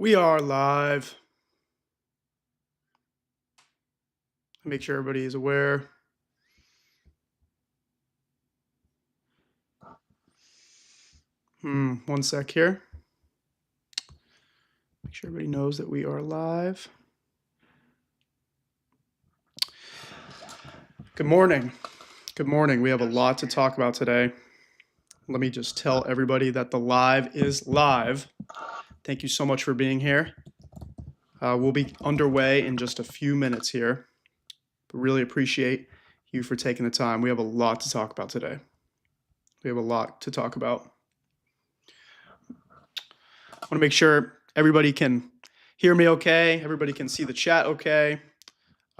We are live. Make sure everybody is aware. One sec here. Make sure everybody knows that we are live. Good morning. Good morning. We have a lot to talk about today. Let me just tell everybody that the live is live. Thank you so much for being here. We'll be underway in just a few minutes here. But really appreciate you for taking the time. We have a lot to talk about today. We have a lot to talk about. I want to make sure everybody can hear me okay. Everybody can see the chat okay.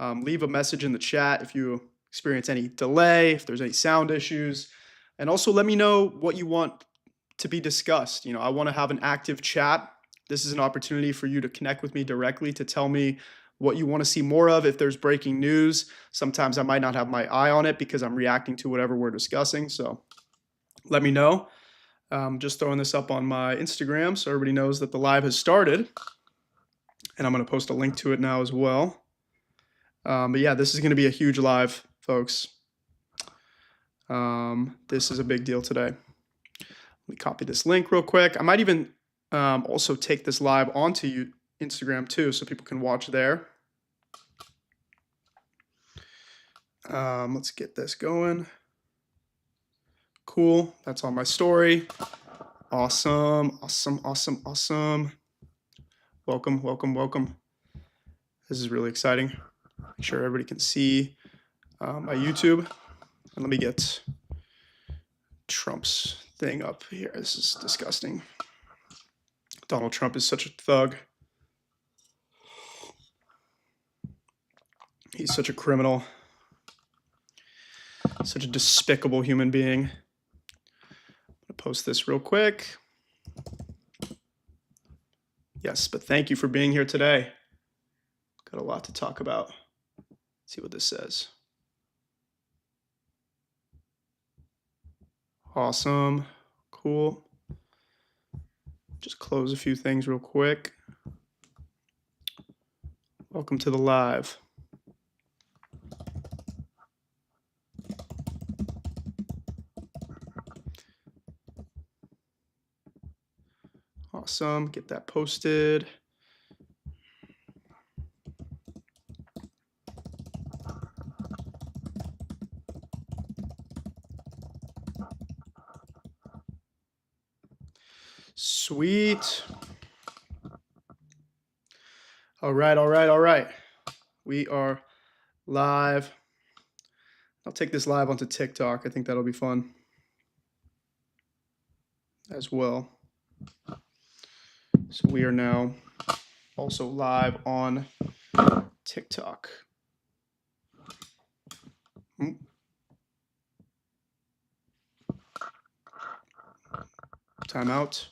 Leave a message in the chat if you experience any delay, if there's any sound issues. And also let me know what you want to be discussed. I want to have an active chat. This is an opportunity for you to connect with me directly, to tell me what you want to see more of. If there's breaking news, sometimes I might not have my eye on it because I'm reacting to whatever we're discussing. So let me know. Just throwing this up on my Instagram so everybody knows that the live has started. And I'm going to post a link to it now as well. But yeah, this is going to be a huge live, folks. This is a big deal today. Let me copy this link real quick. I might even also take this live onto Instagram too, so people can watch there. Let's get this going. Cool. That's on my story. Awesome. Welcome. This is really exciting. Make sure everybody can see my YouTube. And let me get Trump's thing up here. This is disgusting. Donald Trump is such a thug. He's such a criminal. Such a despicable human being. I'm going to post this real quick. Yes, but thank you for being here today. Got a lot to talk about. Let's see what this says. Awesome. Cool. Just close a few things real quick. Welcome to the live. Awesome. Get that posted. Sweet. All right. We are live. I'll take this live onto TikTok. I think that'll be fun as well. So we are now also live on TikTok. Timeout.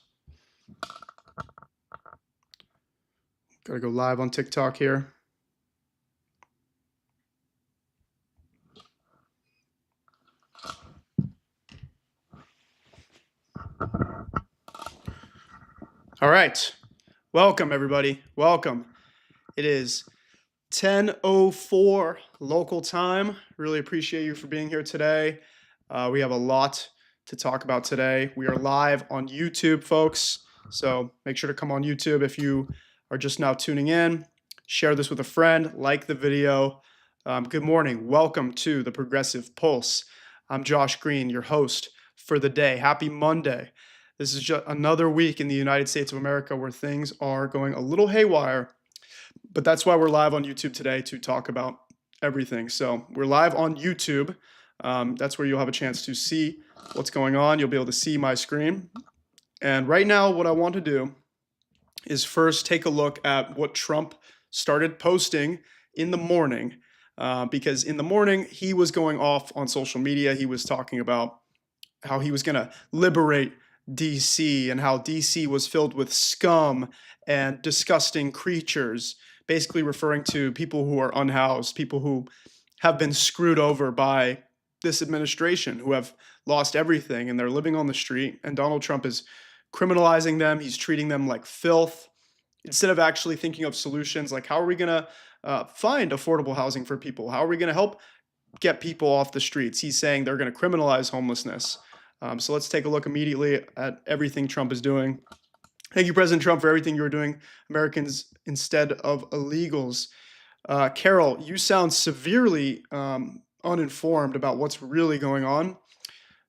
Gotta go live on TikTok here. All right. Welcome, everybody. Welcome. It is 10:04 local time. Really appreciate you for being here today. We have a lot to talk about today. We are live on YouTube, folks. So make sure to come on YouTube if you are just now tuning in. Share this with a friend. Like the video. Good morning. Welcome to the Progressive Pulse. I'm Josh Greene, your host for the day. Happy Monday. This is just another week in the United States of America where things are going a little haywire, but that's why we're live on YouTube today to talk about everything. So we're live on YouTube. That's where you'll have a chance to see what's going on. You'll be able to see my screen. And right now, what I want to do is first take a look at what Trump started posting in the morning, because in the morning, he was going off on social media. He was talking about how he was going to liberate DC and how DC was filled with scum and disgusting creatures, basically referring to people who are unhoused, people who have been screwed over by this administration, who have lost everything and they're living on the street. And Donald Trump is criminalizing them. He's treating them like filth. instead of actually thinking of solutions like how are we going to find affordable housing for people? How are we going to help get people off the streets? He's saying they're going to criminalize homelessness. So let's take a look immediately at everything Trump is doing. Thank you, President Trump, for everything you're doing, Americans instead of illegals. Carol, you sound severely uninformed about what's really going on.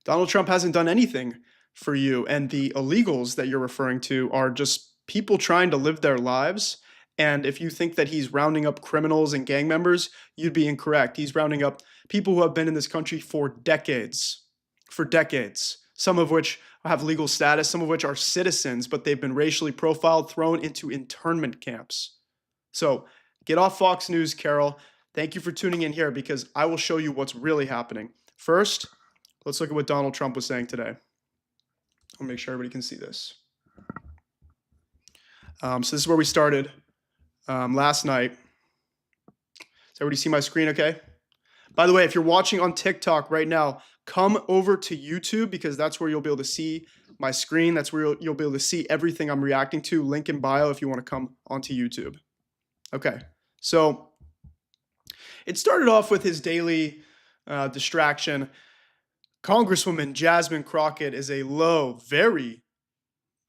Donald Trump hasn't done anything for you, and the illegals that you're referring to are just people trying to live their lives. And if you think that he's rounding up criminals and gang members, you'd be incorrect. He's rounding up people who have been in this country for decades, some of which have legal status, some of which are citizens, but they've been racially profiled, thrown into internment camps. So get off Fox News, Carol. Thank you for tuning in here because I will show you what's really happening. First, let's look at what Donald Trump was saying today. I'll make sure everybody can see this. So this is where we started last night. Does everybody see my screen okay? By the way, if you're watching on TikTok right now, come over to YouTube because that's where you'll be able to see my screen. That's where you'll be able to see everything I'm reacting to. Link in bio if you want to come onto YouTube. Okay, so it started off with his daily distraction. Congresswoman Jasmine Crockett is a low, very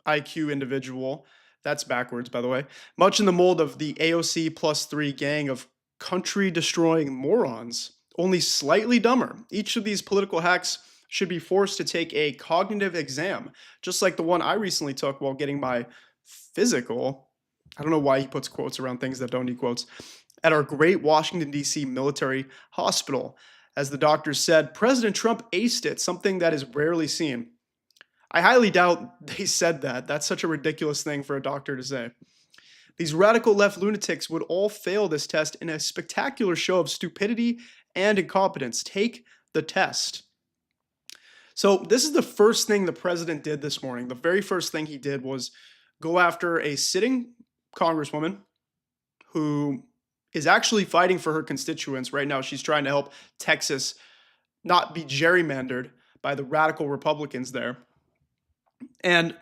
IQ individual. That's backwards, by the way. Much in the mold of the AOC +3 gang of country-destroying morons, only slightly dumber. Each of these political hacks should be forced to take a cognitive exam, just like the one I recently took while getting my physical. I don't know why he puts quotes around things that don't need quotes. At our great Washington, D.C. military hospital. As the doctor said, President Trump aced it, something that is rarely seen. I highly doubt they said that. That's such a ridiculous thing for a doctor to say. These radical left lunatics would all fail this test in a spectacular show of stupidity and incompetence. Take the test. So this is the first thing the president did this morning. The very first thing he did was go after a sitting congresswoman who is actually fighting for her constituents right now. She's trying to help Texas not be gerrymandered by the radical Republicans there. And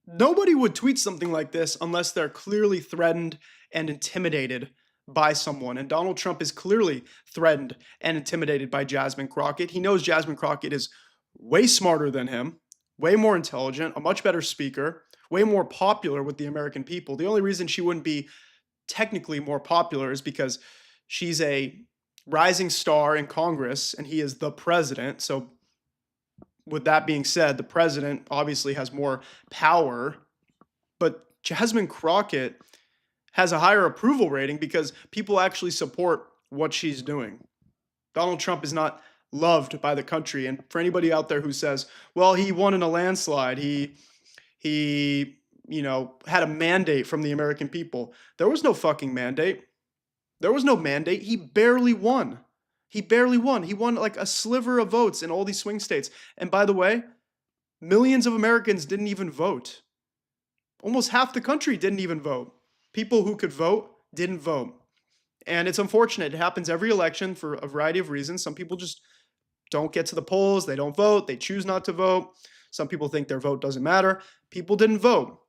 nobody would tweet something like this unless they're clearly threatened and intimidated by someone. And Donald Trump is clearly threatened and intimidated by Jasmine Crockett. He knows Jasmine Crockett is way smarter than him, way more intelligent, a much better speaker, way more popular with the American people. The only reason she wouldn't be technically more popular is because she's a rising star in Congress and he is the president. So with that being said, the president obviously has more power, but Jasmine Crockett has a higher approval rating because people actually support what she's doing. Donald Trump is not loved by the country. And for anybody out there who says, well, he won in a landslide, he had a mandate from the American people. There was no fucking mandate. There was no mandate. He barely won. He barely won. He won like a sliver of votes in all these swing states. And by the way, millions of Americans didn't even vote. Almost half the country didn't even vote. People who could vote didn't vote. And it's unfortunate. It happens every election for a variety of reasons. Some people just don't get to the polls. They don't vote. They choose not to vote. Some people think their vote doesn't matter. People didn't vote.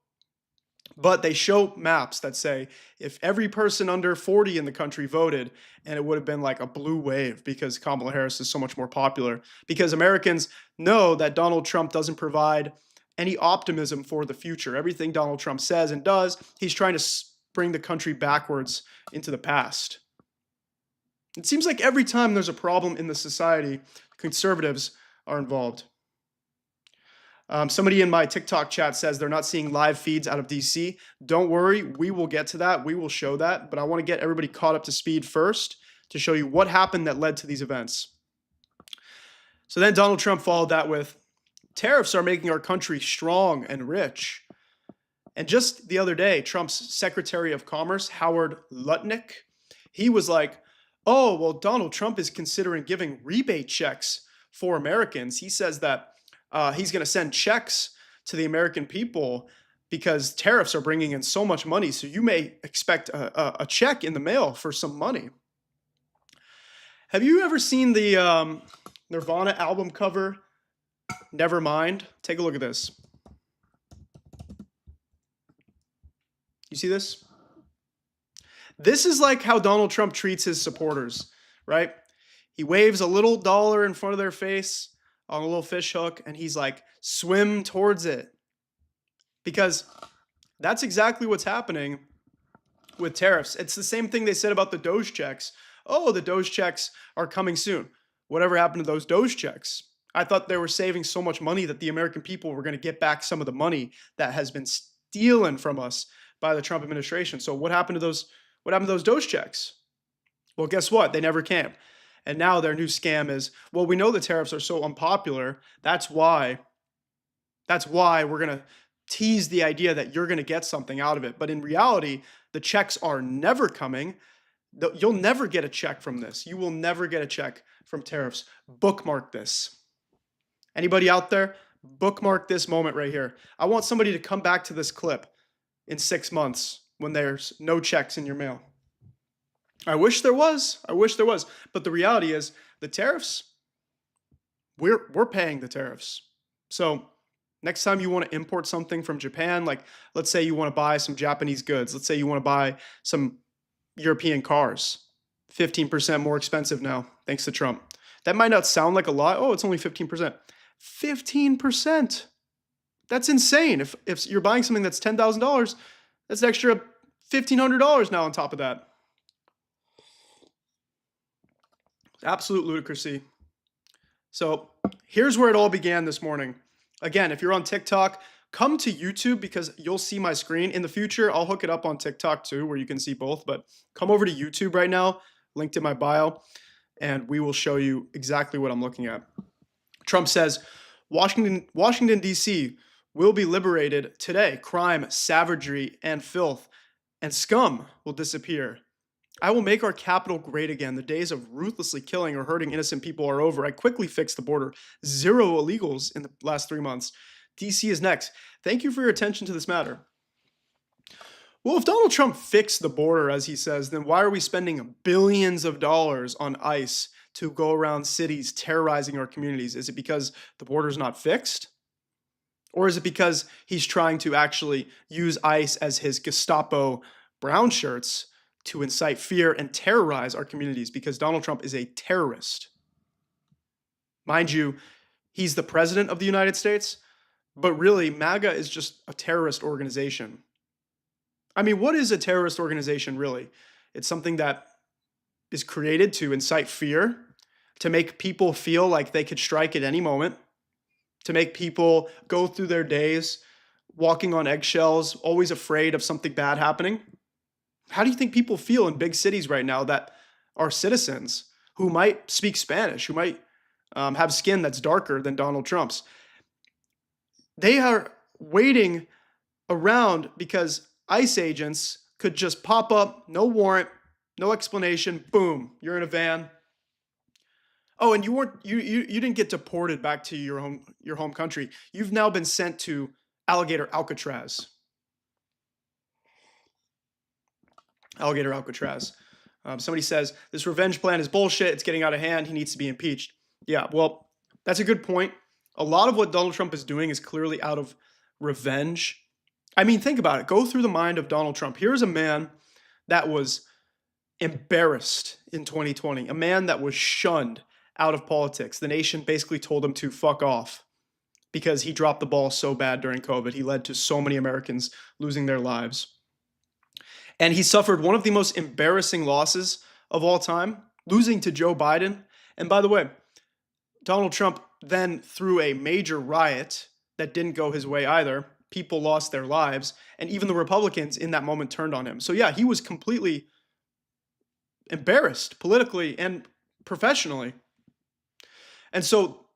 But they show maps that say if every person under 40 in the country voted, and it would have been like a blue wave because Kamala Harris is so much more popular, because Americans know that Donald Trump doesn't provide any optimism for the future. Everything Donald Trump says and does, he's trying to bring the country backwards into the past. It seems like every time there's a problem in the society, conservatives are involved. Somebody in my TikTok chat says they're not seeing live feeds out of DC. Don't worry, we will get to that. We will show that. But I want to get everybody caught up to speed first to show you what happened that led to these events. So then Donald Trump followed that with, tariffs are making our country strong and rich. And just the other day, Trump's Secretary of Commerce, Howard Lutnick, he was like, oh, well, Donald Trump is considering giving rebate checks for Americans. He says that he's going to send checks to the American people because tariffs are bringing in so much money. So you may expect a check in the mail for some money. Have you ever seen the Nirvana album cover, Nevermind? Take a look at this. You see this? This is like how Donald Trump treats his supporters, right? He waves a little dollar in front of their face on a little fish hook, and he's like, swim towards it. Because that's exactly what's happening with tariffs. It's the same thing they said about the Doge checks. Oh, the Doge checks are coming soon. Whatever happened to those Doge checks? I thought they were saving so much money that the American people were going to get back some of the money that has been stolen from us by the Trump administration. So what happened to those? What happened to those Doge checks? Well, guess what? They never came. And now their new scam is, well, we know the tariffs are so unpopular. That's why we're going to tease the idea that you're going to get something out of it. But in reality, the checks are never coming. You'll never get a check from this. You will never get a check from tariffs. Bookmark this. Anybody out there? Bookmark this moment right here. I want somebody to come back to this clip in 6 months when there's no checks in your mail. I wish there was. But the reality is the tariffs, we're paying the tariffs. So next time you want to import something from Japan, like let's say you want to buy some Japanese goods. Let's say you want to buy some European cars, 15% more expensive now, thanks to Trump. That might not sound like a lot. Oh, it's only 15%. 15%. That's insane. If you're buying something that's $10,000, that's an extra $1,500 now on top of that. Absolute ludicrousy. So here's where it all began this morning. Again, if you're on TikTok, come to YouTube because you'll see my screen. In the future, I'll hook it up on TikTok too, where you can see both. But come over to YouTube right now, linked in my bio, and we will show you exactly what I'm looking at. Trump says, Washington, D.C. will be liberated today. Crime, savagery, and filth and scum will disappear. I will make our capital great again. The days of ruthlessly killing or hurting innocent people are over. I quickly fixed the border. 0 illegals in the last 3 months. DC is next. Thank you for your attention to this matter. Well, if Donald Trump fixed the border, as he says, then why are we spending billions of dollars on ICE to go around cities terrorizing our communities? Is it because the border's not fixed? Or is it because he's trying to actually use ICE as his Gestapo brown shirts to incite fear and terrorize our communities because Donald Trump is a terrorist? Mind you, he's the president of the United States, but really MAGA is just a terrorist organization. I mean, what is a terrorist organization really? It's something that is created to incite fear, to make people feel like they could strike at any moment, to make people go through their days walking on eggshells, always afraid of something bad happening. How do you think people feel in big cities right now that are citizens who might speak Spanish, who might have skin that's darker than Donald Trump's? They are waiting around because ICE agents could just pop up, no warrant, no explanation, boom, you're in a van. Oh, and you didn't get deported back to your home country. You've now been sent to Alligator Alcatraz. Alligator Alcatraz. Somebody says, this revenge plan is bullshit. It's getting out of hand. He needs to be impeached. Yeah, well, that's a good point. A lot of what Donald Trump is doing is clearly out of revenge. I mean, think about it. Go through the mind of Donald Trump. Here's a man that was embarrassed in 2020, a man that was shunned out of politics. The nation basically told him to fuck off because he dropped the ball so bad during COVID. He led to so many Americans losing their lives. And he suffered one of the most embarrassing losses of all time, losing to Joe Biden. And by the way, Donald Trump then threw a major riot that didn't go his way either. People lost their lives, and even the Republicans in that moment turned on him. So yeah, he was completely embarrassed politically and professionally. And so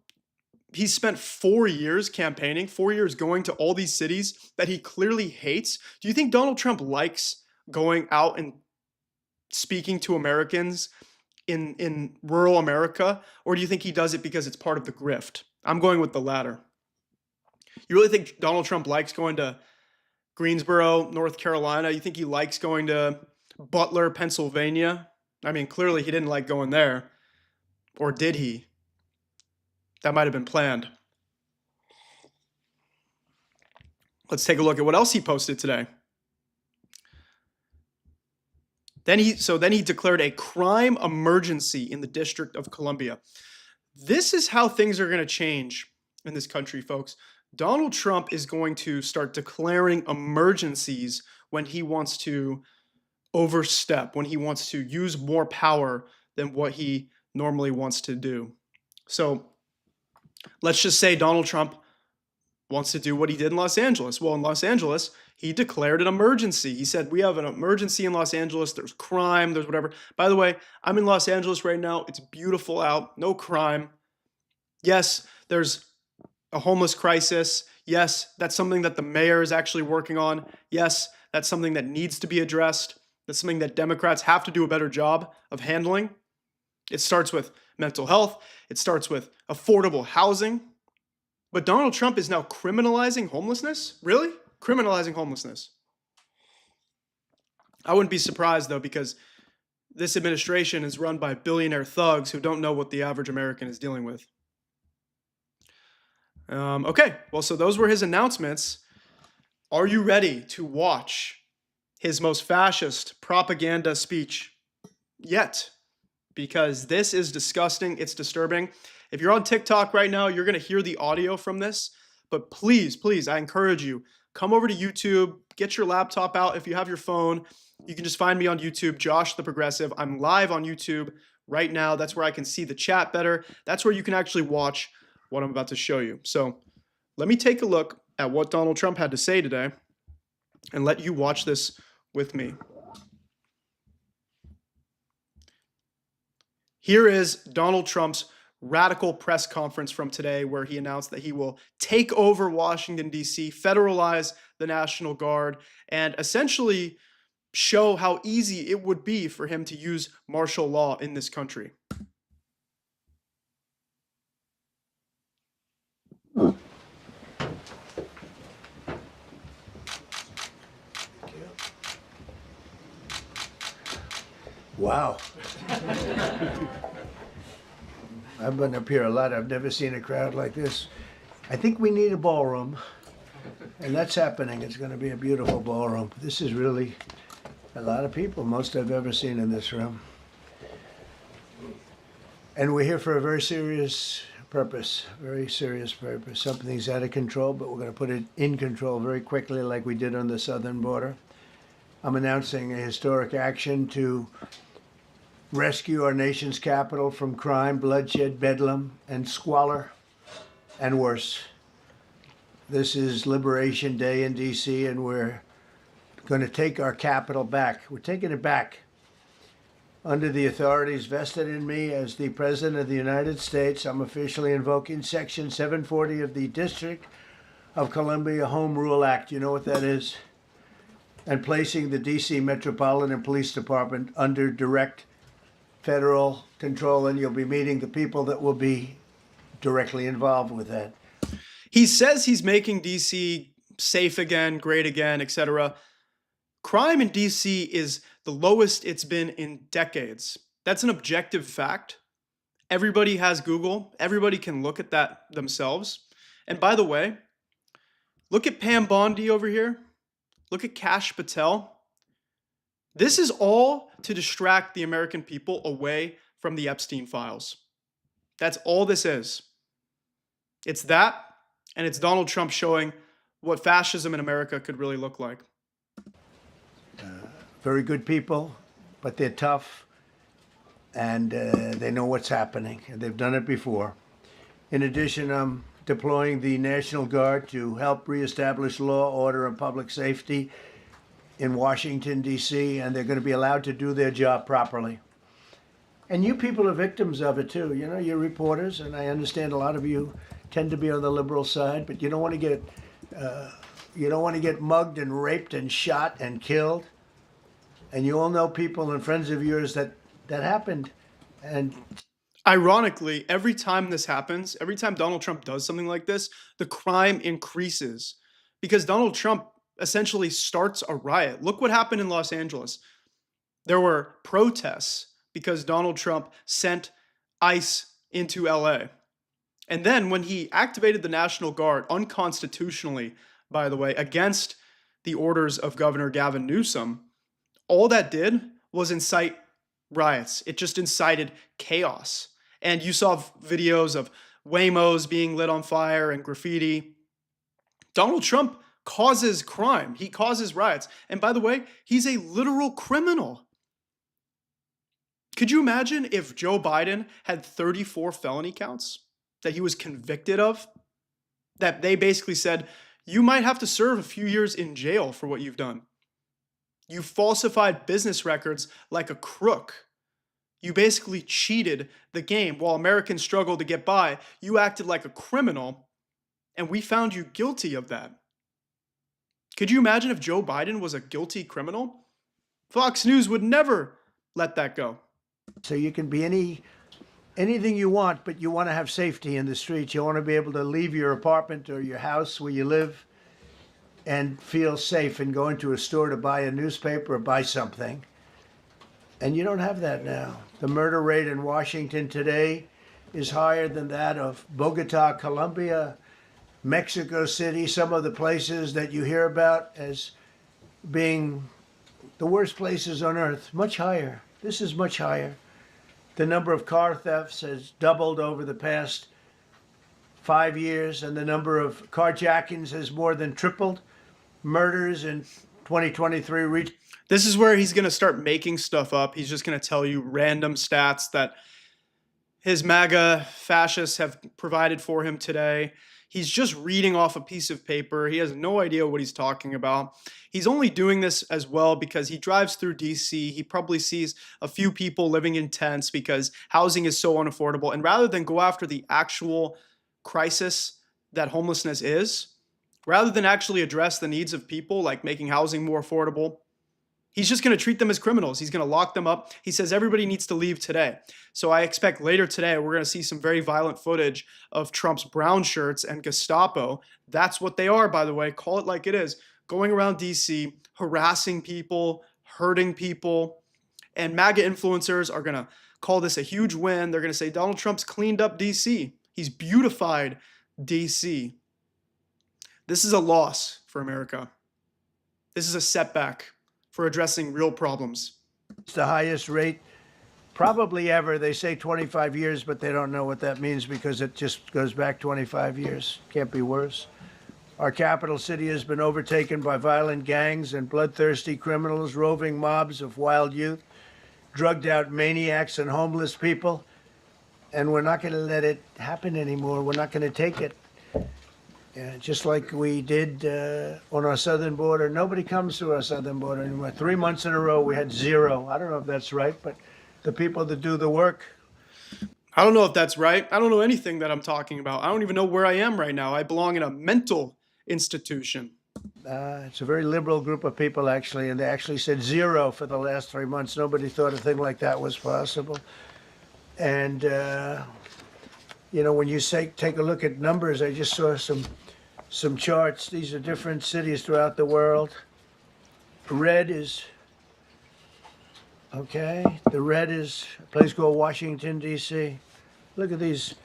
he spent 4 years campaigning, 4 years going to all these cities that he clearly hates. Do you think Donald Trump likes going out and speaking to Americans in rural America? Or do you think he does it because it's part of the grift? I'm going with the latter. You really think Donald Trump likes going to Greensboro, North Carolina? You think he likes going to Butler, Pennsylvania? I mean, clearly he didn't like going there. Or did he? That might have been planned. Let's take a look at what else he posted today. Then he declared a crime emergency in the District of Columbia. This is how things are going to change in this country, folks. Donald Trump is going to start declaring emergencies when he wants to overstep, when he wants to use more power than what he normally wants to do. So let's just say Donald Trump wants to do what he did in Los Angeles. Well, in Los Angeles, he declared an emergency. He said, we have an emergency in Los Angeles. There's crime, there's whatever. By the way, I'm in Los Angeles right now. It's beautiful out, no crime. Yes, there's a homeless crisis. Yes, that's something that the mayor is actually working on. Yes, that's something that needs to be addressed. That's something that Democrats have to do a better job of handling. It starts with mental health. It starts with affordable housing. But Donald Trump is now criminalizing homelessness? Really? Criminalizing homelessness. I wouldn't be surprised, though, because this administration is run by billionaire thugs who don't know what the average American is dealing with. Okay, well, so those were his announcements. Are you ready to watch his most fascist propaganda speech yet? Because this is disgusting. It's disturbing. If you're on TikTok right now, you're going to hear the audio from this. But please, please, I encourage you, come over to YouTube, get your laptop out. If you have your phone, you can just find me on YouTube, Josh the Progressive. I'm live on YouTube right now. That's where I can see the chat better. That's where you can actually watch what I'm about to show you. So let me take a look at what Donald Trump had to say today and let you watch this with me. Here is Donald Trump's radical press conference from today, where he announced that he will take over Washington, D.C., federalize the National Guard, and essentially show how easy it would be for him to use martial law in this country. Wow. I've been up here a lot. I've never seen a crowd like this. I think we need a ballroom, and that's happening. It's going to be a beautiful ballroom. This is really a lot of people, most I've ever seen in this room. And we're here for a very serious purpose, very serious purpose. Something's out of control, but we're going to put it in control very quickly like we did on the southern border. I'm announcing a historic action to rescue our nation's capital from crime, bloodshed, bedlam, and squalor, and worse. This is Liberation Day in D.C., and we're going to take our capital back. We're taking it back. Under the authorities vested in me as the President of the United States, I'm officially invoking Section 740 of the District of Columbia Home Rule Act. You know what that is? And placing the D.C. Metropolitan Police Department under direct federal control, and you'll be meeting the people that will be directly involved with that. He says he's making D.C. safe again, great again, etc. Crime in D.C. is the lowest it's been in decades. That's an objective fact. Everybody has Google. Everybody can look at that themselves. And by the way, look at Pam Bondi over here. Look at Kash Patel. This is all to distract the American people away from the Epstein files. That's all this is. It's that, and it's Donald Trump showing what fascism in America could really look like. Very good people, but they're tough, and they know what's happening, and they've done it before. In addition, I'm deploying the National Guard to help reestablish law, order, and public safety in Washington, D.C., and they're going to be allowed to do their job properly. And you people are victims of it, too. You know, you're reporters, and I understand a lot of you tend to be on the liberal side, but you don't want to get mugged and raped and shot and killed. And you all know people and friends of yours that happened. And ironically, every time this happens, every time Donald Trump does something like this, the crime increases because Donald Trump essentially starts a riot. Look what happened in Los Angeles. There were protests because Donald Trump sent ICE into LA. And then when he activated the National Guard unconstitutionally, by the way, against the orders of Governor Gavin Newsom, all that did was incite riots. It just incited chaos. And you saw videos of Waymos being lit on fire and graffiti. Donald Trump causes crime. He causes riots. And by the way, he's a literal criminal. Could you imagine if Joe Biden had 34 felony counts that he was convicted of? That they basically said, you might have to serve a few years in jail for what you've done. You falsified business records like a crook. You basically cheated the game while Americans struggled to get by. You acted like a criminal, and we found you guilty of that. Could you imagine if Joe Biden was a guilty criminal? Fox News would never let that go. So you can be anything you want, but you want to have safety in the streets. You want to be able to leave your apartment or your house where you live and feel safe and go into a store to buy a newspaper or buy something. And you don't have that now. The murder rate in Washington today is higher than that of Bogota, Colombia, Mexico City, some of the places that you hear about as being the worst places on earth, much higher. This is much higher. The number of car thefts has doubled over the past 5 years, and the number of carjackings has more than tripled. Murders in 2023 reached. This is where he's going to start making stuff up. He's just going to tell you random stats that his MAGA fascists have provided for him today. He's just reading off a piece of paper. He has no idea what he's talking about. He's only doing this as well because he drives through DC. He probably sees a few people living in tents because housing is so unaffordable. And rather than go after the actual crisis that homelessness is, rather than actually address the needs of people like making housing more affordable, he's just going to treat them as criminals. He's going to lock them up. He says everybody needs to leave today. So I expect later today we're going to see some very violent footage of Trump's brown shirts and Gestapo. That's what they are, by the way. Call it like it is. Going around DC, harassing people, hurting people. And MAGA influencers are going to call this a huge win. They're going to say Donald Trump's cleaned up DC. He's beautified DC. This is a loss for America. This is a setback for addressing real problems. It's the highest rate probably ever. They say 25 years, but they don't know what that means because it just goes back 25 years. Can't be worse. Our capital city has been overtaken by violent gangs and bloodthirsty criminals, roving mobs of wild youth, drugged out maniacs and homeless people. And we're not going to let it happen anymore. We're not going to take it. Just like we did on our southern border. Nobody comes to our southern border anymore. 3 months in a row, we had zero. I don't know if that's right, but the people that do the work. I don't know if that's right. I don't know anything that I'm talking about. I don't even know where I am right now. I belong in a mental institution. It's a very liberal group of people, actually, and they actually said zero for the last 3 months. Nobody thought a thing like that was possible. And, when you take a look at numbers, I just saw some charts. These are different cities throughout the world. Red is, okay, the red is a place called Washington, D.C. Look at these.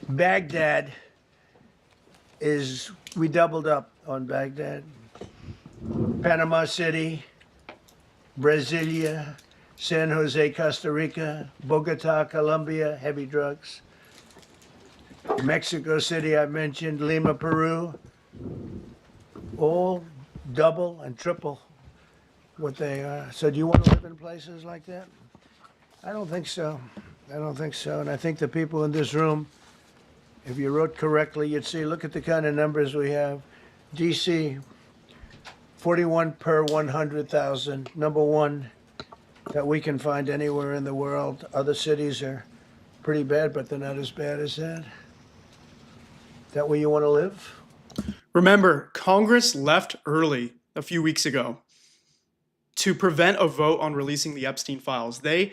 Baghdad we doubled up on Baghdad. Panama City, Brasilia, San Jose, Costa Rica, Bogota, Colombia, heavy drugs. Mexico City, I mentioned, Lima, Peru, all double and triple what they are. So do you want to live in places like that? I don't think so. I don't think so. And I think the people in this room, if you wrote correctly, you'd see, look at the kind of numbers we have. DC, 41 per 100,000, number one that we can find anywhere in the world. Other cities are pretty bad, but they're not as bad as that. Is that where you want to live? Remember, Congress left early a few weeks ago to prevent a vote on releasing the Epstein files. They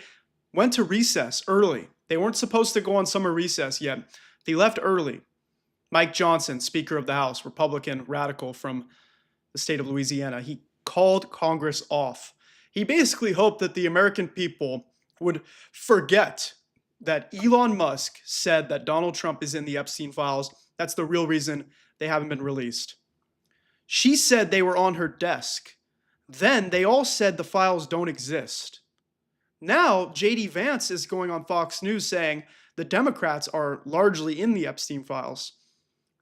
went to recess early. They weren't supposed to go on summer recess yet. They left early. Mike Johnson, Speaker of the House, Republican radical from the state of Louisiana, he called Congress off. He basically hoped that the American people would forget that Elon Musk said that Donald Trump is in the Epstein files. That's the real reason they haven't been released. She said they were on her desk. Then they all said the files don't exist. Now, J.D. Vance is going on Fox News saying the Democrats are largely in the Epstein files.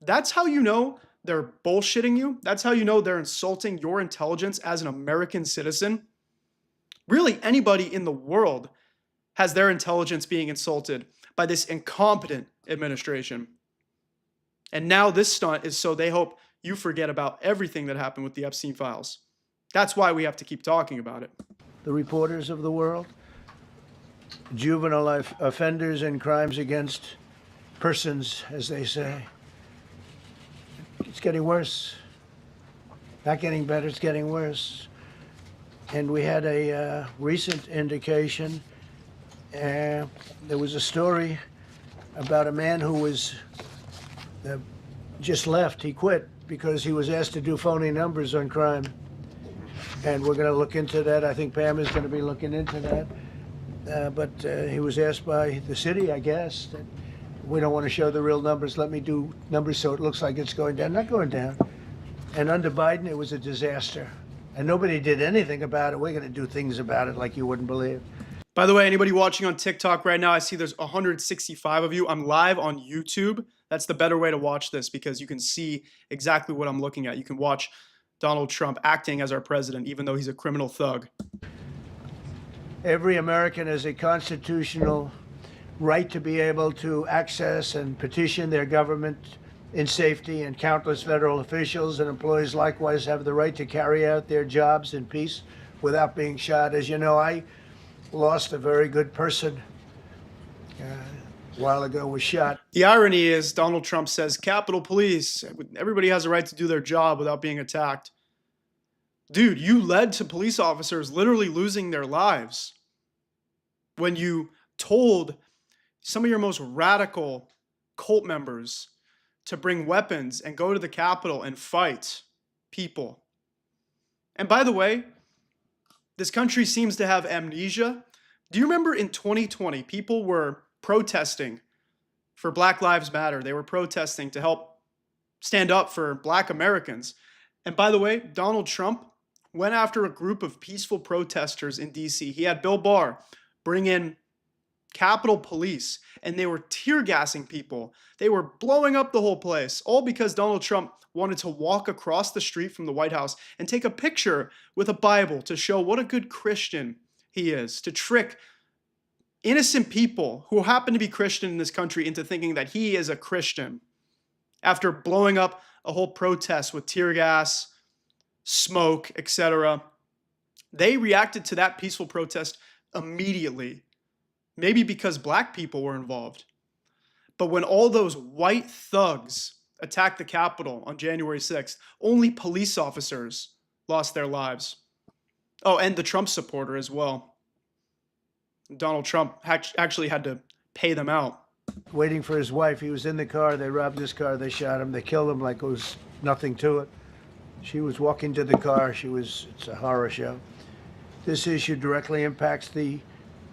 That's how you know they're bullshitting you. That's how you know they're insulting your intelligence as an American citizen. Really, anybody in the world has their intelligence being insulted by this incompetent administration. And now this stunt is so they hope you forget about everything that happened with the Epstein files. That's why we have to keep talking about it. The reporters of the world, juvenile offenders and crimes against persons, as they say. It's getting worse. Not getting better, it's getting worse. And we had a recent indication. There was a story about a man who was just left. He quit because he was asked to do phony numbers on crime. And we're going to look into that. I think Pam is going to be looking into that. But he was asked by the city, I guess, that we don't want to show the real numbers. Let me do numbers so it looks like it's going down. Not going down. And under Biden, it was a disaster. And nobody did anything about it. We're going to do things about it like you wouldn't believe. By the way, anybody watching on TikTok right now, I see there's 165 of you. I'm live on YouTube. That's the better way to watch this because you can see exactly what I'm looking at. You can watch Donald Trump acting as our president, even though he's a criminal thug. Every American has a constitutional right to be able to access and petition their government in safety, and countless federal officials and employees likewise have the right to carry out their jobs in peace without being shot. As you know, I lost a very good person a while ago, was shot. The irony is Donald Trump says Capitol Police, everybody has a right to do their job without being attacked. Dude, you led to police officers literally losing their lives when you told some of your most radical cult members to bring weapons and go to the Capitol and fight people. And by the way, this country seems to have amnesia. Do you remember in 2020, people were protesting for Black Lives Matter? They were protesting to help stand up for Black Americans. And by the way, Donald Trump went after a group of peaceful protesters in DC. He had Bill Barr bring in Capitol Police, and they were tear gassing people. They were blowing up the whole place, all because Donald Trump wanted to walk across the street from the White House and take a picture with a Bible to show what a good Christian he is, to trick innocent people who happen to be Christian in this country into thinking that he is a Christian after blowing up a whole protest with tear gas, smoke, etc. They reacted to that peaceful protest immediately. Maybe because Black people were involved. But when all those white thugs attacked the Capitol on January 6th, only police officers lost their lives. Oh, and the Trump supporter as well. Donald Trump actually had to pay them out. Waiting for his wife. He was in the car. They robbed his car. They shot him. They killed him like it was nothing to it. She was walking to the car. It's a horror show. This issue directly impacts the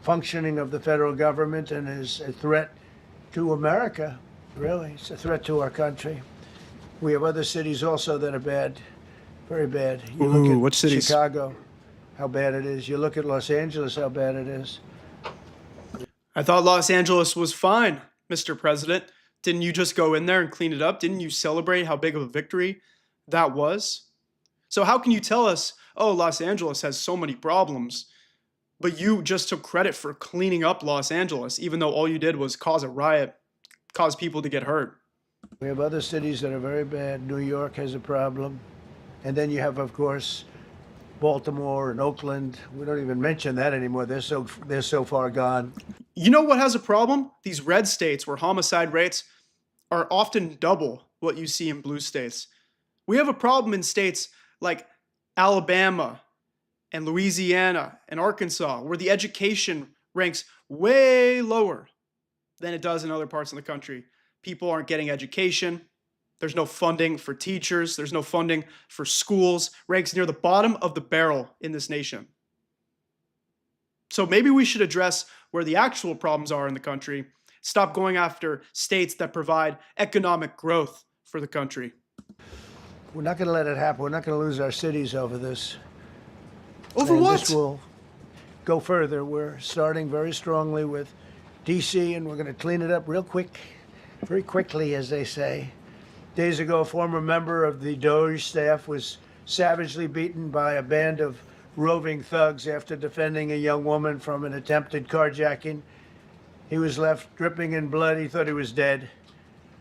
functioning of the federal government and is a threat to America, really. It's a threat to our country. We have other cities also that are bad, very bad. You look at which cities? Chicago, how bad it is. You look at Los Angeles, how bad it is. I thought Los Angeles was fine, Mr. President. Didn't you just go in there and clean it up? Didn't you celebrate how big of a victory that was? So how can you tell us, oh, Los Angeles has so many problems, but you just took credit for cleaning up Los Angeles, even though all you did was cause a riot, cause people to get hurt? We have other cities that are very bad. New York has a problem. And then you have, of course, Baltimore and Oakland. We don't even mention that anymore. They're so far gone. You know what has a problem? These red states where homicide rates are often double what you see in blue states. We have a problem in states like Alabama and Louisiana and Arkansas, where the education ranks way lower than it does in other parts of the country. People aren't getting education. There's no funding for teachers. There's no funding for schools. Ranks near the bottom of the barrel in this nation. So maybe we should address where the actual problems are in the country. Stop going after states that provide economic growth for the country. We're not going to let it happen. We're not going to lose our cities over this. Over And this what? will go further. We're starting very strongly with D.C., and we're going to clean it up real quick, very quickly, as they say. Days ago, a former member of the Doge staff was savagely beaten by a band of roving thugs after defending a young woman from an attempted carjacking. He was left dripping in blood. He thought he was dead,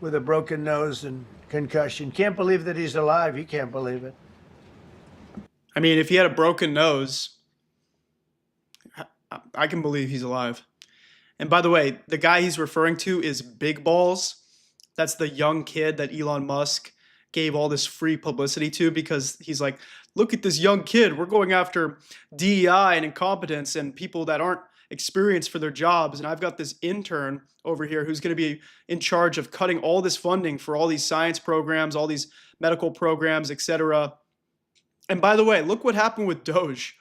with a broken nose and concussion. Can't believe that he's alive. He can't believe it. I mean, if he had a broken nose, I can believe he's alive. And by the way, the guy he's referring to is Big Balls. That's the young kid that Elon Musk gave all this free publicity to because he's like, look at this young kid. We're going after DEI and incompetence and people that aren't experienced for their jobs. And I've got this intern over here who's going to be in charge of cutting all this funding for all these science programs, all these medical programs, etc. And by the way, look what happened with Doge.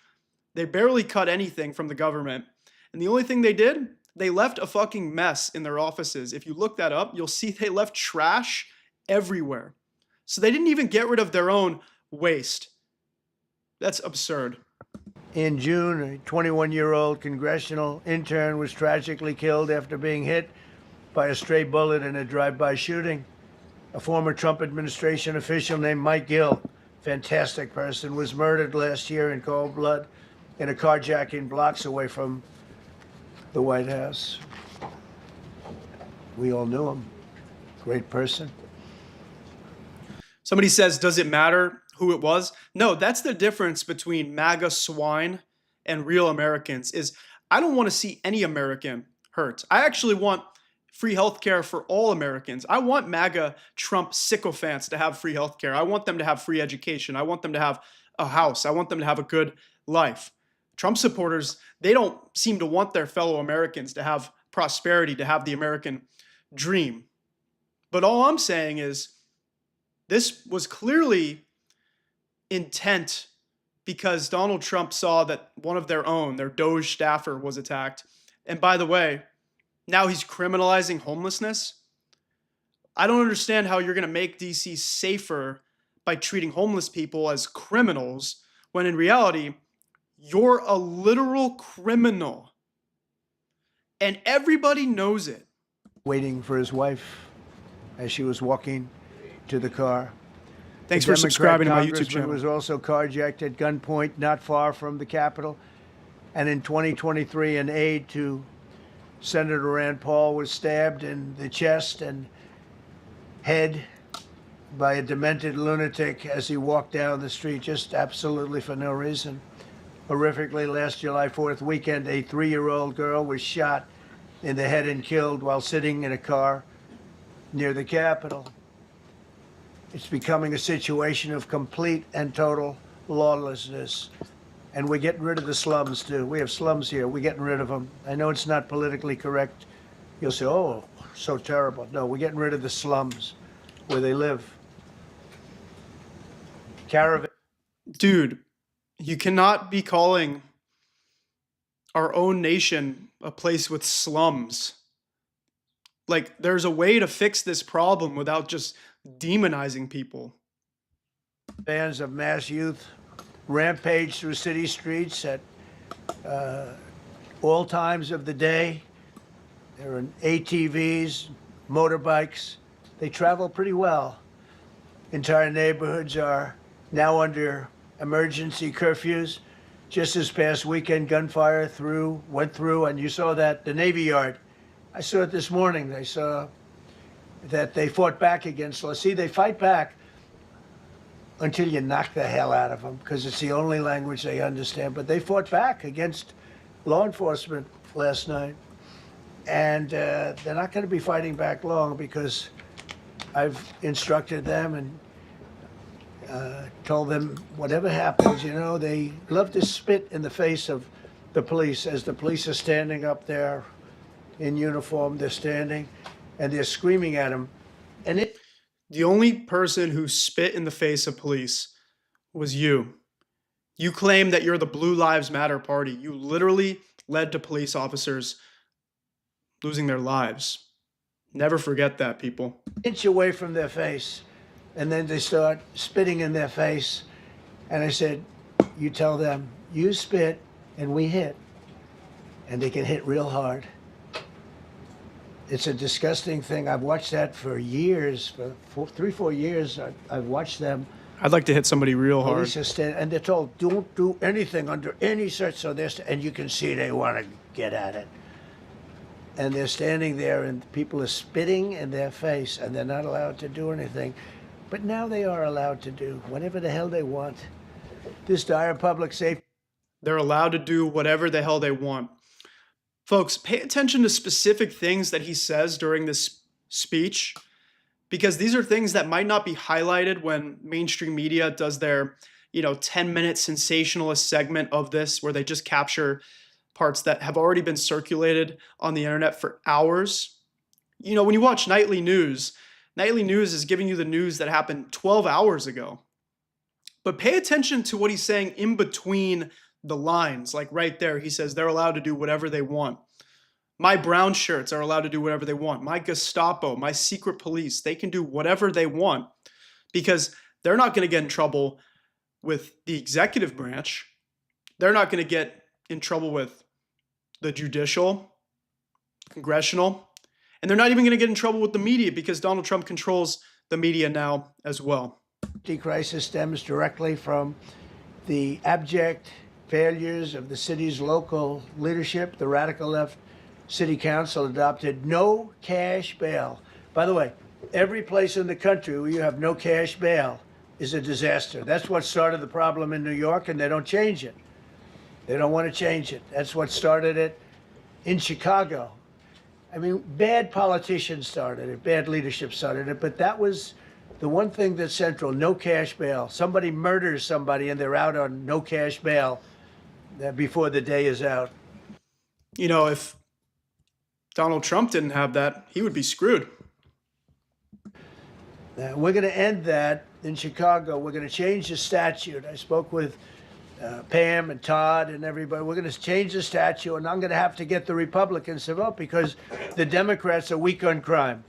They barely cut anything from the government. And the only thing they did, they left a fucking mess in their offices. If you look that up, you'll see they left trash everywhere. So they didn't even get rid of their own waste. That's absurd. In June, a 21-year-old congressional intern was tragically killed after being hit by a stray bullet in a drive-by shooting. A former Trump administration official named Mike Gill, fantastic person, was murdered last year in cold blood in a carjacking blocks away from the White House. We all knew him. Great person. Somebody says, does it matter who it was? No, that's the difference between MAGA swine and real Americans is I don't want to see any American hurt. I actually want free healthcare for all Americans. I want MAGA Trump sycophants to have free healthcare. I want them to have free education. I want them to have a house. I want them to have a good life. Trump supporters, they don't seem to want their fellow Americans to have prosperity, to have the American dream. But all I'm saying is this was clearly intent because Donald Trump saw that one of their own, their Doge staffer, was attacked. And by the way, now he's criminalizing homelessness. I don't understand how you're going to make DC safer by treating homeless people as criminals when in reality, you're a literal criminal. And everybody knows it. Waiting for his wife as she was walking to the car. Thanks for subscribing to my YouTube Congressman channel. was also carjacked at gunpoint not far from the Capitol. And in 2023, an aide to Senator Rand Paul was stabbed in the chest and head by a demented lunatic as he walked down the street, just absolutely for no reason. Horrifically, last July 4th weekend, a 3-year-old girl was shot in the head and killed while sitting in a car near the Capitol. It's becoming a situation of complete and total lawlessness. And we're getting rid of the slums, too. We have slums here. We're getting rid of them. I know it's not politically correct. You'll say, oh, so terrible. No, we're getting rid of the slums where they live. Caravan. Dude, you cannot be calling our own nation a place with slums. Like, there's a way to fix this problem without just demonizing people. Bands of mass youth rampage through city streets at all times of the day. There are ATVs, motorbikes. They travel pretty well. Entire neighborhoods are now under emergency curfews. Just this past weekend, gunfire went through, and you saw that, the Navy Yard. I saw it this morning. I saw that they fought back against law. See, they fight back until you knock the hell out of them, because it's the only language they understand. But they fought back against law enforcement last night. And they're not going to be fighting back long, because I've instructed them and told them whatever happens, you know, they love to spit in the face of the police as the police are standing up there in uniform. They're standing and they're screaming at them. And the only person who spit in the face of police was you. You claim that you're the Blue Lives Matter party. You literally led to police officers losing their lives. Never forget that, people. inch away from their face, and then they start spitting in their face. And I said, you tell them, You spit and we hit, and they can hit real hard. It's a disgusting thing. I've watched that for years, for 4 years. I've watched them. I'd like to hit somebody real hard. Police are standing, and they're told, don't do anything under any search. So and you can see they want to get at it. And they're standing there, and people are spitting in their face, and they're not allowed to do anything. But now they are allowed to do whatever the hell they want. This dire public safety. They're allowed to do whatever the hell they want. Folks, pay attention to specific things that he says during this speech, because these are things that might not be highlighted when mainstream media does their, 10-minute sensationalist segment of this, where they just capture parts that have already been circulated on the internet for hours. When you watch nightly news is giving you the news that happened 12 hours ago. But pay attention to what he's saying in between the lines. Like right there, he says they're allowed to do whatever they want. My brown shirts are allowed to do whatever they want. My Gestapo, my secret police, they can do whatever they want because they're not going to get in trouble with the executive branch. They're not going to get in trouble with the judicial, congressional, and they're not even going to get in trouble with the media because Donald Trump controls the media now as well. The crisis stems directly from the abject failures of the city's local leadership. The radical left city council adopted no cash bail. By the way, every place in the country where you have no cash bail is a disaster. That's what started the problem in New York, and they don't change it. They don't want to change it. That's what started it in Chicago. I mean, bad politicians started it, bad leadership started it, but that was the one thing that's central: no cash bail. Somebody murders somebody and they're out on no cash bail before the day is out. If Donald Trump didn't have that, he would be screwed. We're going to end that in Chicago. We're going to change the statute. I spoke with Pam and Todd and everybody. We're going to change the statute, and I'm going to have to get the Republicans to vote because the Democrats are weak on crime.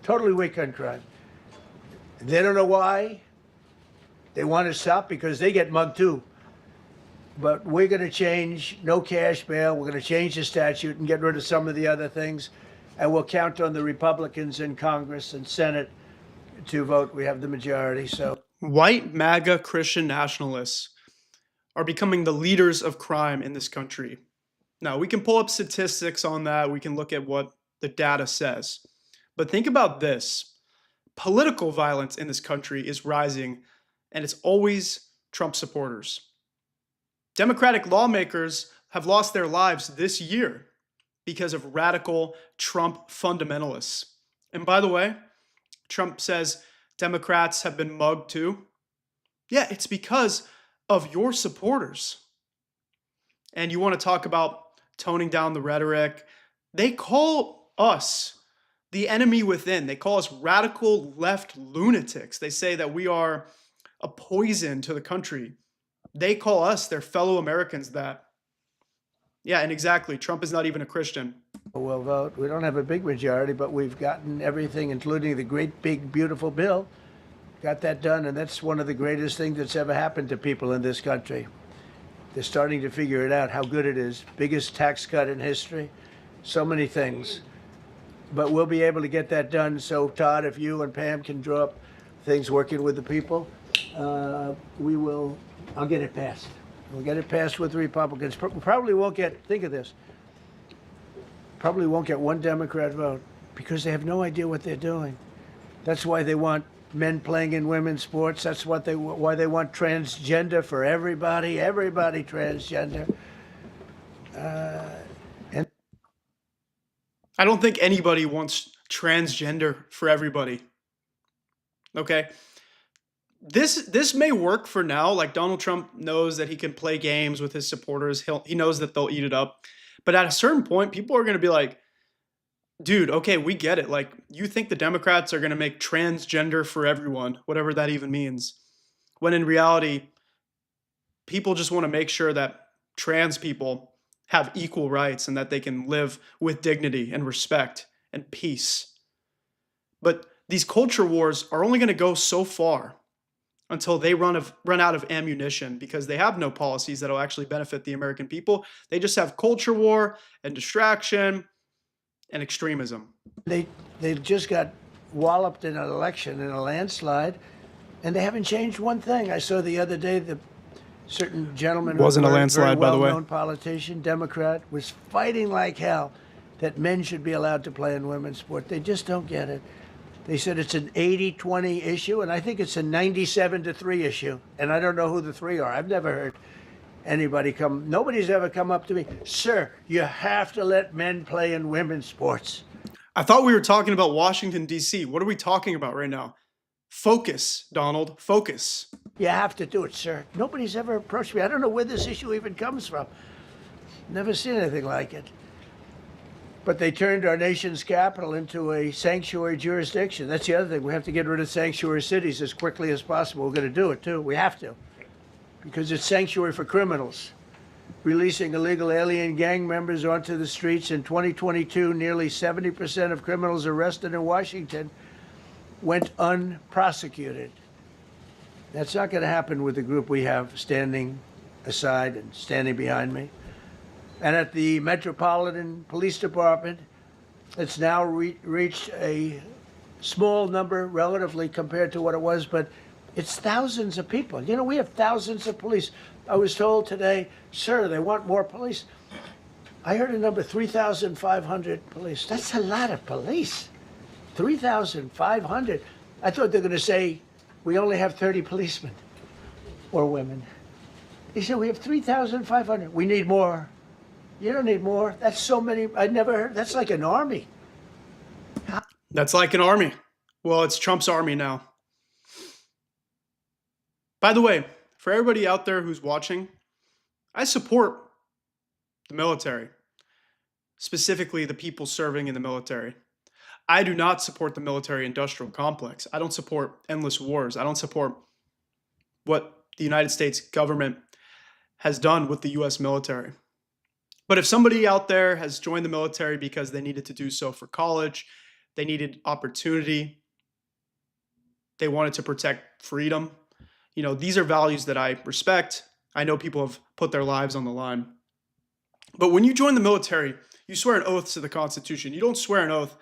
Totally weak on crime. They don't know why. They want to stop because they get mugged too. But we're going to change no cash bail. We're going to change the statute and get rid of some of the other things. And we'll count on the Republicans in Congress and Senate to vote. We have the majority. So white MAGA Christian nationalists are becoming the leaders of crime in this country. Now, we can pull up statistics on that. We can look at what the data says. But think about this. Political violence in this country is rising, and it's always Trump supporters. Democratic lawmakers have lost their lives this year because of radical Trump fundamentalists. And by the way, Trump says Democrats have been mugged too. Yeah, it's because of your supporters. And you want to talk about toning down the rhetoric? They call us the enemy within. They call us radical left lunatics. They say that we are a poison to the country. They call us, their fellow Americans, that. Yeah, and exactly. Trump is not even a Christian. we'll vote. We don't have a big majority, but we've gotten everything, including the great, big, beautiful bill. Got that done, and that's one of the greatest things that's ever happened to people in this country. They're starting to figure it out, how good it is. Biggest tax cut in history. So many things. But we'll be able to get that done. So, Todd, if you and Pam can draw up things working with the people, we will. I'll get it passed. We'll get it passed with the Republicans. Probably won't get, think of this, probably won't get one Democrat vote because they have no idea what they're doing. That's why they want men playing in women's sports. That's why they want transgender for everybody transgender. And I don't think anybody wants transgender for everybody. Okay? This may work for now. Like, Donald Trump knows that he can play games with his supporters. He knows that they'll eat it up. But at a certain point, people are going to be like, dude, okay, we get it. Like, you think the Democrats are going to make transgender for everyone, whatever that even means. When in reality, people just want to make sure that trans people have equal rights and that they can live with dignity and respect and peace. But these culture wars are only going to go so far. until they run out of ammunition, because they have no policies that will actually benefit the American people. They just have culture war and distraction and extremism. They they just got walloped in an election in a landslide, and they haven't changed one thing. I saw the other day the certain gentleman, Wasn't a very landslide, by the way. well-known politician, Democrat, was fighting like hell that men should be allowed to play in women's sport. They just don't get it. They said it's an 80-20 issue, and I think it's a 97-3 issue. And I don't know who the three are. I've never heard nobody's ever come up to me, sir, you have to let men play in women's sports. I thought we were talking about Washington, D.C. What are we talking about right now? Focus, Donald, focus. You have to do it, sir. Nobody's ever approached me. I don't know where this issue even comes from. Never seen anything like it. But they turned our nation's capital into a sanctuary jurisdiction. That's the other thing. We have to get rid of sanctuary cities as quickly as possible. We're going to do it, too. We have to. Because it's sanctuary for criminals. Releasing illegal alien gang members onto the streets in 2022, nearly 70% of criminals arrested in Washington went unprosecuted. That's not going to happen with the group we have standing aside and standing behind me. And at the Metropolitan Police Department, it's now reached a small number relatively compared to what it was, but it's thousands of people. You know, we have thousands of police. I was told today, sir, they want more police. I heard a number, 3,500 police. That's a lot of police. 3,500. I thought they were going to say, we only have 30 policemen or women. They said, we have 3,500. We need more. You don't need more. That's so many. I never heard. That's like an army. That's like an army. Well, it's Trump's army now. By the way, for everybody out there who's watching, I support the military, specifically the people serving in the military. I do not support the military-industrial complex. I don't support endless wars. I don't support what the United States government has done with the U.S. military. But if somebody out there has joined the military because they needed to do so for college, they needed opportunity, they wanted to protect freedom, you know, these are values that I respect. I know people have put their lives on the line. But when you join the military, you swear an oath to the Constitution. You don't swear an oath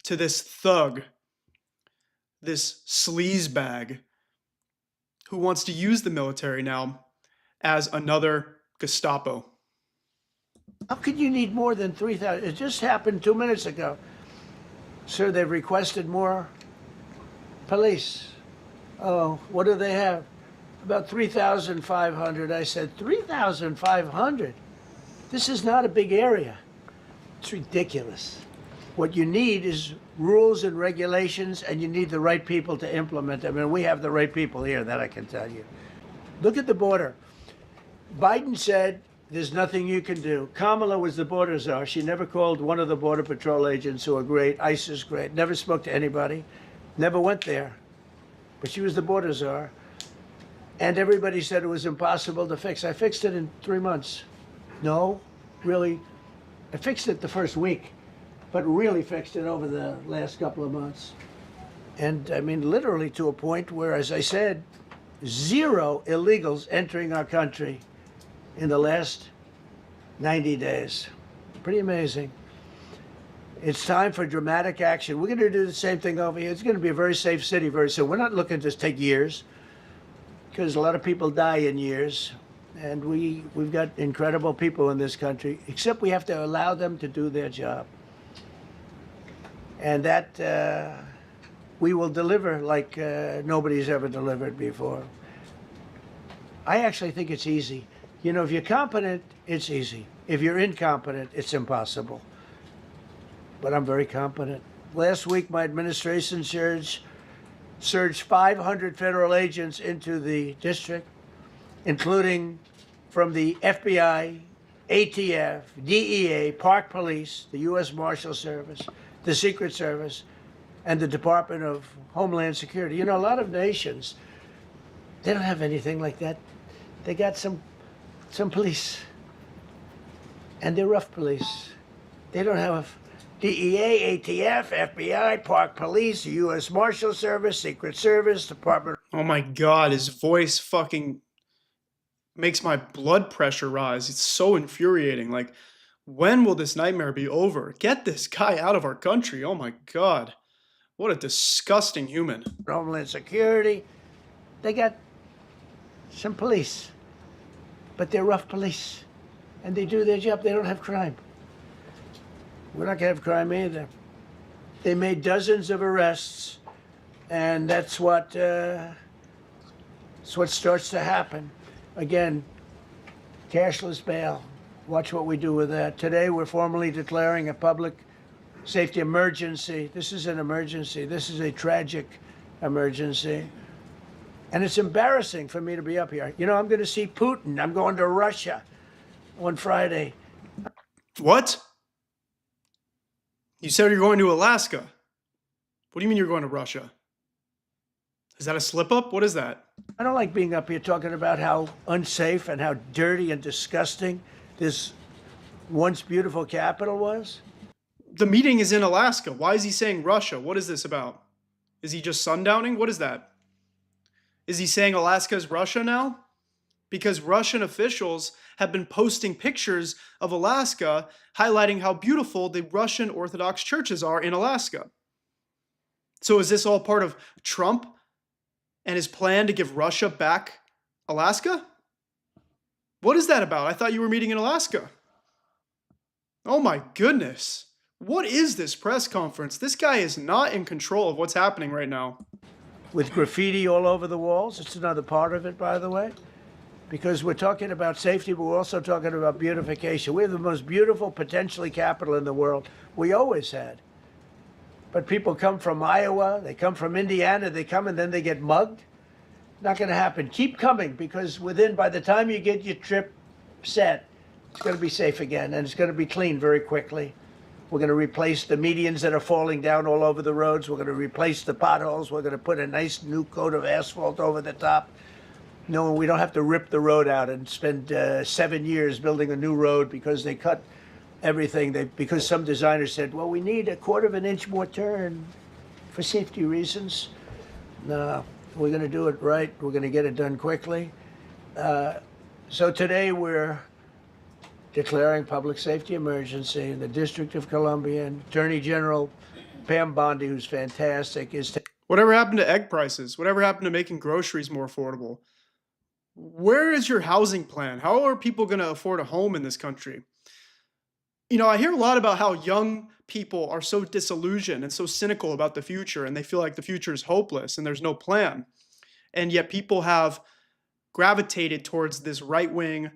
to this thug, this sleazebag who wants to use the military now as another Gestapo. How could you need more than 3,000? It just happened 2 minutes ago. Sir, they've requested more police. Oh, what do they have? About 3,500. I said, 3,500? This is not a big area. It's ridiculous. What you need is rules and regulations, and you need the right people to implement them. And we have the right people here, that I can tell you. Look at the border. Biden said, there's nothing you can do. Kamala was the border czar. She never called one of the Border Patrol agents who are great. ICE is great. Never spoke to anybody. Never went there. But she was the border czar. And everybody said it was impossible to fix. I fixed it in 3 months. No, really. I fixed it the first week, but really fixed it over the last couple of months. And I mean, literally to a point where, as I said, 0 illegals entering our country in the last 90 days. Pretty amazing. It's time for dramatic action. We're going to do the same thing over here. It's going to be a very safe city very soon. We're not looking to take years, because a lot of people die in years. And we've got incredible people in this country, except we have to allow them to do their job. And that we will deliver like nobody's ever delivered before. I actually think it's easy. You know, if you're competent, it's easy. If you're incompetent, it's impossible. But I'm very competent. Last week, my administration surged 500 federal agents into the district, including from the FBI, ATF, DEA, Park Police, the U.S. Marshal Service, the Secret Service, and the Department of Homeland Security. You know, a lot of nations, they don't have anything like that. They got some police, and they're rough police. They don't have DEA, ATF, FBI, Park Police, U.S. Marshal Service, Secret Service, Department. Oh my God, his voice fucking makes my blood pressure rise. It's so infuriating. Like, when will this nightmare be over? Get this guy out of our country. Oh my God. What a disgusting human. Homeland Security. They got some police, but they're rough police, and they do their job. They don't have crime. We're not gonna have crime either. They made dozens of arrests, and that's what starts to happen. Again, cashless bail. Watch what we do with that. Today, we're formally declaring a public safety emergency. This is an emergency. This is a tragic emergency. And it's embarrassing for me to be up here. You know, I'm going to see Putin. I'm going to Russia on Friday. What? You said you're going to Alaska. What do you mean you're going to Russia? Is that a slip up? What is that? I don't like being up here talking about how unsafe and how dirty and disgusting this once beautiful capital was. The meeting is in Alaska. Why is he saying Russia? What is this about? Is he just sundowning? What is that? Is he saying Alaska is Russia now? Because Russian officials have been posting pictures of Alaska highlighting how beautiful the Russian Orthodox churches are in Alaska. So is this all part of Trump and his plan to give Russia back Alaska? What is that about? I thought you were meeting in Alaska. Oh my goodness. What is this press conference? This guy is not in control of what's happening right now. With graffiti all over the walls. It's another part of it, by the way, because we're talking about safety, but we're also talking about beautification. We have the most beautiful, potentially, capital in the world. We always had. But people come from Iowa, they come from Indiana, they come and then they get mugged. Not going to happen. Keep coming, because by the time you get your trip set, it's going to be safe again, and it's going to be clean very quickly. We're going to replace the medians that are falling down all over the roads. We're going to replace the potholes. We're going to put a nice new coat of asphalt over the top. No, we don't have to rip the road out and spend 7 years building a new road because they cut everything. Because some designers said, well, we need 1/4 of an inch more turn for safety reasons. No, we're going to do it right. We're going to get it done quickly. So today we're declaring public safety emergency in the District of Columbia. And Attorney General Pam Bondi, who's fantastic, is... Whatever happened to egg prices? Whatever happened to making groceries more affordable? Where is your housing plan? How are people going to afford a home in this country? You know, I hear a lot about how young people are so disillusioned and so cynical about the future, and they feel like the future is hopeless and there's no plan. And yet people have gravitated towards this right-wing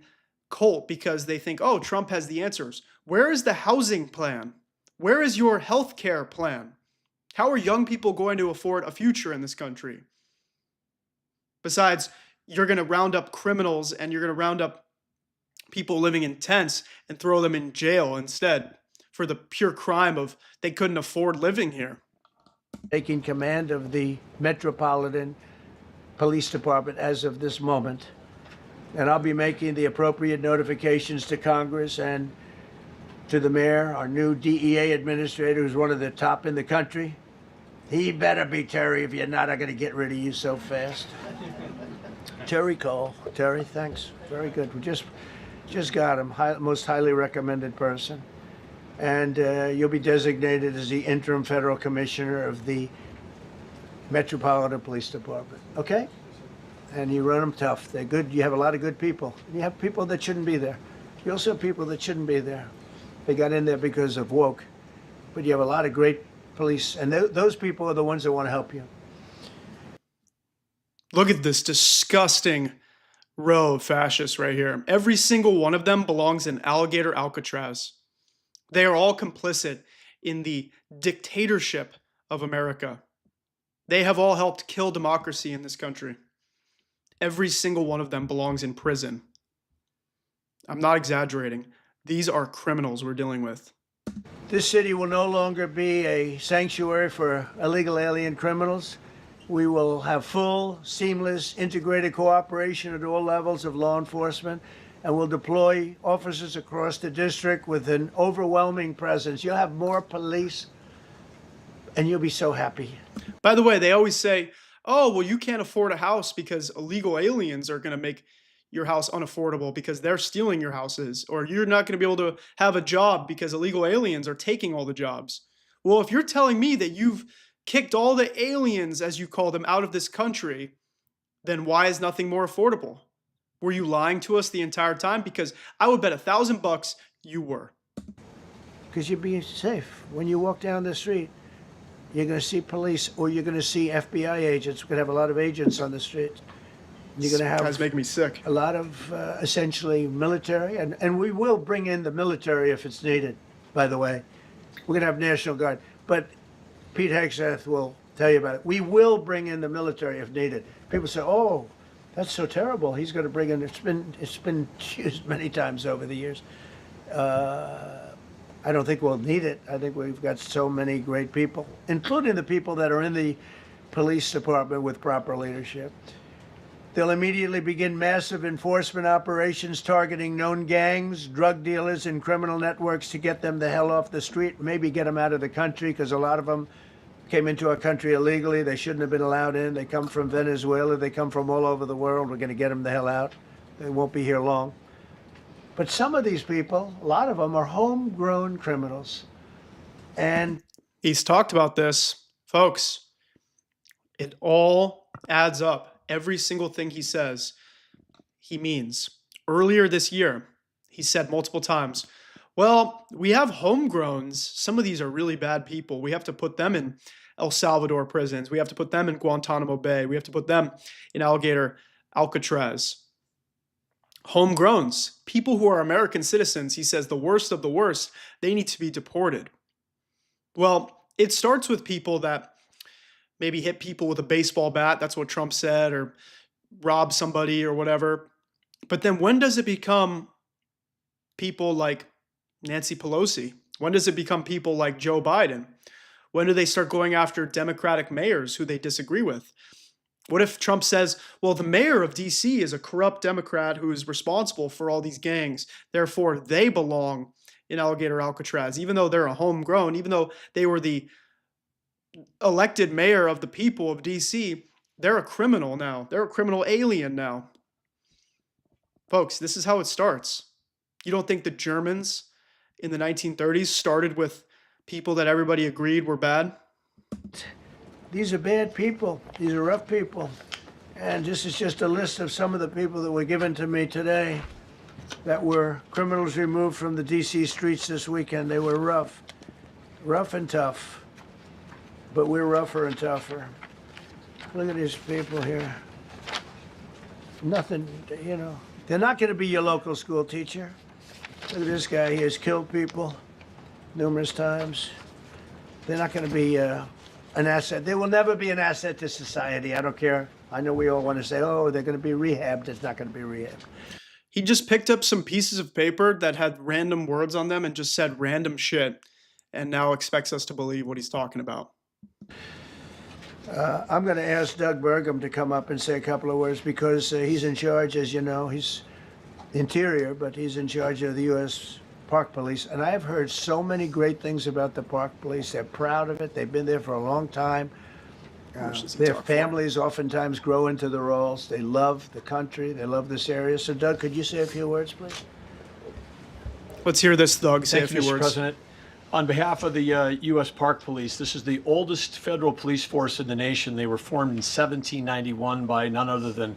cult because they think, oh, Trump has the answers. Where is the housing plan? Where is your health care plan? How are young people going to afford a future in this country? Besides, you're going to round up criminals and you're going to round up people living in tents and throw them in jail instead for the pure crime of they couldn't afford living here. Taking command of the Metropolitan Police Department as of this moment. And I'll be making the appropriate notifications to Congress and to the mayor, our new DEA administrator, who's one of the top in the country. He better be Terry. If you're not, I'm going to get rid of you so fast. Terry Cole. Terry, thanks. Very good. We just got him. Most highly recommended person. And you'll be designated as the interim federal commissioner of the Metropolitan Police Department. Okay? And you run them tough. They're good. You have a lot of good people. You have people that shouldn't be there. You also have people that shouldn't be there. They got in there because of woke. But you have a lot of great police. And those people are the ones that want to help you. Look at this disgusting row of fascists right here. Every single one of them belongs in Alligator Alcatraz. They are all complicit in the dictatorship of America. They have all helped kill democracy in this country. Every single one of them belongs in prison. I'm not exaggerating. These are criminals we're dealing with. This city will no longer be a sanctuary for illegal alien criminals. We will have full, seamless, integrated cooperation at all levels of law enforcement. and we'll deploy officers across the district with an overwhelming presence. You'll have more police, and you'll be so happy. By the way, they always say, oh, well, you can't afford a house because illegal aliens are going to make your house unaffordable because they're stealing your houses, or you're not going to be able to have a job because illegal aliens are taking all the jobs. Well, if you're telling me that you've kicked all the aliens, as you call them, out of this country, then why is nothing more affordable? Were you lying to us the entire time? Because I would bet $1,000 you were. Because you're being safe. When you walk down the street, you're going to see police, or you're going to see FBI agents. We're going to have a lot of agents on the streets. You're going to have Guys make me sick. a lot of essentially military, and we will bring in the military if it's needed, by the way. We're going to have National Guard. But Pete Hegseth will tell you about it. We will bring in the military if needed. People say, oh, that's so terrible. He's going to bring in, it's been used many times over the years. I don't think we'll need it. I think we've got so many great people, including the people that are in the police department with proper leadership. They'll immediately begin massive enforcement operations targeting known gangs, drug dealers, and criminal networks to get them the hell off the street, maybe get them out of the country, because a lot of them came into our country illegally. They shouldn't have been allowed in. They come from Venezuela. They come from all over the world. We're going to get them the hell out. They won't be here long. But some of these people, a lot of them, are homegrown criminals. And he's talked about this, folks. It all adds up. Every single thing he says, he means. Earlier this year, he said multiple times, well, we have homegrowns. Some of these are really bad people. We have to put them in El Salvador prisons. We have to put them in Guantanamo Bay. We have to put them in Alligator Alcatraz. Homegrowns, people who are American citizens, he says the worst of the worst, they need to be deported. Well, it starts with people that maybe hit people with a baseball bat, that's what Trump said, or rob somebody or whatever. But then when does it become people like Nancy Pelosi? When does it become people like Joe Biden? When do they start going after Democratic mayors who they disagree with? What if Trump says, well, the mayor of D.C. is a corrupt Democrat who is responsible for all these gangs, therefore they belong in Alligator Alcatraz, even though they're a homegrown, even though they were the elected mayor of the people of D.C., they're a criminal now. They're a criminal alien now. Folks, this is how it starts. You don't think the Germans in the 1930s started with people that everybody agreed were bad? these are bad people. These are rough people. And this is just a list of some of the people that were given to me today that were criminals removed from the D.C. streets this weekend. They were rough and tough. But we're rougher and tougher. Look at these people here. Nothing, you know. They're not going to be your local school teacher. Look at this guy. He has killed people numerous times. They're not going to be an asset. They will never be an asset to society. I don't care. I know we all want to say, oh, they're going to be rehabbed. It's not going to be rehabbed. He just picked up some pieces of paper that had random words on them and just said random shit, and now expects us to believe what he's talking about. I'm going to ask Doug Burgum to come up and say a couple of words because he's in charge, as you know. He's Interior, but he's in charge of the U.S. Park Police. And I've heard so many great things about the Park Police. They're proud of it. They've been there for a long time. Their families oftentimes grow into the roles. They love the country. They love this area. So, Doug, could you say a few words, please? Let's hear this, Doug. Say a few Thank you, Mr. words. President. On behalf of the U.S. Park Police, this is the oldest federal police force in the nation. They were formed in 1791 by none other than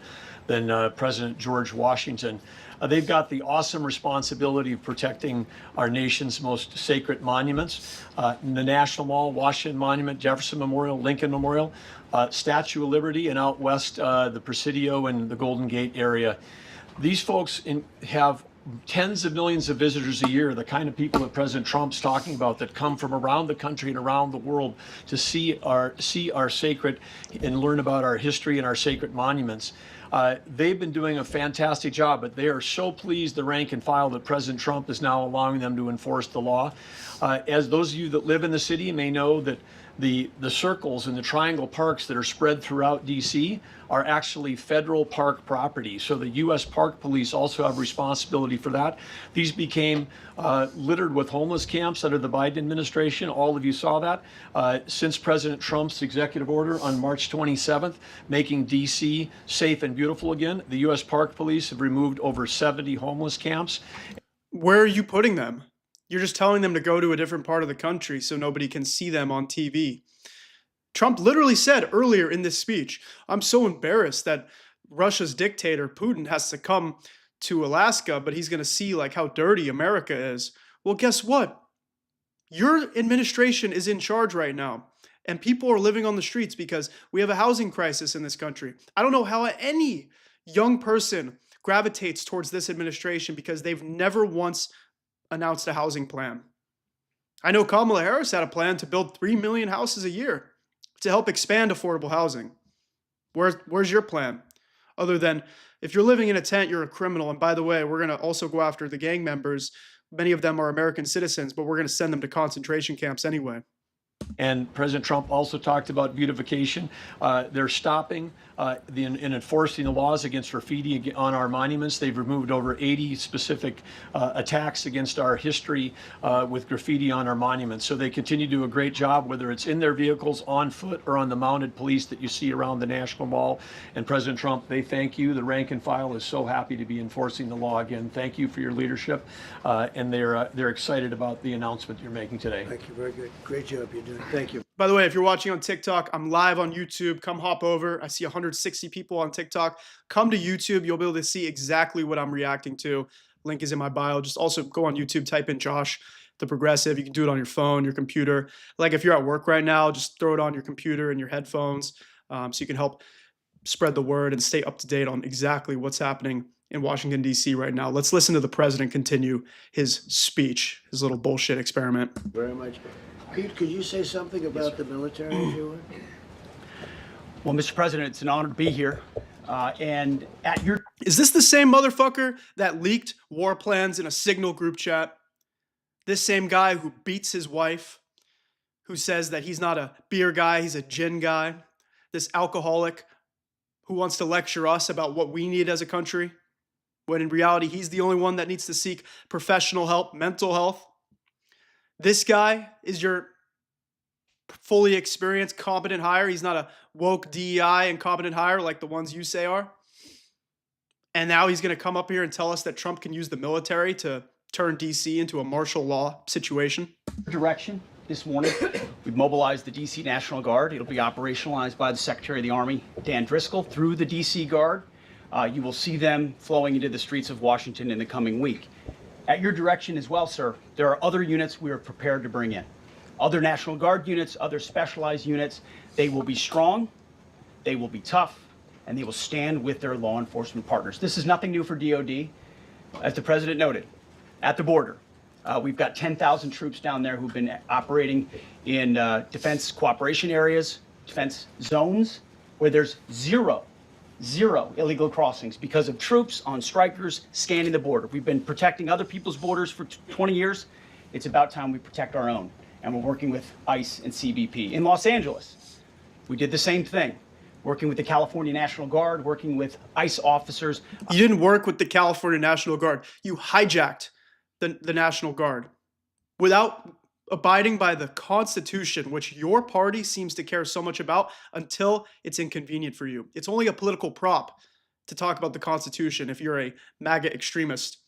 President George Washington. They've got the awesome responsibility of protecting our nation's most sacred monuments. The National Mall, Washington Monument, Jefferson Memorial, Lincoln Memorial, Statue of Liberty, and out west, the Presidio and the Golden Gate area. These folks have tens of millions of visitors a year, the kind of people that President Trump's talking about that come from around the country and around the world to see our sacred and learn about our history and our sacred monuments. They've been doing a fantastic job, but they are so pleased, the rank and file, that President Trump is now allowing them to enforce the law. As those of you that live in the city may know that The circles and the triangle parks that are spread throughout DC are actually federal park property. So the U.S. Park Police also have responsibility for that. These became littered with homeless camps under the Biden administration. All of you saw that. Since President Trump's executive order on March 27th, making DC safe and beautiful again, the U.S. Park Police have removed over 70 homeless camps. Where are you putting them? You're just telling them to go to a different part of the country so nobody can see them on TV. Trump literally said earlier in this speech, I'm so embarrassed that Russia's dictator Putin has to come to Alaska, but he's going to see like how dirty America is. Well, guess what? Your administration is in charge right now, and people are living on the streets because we have a housing crisis in this country. I don't know how any young person gravitates towards this administration because they've never once announced a housing plan. I know Kamala Harris had a plan to build 3 million houses a year to help expand affordable housing. Where's your plan? Other than if you're living in a tent, you're a criminal. And by the way, we're going to also go after the gang members. Many of them are American citizens, but we're going to send them to concentration camps anyway. And President Trump also talked about beautification. They're stopping and enforcing the laws against graffiti on our monuments. They've removed over 80 specific attacks against our history with graffiti on our monuments. So they continue to do a great job, whether it's in their vehicles, on foot, or on the mounted police that you see around the National Mall. And President Trump, they thank you. The rank and file is so happy to be enforcing the law again. Thank you for your leadership. And they're excited about the announcement you're making today. Thank you. Very good. Great job you're doing. Thank you. By the way, if you're watching on TikTok, I'm live on YouTube. Come hop over. I see 160 people on TikTok. Come to YouTube. You'll be able to see exactly what I'm reacting to. Link is in my bio. Just also go on YouTube, type in Josh the Progressive. You can do it on your phone, your computer. Like if you're at work right now, just throw it on your computer and your headphones so you can help spread the word and stay up to date on exactly what's happening in Washington, D.C. right now. Let's listen to the president continue his speech, his little bullshit experiment. Very much. Pete, could you say something about the military, if you would? Well, Mr. President, it's an honor to be here. And at your... Is this the same motherfucker that leaked war plans in a Signal group chat? This same guy who beats his wife, who says that he's not a beer guy, he's a gin guy? This alcoholic who wants to lecture us about what we need as a country, when in reality, he's the only one that needs to seek professional help, mental health? This guy is your fully experienced, competent hire. He's not a woke DEI incompetent hire like the ones you say are. And now he's going to come up here and tell us that Trump can use the military to turn DC into a martial law situation. Direction this morning, we've mobilized the DC National Guard. It'll be operationalized by the Secretary of the Army, Dan Driscoll, through the DC Guard. You will see them flowing into the streets of Washington in the coming week. At your direction as well, sir, there are other units we are prepared to bring in. Other National Guard units, other specialized units. They will be strong, they will be tough, and they will stand with their law enforcement partners. This is nothing new for DOD. As the President noted, at the border, we've got 10,000 troops down there who've been operating in defense cooperation areas, defense zones, where there's zero illegal crossings because of troops on strikers scanning the border. We've been protecting other people's borders for 20 years. It's about time we protect our own. And we're working with ICE and CBP. In Los Angeles, we did the same thing, working with the California National Guard, working with ICE officers. You didn't work with the California National Guard. You hijacked the National Guard without abiding by the Constitution, which your party seems to care so much about until it's inconvenient for you. It's only a political prop to talk about the Constitution if you're a MAGA extremist.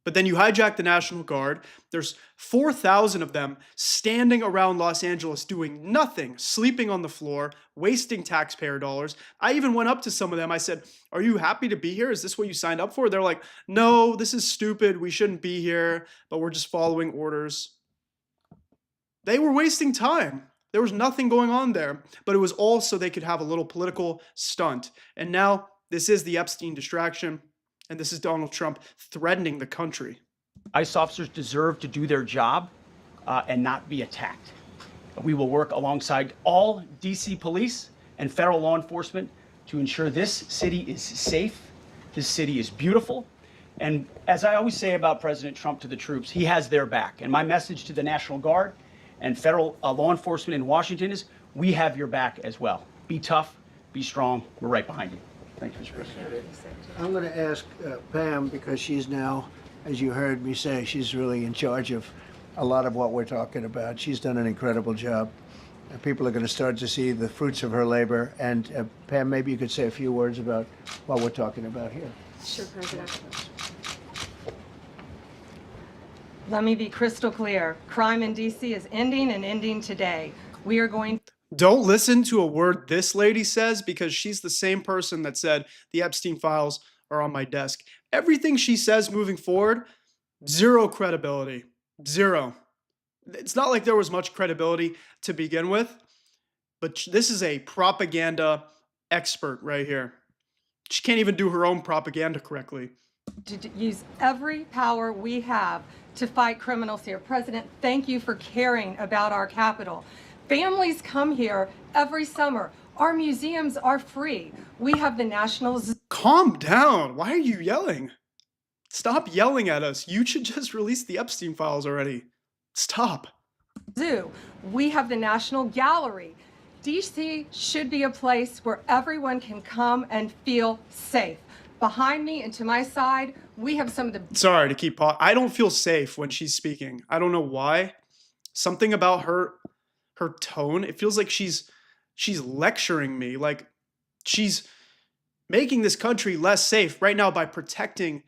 But then you hijack the National Guard. There's 4,000 of them standing around Los Angeles doing nothing, sleeping on the floor, wasting taxpayer dollars. I even went up to some of them. I said, "Are you happy to be here? Is this what you signed up for?" They're like, "No, this is stupid. We shouldn't be here, but we're just following orders." They were wasting time. There was nothing going on there, but it was all so they could have a little political stunt. And now this is the Epstein distraction. And this is Donald Trump threatening the country. ICE officers deserve to do their job and not be attacked. We will work alongside all DC police and federal law enforcement to ensure this city is safe, this city is beautiful. And as I always say about President Trump to the troops, he has their back. And my message to the National Guard and federal law enforcement in Washington is we have your back as well. Be tough, be strong. We're right behind you. Thank you, Mr. President. I'm going to ask Pam, because she's now, as you heard me say, she's really in charge of a lot of what we're talking about. She's done an incredible job. People are going to start to see the fruits of her labor. And Pam, maybe you could say a few words about what we're talking about here. Sure, President. Let me be crystal clear. Crime in D.C. is ending and ending today. We are going. Don't listen to a word this lady says, because she's the same person that said the Epstein files are on my desk. Everything she says moving forward, zero credibility. Zero. It's not like there was much credibility to begin with, but this is a propaganda expert right here. She can't even do her own propaganda correctly. to use every power we have to fight criminals here. President, thank you for caring about our capital. Families come here every summer. Our museums are free. We have the National Zoo. Calm down. Why are you yelling? Stop yelling at us. You should just release the Epstein files already. Stop. We have the National Gallery. DC should be a place where everyone can come and feel safe. Behind me and to my side, we have some of the... Sorry to keep... I don't feel safe when she's speaking. I don't know why. Something about her tone, it feels like she's lecturing me. Like she's making this country less safe right now by protecting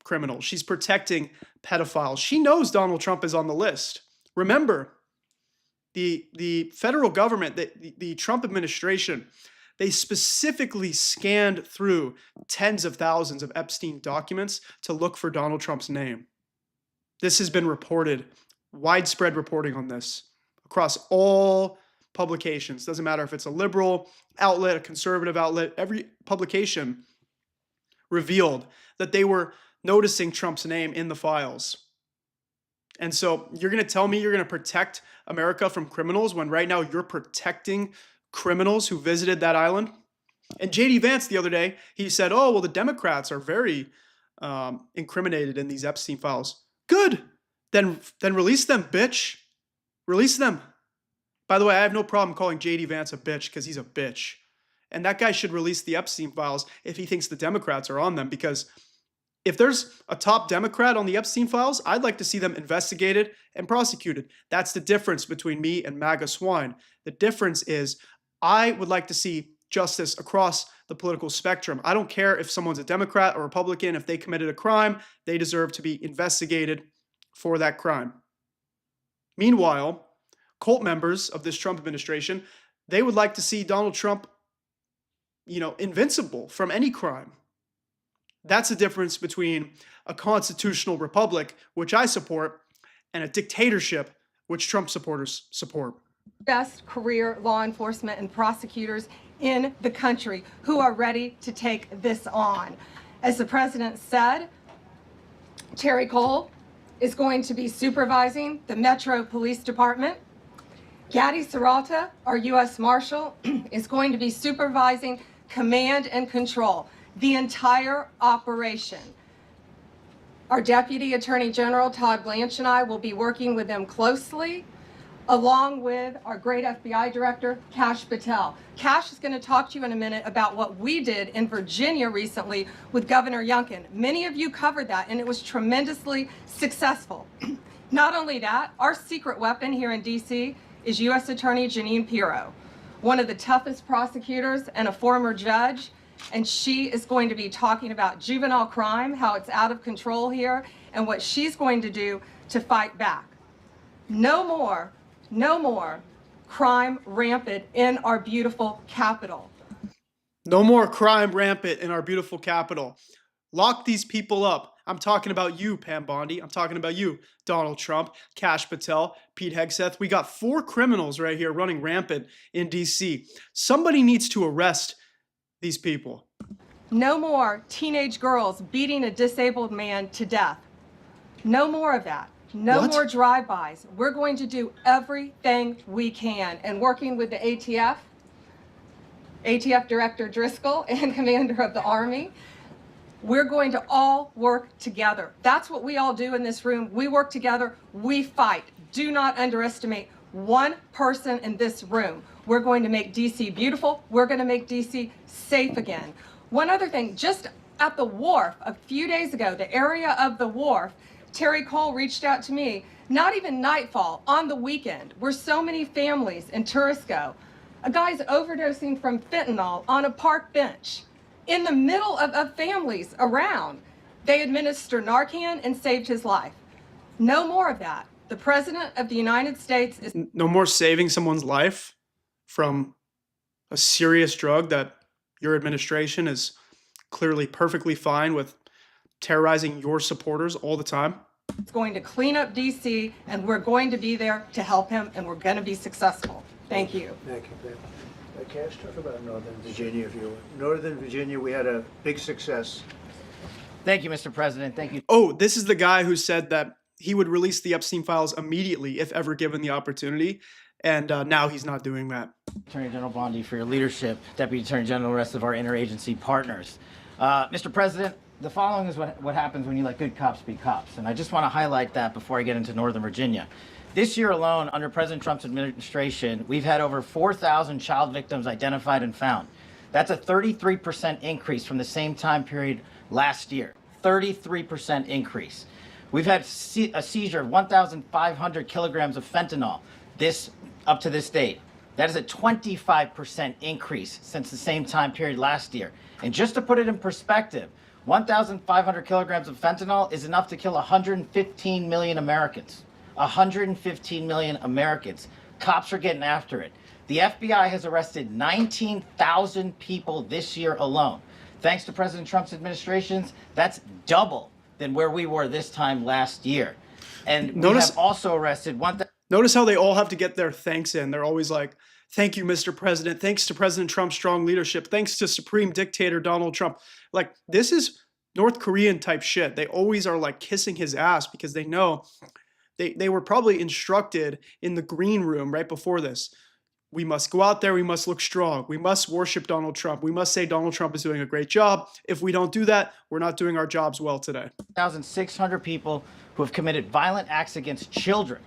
criminals. She's protecting pedophiles. She knows Donald Trump is on the list. Remember, the federal government, the Trump administration, they specifically scanned through tens of thousands of Epstein documents to look for Donald Trump's name. This has been reported, widespread reporting on this across all publications. Doesn't matter if it's a liberal outlet, a conservative outlet, every publication revealed that they were noticing Trump's name in the files. And so you're going to tell me you're going to protect America from criminals when right now you're protecting criminals who visited that island? And J.D. Vance the other day, he said, oh, well, the Democrats are very incriminated in these Epstein files. Good. Then release them, bitch. Release them. By the way, I have no problem calling J.D. Vance a bitch because he's a bitch. And that guy should release the Epstein files if he thinks the Democrats are on them, because if there's a top Democrat on the Epstein files, I'd like to see them investigated and prosecuted. That's the difference between me and MAGA swine. The difference is I would like to see justice across the political spectrum. I don't care if someone's a Democrat or Republican. If they committed a crime, they deserve to be investigated for that crime. Meanwhile, cult members of this Trump administration, they would like to see Donald Trump, invincible from any crime. That's the difference between a constitutional republic, which I support, and a dictatorship, which Trump supporters support. Best career law enforcement and prosecutors in the country who are ready to take this on. As the president said, Terry Cole is going to be supervising the Metro Police Department. Gadi Serralta, our U.S. Marshal, is going to be supervising command and control, the entire operation. Our Deputy Attorney General, Todd Blanche, and I will be working with them closely, along with our great FBI Director, Kash Patel. Kash is going to talk to you in a minute about what we did in Virginia recently with Governor Youngkin. Many of you covered that, and it was tremendously successful. Not only that, our secret weapon here in D.C. is U.S. Attorney Jeanine Pirro, one of the toughest prosecutors and a former judge. And she is going to be talking about juvenile crime, how it's out of control here, and what she's going to do to fight back. No more crime rampant in our beautiful capital. No more crime rampant in our beautiful capital. Lock these people up. I'm talking about you, Pam Bondi. I'm talking about you, Donald Trump, Kash Patel, Pete Hegseth. We got 4 criminals right here running rampant in D.C. Somebody needs to arrest these people. No more teenage girls beating a disabled man to death. No more of that. No more drive-bys. We're going to do everything we can. And working with the ATF Director Driscoll and Commander of the Army, we're going to all work together. That's what we all do in this room. We work together. We fight do not underestimate one person in this room. We're going to make DC beautiful. We're going to make DC safe again. One other thing, just at the wharf a few days ago, the area of the wharf, Terry Cole reached out to me, not even nightfall, on the weekend, where so many families and tourists go. A guy's overdosing from fentanyl on a park bench in the middle of families around. They administer Narcan and saved his life. No more of that. The President of the United States is No more saving someone's life from a serious drug that your administration is clearly perfectly fine with terrorizing your supporters all the time. going to clean up DC, and we're going to be there to help him, and we're going to be successful. Thank you. Thank you, Ben. Cash, talk about Northern Virginia, if you would. Northern Virginia, we had a big success. Thank you, Mr. President. Thank you. Oh, this is the guy who said that he would release the Epstein files immediately if ever given the opportunity. And now he's not doing that. Attorney General Bondi, for your leadership, Deputy Attorney General, and the rest of our interagency partners. Mr. President, the following is what happens when you let good cops be cops. And I just want to highlight that before I get into Northern Virginia. This year alone, under President Trump's administration, we've had over 4,000 child victims identified and found. That's a 33% increase from the same time period last year. 33% increase. We've had a seizure of 1,500 kilograms of fentanyl up to this date. That is a 25% increase since the same time period last year. And just to put it in perspective, 1,500 kilograms of fentanyl is enough to kill 115 million Americans. 115 million Americans. Cops are getting after it. The FBI has arrested 19,000 people this year alone. Thanks to President Trump's administrations, that's double than where we were this time last year. And we have also arrested 1,000. Notice how they all have to get their thanks in. They're always like, thank you, Mr. President. Thanks to President Trump's strong leadership. Thanks to Supreme Dictator Donald Trump. Like, this is North Korean type shit. They always are like kissing his ass because they know they were probably instructed in the Greene room right before this. We must go out there. We must look strong. We must worship Donald Trump. We must say Donald Trump is doing a great job. If we don't do that, we're not doing our jobs well today. 1,600 people who have committed violent acts against children.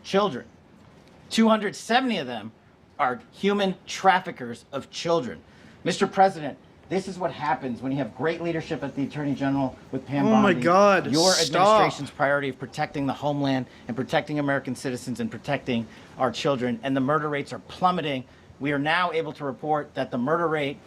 270 of them are human traffickers of children. Mr. President, this is what happens when you have great leadership at the Attorney General with Pam Bondi. Oh my God, Your stop. administration's priority of protecting the homeland and protecting American citizens and protecting our children, and the murder rates are plummeting. We are now able to report that the murder rate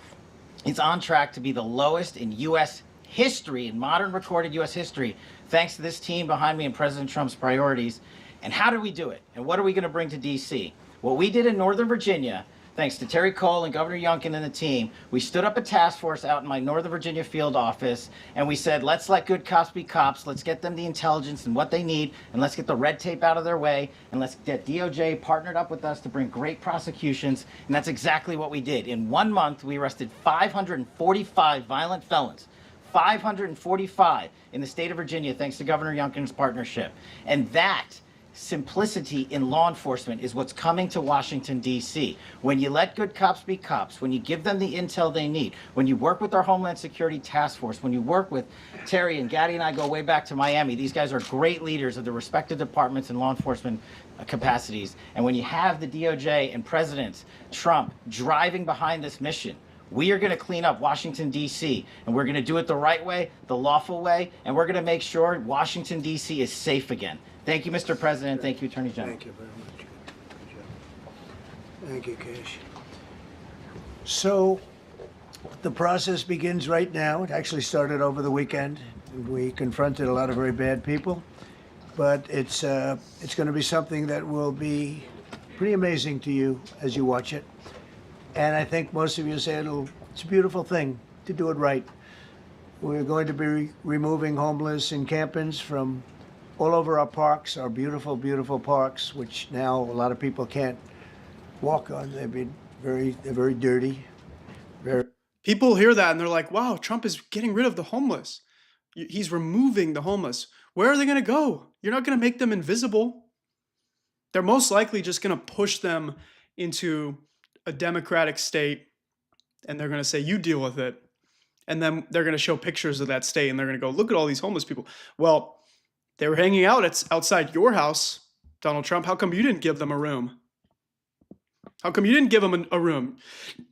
is on track to be the lowest in U.S. history, in modern recorded U.S. history, thanks to this team behind me and President Trump's priorities. And how do we do it? And what are we going to bring to D.C.? What we did in Northern Virginia, thanks to Terry Cole and Governor Youngkin and the team, we stood up a task force out in my Northern Virginia field office, and we said, let's let good cops be cops. Let's get them the intelligence and what they need, and let's get the red tape out of their way, and let's get DOJ partnered up with us to bring great prosecutions. And that's exactly what we did. In 1 month, we arrested 545 violent felons. 545 in the state of Virginia, thanks to Governor Youngkin's partnership. And that simplicity in law enforcement is what's coming to Washington, D.C. When you let good cops be cops, when you give them the intel they need, when you work with our Homeland Security Task Force, when you work with Terry and Gaddy and I go way back to Miami, these guys are great leaders of the respective departments and law enforcement capacities. And when you have the DOJ and President Trump driving behind this mission, we are going to clean up Washington, D.C., and we're going to do it the right way, the lawful way, and we're going to make sure Washington, D.C. is safe again. Thank you, Mr. President. Thank you, Attorney General. Thank you very much. Good job. Thank you, Cash. So the process begins right now. It actually started over the weekend. We confronted a lot of very bad people, but it's going to be something that will be pretty amazing to you as you watch it. And I think most of you say it's a beautiful thing to do it right. We're going to be removing homeless encampments from all over our parks, our beautiful, beautiful parks, which now a lot of people can't walk on. They're very dirty. People hear that and they're like, wow, Trump is getting rid of the homeless. He's removing the homeless. Where are they going to go? You're not going to make them invisible. They're most likely just going to push them into a democratic state, and they're going to say, you deal with it. And then they're going to show pictures of that state, and they're going to go, look at all these homeless people. Well, they were hanging out outside your house Donald Trump? How come you didn't give them a room? How come you didn't give them a room?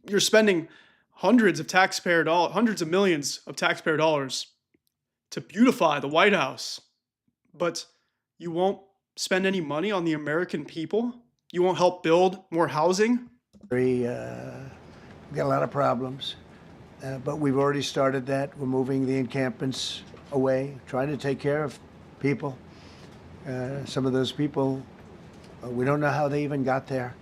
You're spending hundreds of millions of taxpayer dollars to beautify the White House, but you won't spend any money on the American people? You won't help build more housing? We got a lot of problems, but we've already started that. We're moving the encampments away, trying to take care of people. Some of those people, we don't know how they even got there.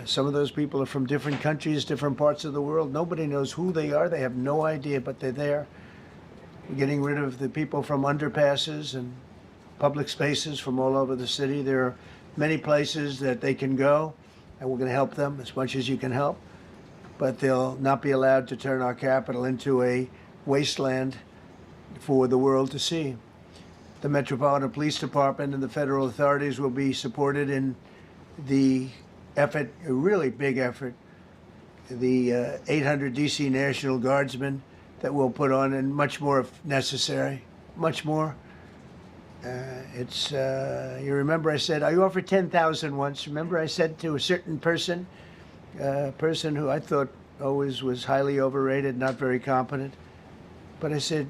Some of those people are from different countries, different parts of the world. Nobody knows who they are. They have no idea, but they're there. We're getting rid of the people from underpasses and public spaces from all over the city. There are many places that they can go, and we're going to help them as much as you can help. But they'll not be allowed to turn our capital into a wasteland for the world to see. The Metropolitan Police Department and the federal authorities will be supported in the effort, a really big effort, the 800 DC National Guardsmen that we'll put on, and much more if necessary, much more. You remember I said, I offered 10,000 once. Remember I said to a certain person, person who I thought always was highly overrated, not very competent. But I said,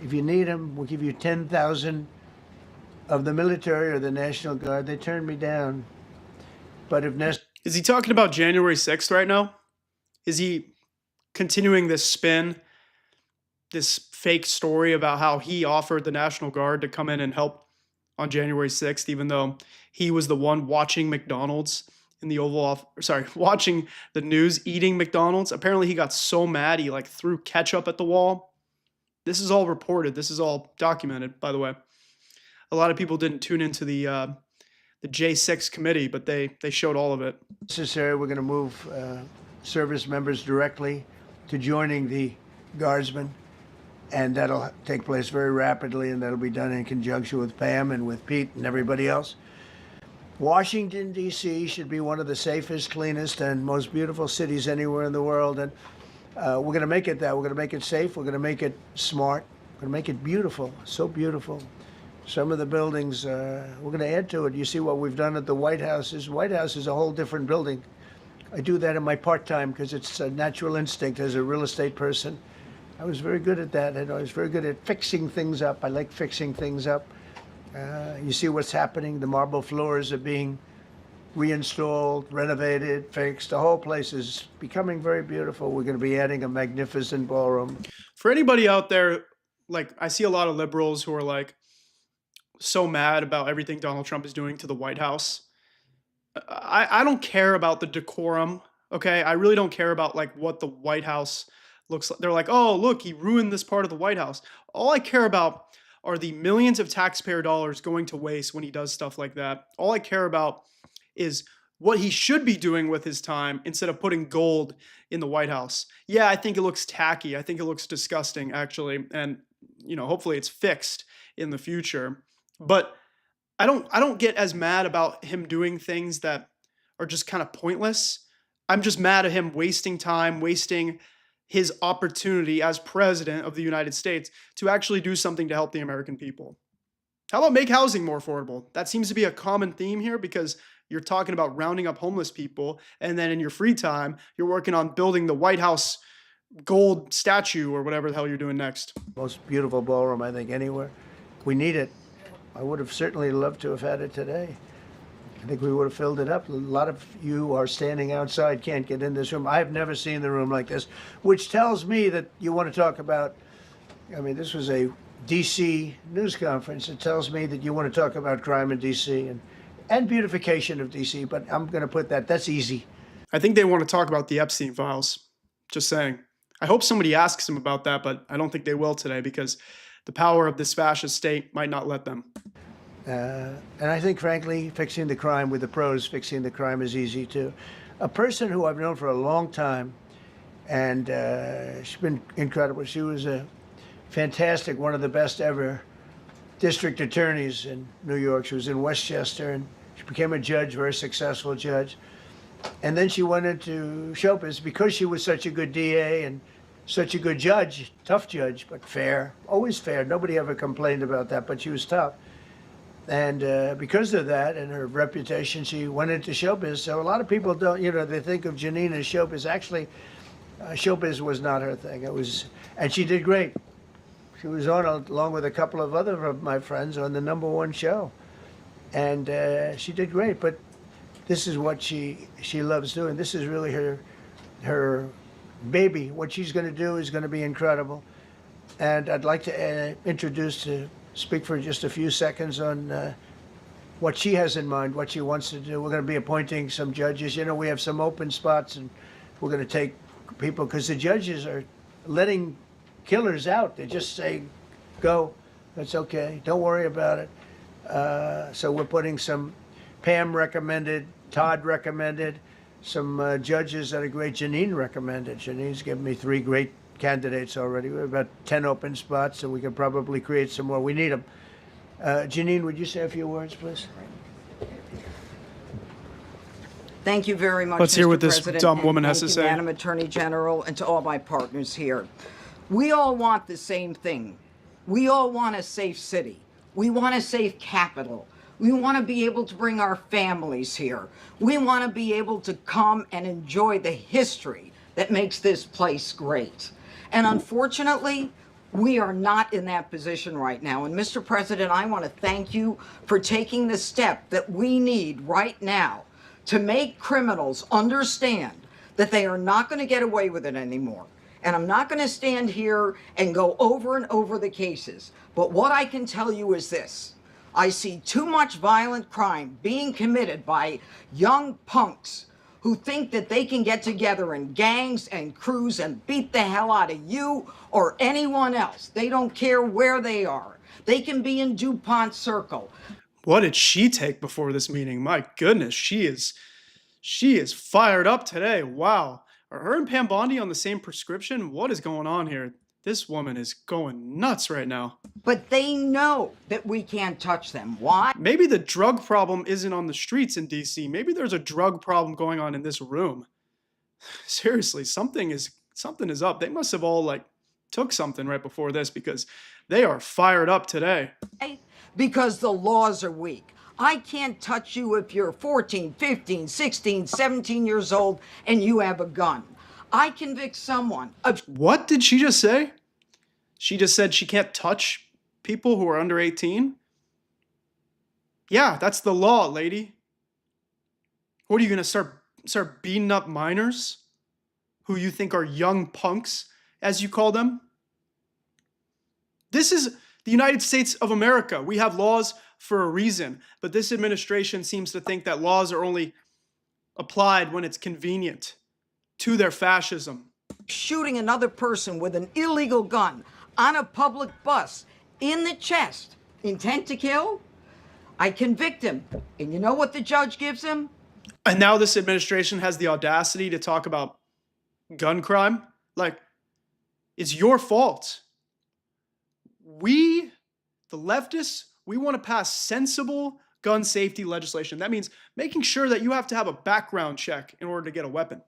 if you need them, we'll give you 10,000 of the military or the National Guard. They turned me down. But if necessary. Is he talking about January 6th right now? Is he continuing this spin, this fake story about how he offered the National Guard to come in and help on January 6th, even though he was the one watching McDonald's in the Oval Office, watching the news, eating McDonald's? Apparently he got so mad he like threw ketchup at the wall. This is all reported. This is all documented, by the way. A lot of people didn't tune into the J6 committee, but they showed all of it. Necessary, we're going to move service members directly to joining the Guardsmen, and that'll take place very rapidly, and that'll be done in conjunction with Pam and with Pete and everybody else. Washington, D.C. should be one of the safest, cleanest, and most beautiful cities anywhere in the world, and we're going to make it that. We're going to make it safe. We're going to make it smart. We're going to make it beautiful, so beautiful. Some of the buildings, we're going to add to it. You see what we've done at the White House. White House is a whole different building. I do that in my part-time because it's a natural instinct as a real estate person. I was very good at that, and I was very good at fixing things up. I like fixing things up. You see what's happening. The marble floors are being reinstalled, renovated, fixed. The whole place is becoming very beautiful. We're going to be adding a magnificent ballroom. For anybody out there, like, I see a lot of liberals who are like so mad about everything Donald Trump is doing to the White House. I don't care about the decorum, okay? I really don't care about like what the White House looks like. They're like, oh, look, he ruined this part of the White House. All I care about are the millions of taxpayer dollars going to waste when he does stuff like that. All I care about is what he should be doing with his time instead of putting gold in the White House. Yeah, I think it looks tacky. I think it looks disgusting, actually. And, you know, hopefully it's fixed in the future. But I don't get as mad about him doing things that are just kind of pointless. I'm just mad at him wasting time, wasting his opportunity as president of the United States to actually do something to help the American people. How about make housing more affordable? That seems to be a common theme here because you're talking about rounding up homeless people, and then in your free time, you're working on building the White House gold statue or whatever the hell you're doing next. Most beautiful ballroom, I think, anywhere. We need it. I would have certainly loved to have had it today. I think we would have filled it up. A lot of you are standing outside, can't get in this room. I've never seen the room like this, which tells me that you want to talk about, I mean, this was a D.C. news conference. It tells me that you want to talk about crime in D.C. and beautification of D.C., but I'm going to put that's easy. I think they want to talk about the Epstein files. Just saying. I hope somebody asks him about that, but I don't think they will today because the power of this fascist state might not let them. And I think, frankly, fixing the crime with the pros, fixing the crime is easy too. A person who I've known for a long time, and she's been incredible. She was a fantastic, one of the best ever district attorneys in New York. She was in Westchester, and she became a judge, very successful judge. And then she went into show business because she was such a good DA and such a good judge, tough judge, but fair, always fair. Nobody ever complained about that, but she was tough. And because of that and her reputation, she went into showbiz. So a lot of people don't, they think of Janine as showbiz. Actually, showbiz was not her thing. And she did great. She was on along with a couple of other of my friends on the #1 show, and she did great. But this is what she loves doing. This is really her baby. What she's going to do is going to be incredible. And I'd like to speak for just a few seconds on what she has in mind, what she wants to do. We're going to be appointing some judges. We have some open spots, and we're going to take people because the judges are letting killers out. They just say, go, that's okay, don't worry about it. So we're putting some, Pam recommended, Todd recommended, some judges that are great. Janine recommended. Janine's given me 3 great candidates already. We have about 10 open spots, so we can probably create some more. We need them. Janine, would you say a few words, please? Thank you very much, Let's hear Mr. what this President, dumb and woman has thank to you, say. Madam Attorney General, and to all my partners here. We all want the same thing. We all want a safe city. We want a safe capital. We want to be able to bring our families here. We want to be able to come and enjoy the history that makes this place great. And unfortunately, we are not in that position right now. And Mr. President, I want to thank you for taking the step that we need right now to make criminals understand that they are not going to get away with it anymore. And I'm not going to stand here and go over and over the cases. But what I can tell you is this. I see too much violent crime being committed by young punks who think that they can get together in gangs and crews and beat the hell out of you or anyone else. They don't care where they are. They can be in DuPont Circle. What did she take before this meeting? My goodness, she is fired up today. Wow. Are her and Pam Bondi on the same prescription? What is going on here? This woman is going nuts right now. But they know that we can't touch them. Why? Maybe the drug problem isn't on the streets in DC. Maybe there's a drug problem going on in this room. Seriously, something is up. They must have all took something right before this because they are fired up today. Because the laws are weak. I can't touch you if you're 14, 15, 16, 17 years old and you have a gun. I convict someone of... What did she just say? She just said she can't touch people who are under 18? Yeah, that's the law, lady. What are you going to start beating up minors who you think are young punks, as you call them? This is the United States of America. We have laws for a reason, but this administration seems to think that laws are only applied when it's convenient to their fascism. Shooting another person with an illegal gun on a public bus in the chest, intent to kill, I convict him. And you know what the judge gives him? And now this administration has the audacity to talk about gun crime? It's your fault. We, the leftists, we want to pass sensible gun safety legislation. That means making sure that you have to have a background check in order to get a weapon,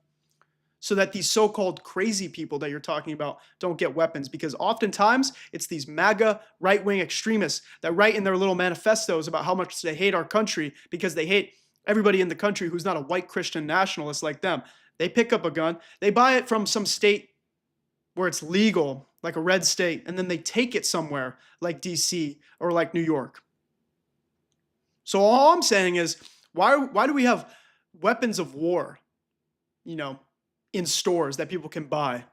so that these so-called crazy people that you're talking about don't get weapons, because oftentimes it's these MAGA right-wing extremists that write in their little manifestos about how much they hate our country because they hate everybody in the country who's not a white Christian nationalist like them. They pick up a gun, they buy it from some state where it's legal, like a red state, and then they take it somewhere like DC or like New York. So all I'm saying is, why do we have weapons of war, in stores that people can buy?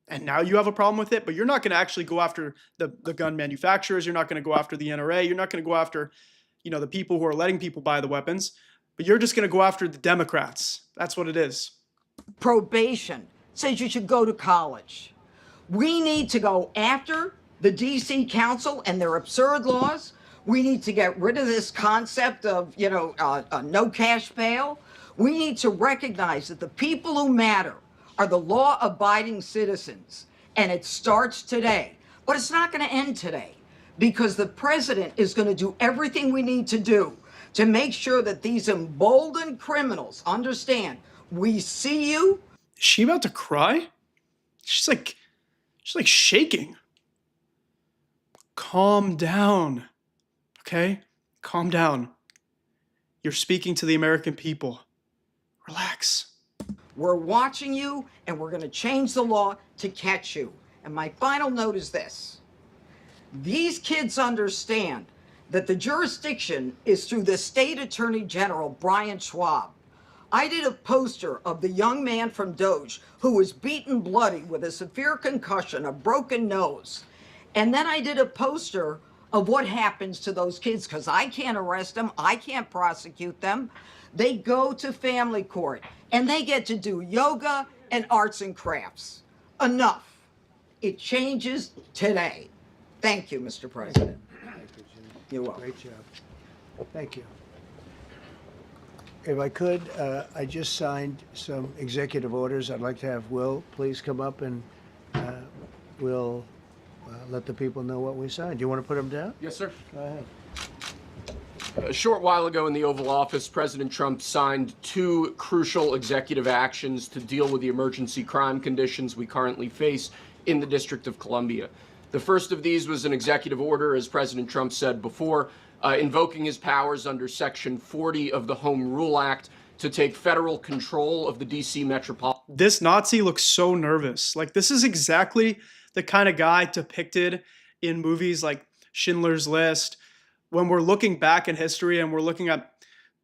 And now you have a problem with it, but you're not going to actually go after the gun manufacturers. You're not going to go after the NRA. You're not going to go after, the people who are letting people buy the weapons, but you're just going to go after the Democrats. That's what it is. Probation says you should go to college. We need to go after the DC Council and their absurd laws. We need to get rid of this concept of, no cash bail. We need to recognize that the people who matter are the law-abiding citizens, and it starts today. But it's not going to end today, because the president is going to do everything we need to do to make sure that these emboldened criminals understand we see you. Is she about to cry? She's like shaking. Calm down, okay? Calm down. You're speaking to the American people. Relax. We're watching you, and we're going to change the law to catch you. And my final note is this. These kids understand that the jurisdiction is through the state attorney general, Brian Schwab. I did a poster of the young man from Doge who was beaten bloody with a severe concussion, a broken nose. And then I did a poster of what happens to those kids, because I can't arrest them, I can't prosecute them. They go to family court and they get to do yoga and arts and crafts. Enough. It changes today. Thank you, Mr. President. Thank you, Jim. You're welcome. Great job. Thank you. If I could, I just signed some executive orders. I'd like to have Will please come up and we'll let the people know what we signed. Do you want to put them down? Yes, sir. Go ahead. A short while ago in the Oval Office, President Trump signed 2 crucial executive actions to deal with the emergency crime conditions we currently face in the District of Columbia. The first of these was an executive order, as President Trump said before, invoking his powers under Section 40 of the Home Rule Act to take federal control of the D.C. metropolitan. This Nazi looks so nervous. Like, this is exactly the kind of guy depicted in movies like Schindler's List. When we're looking back in history and we're looking at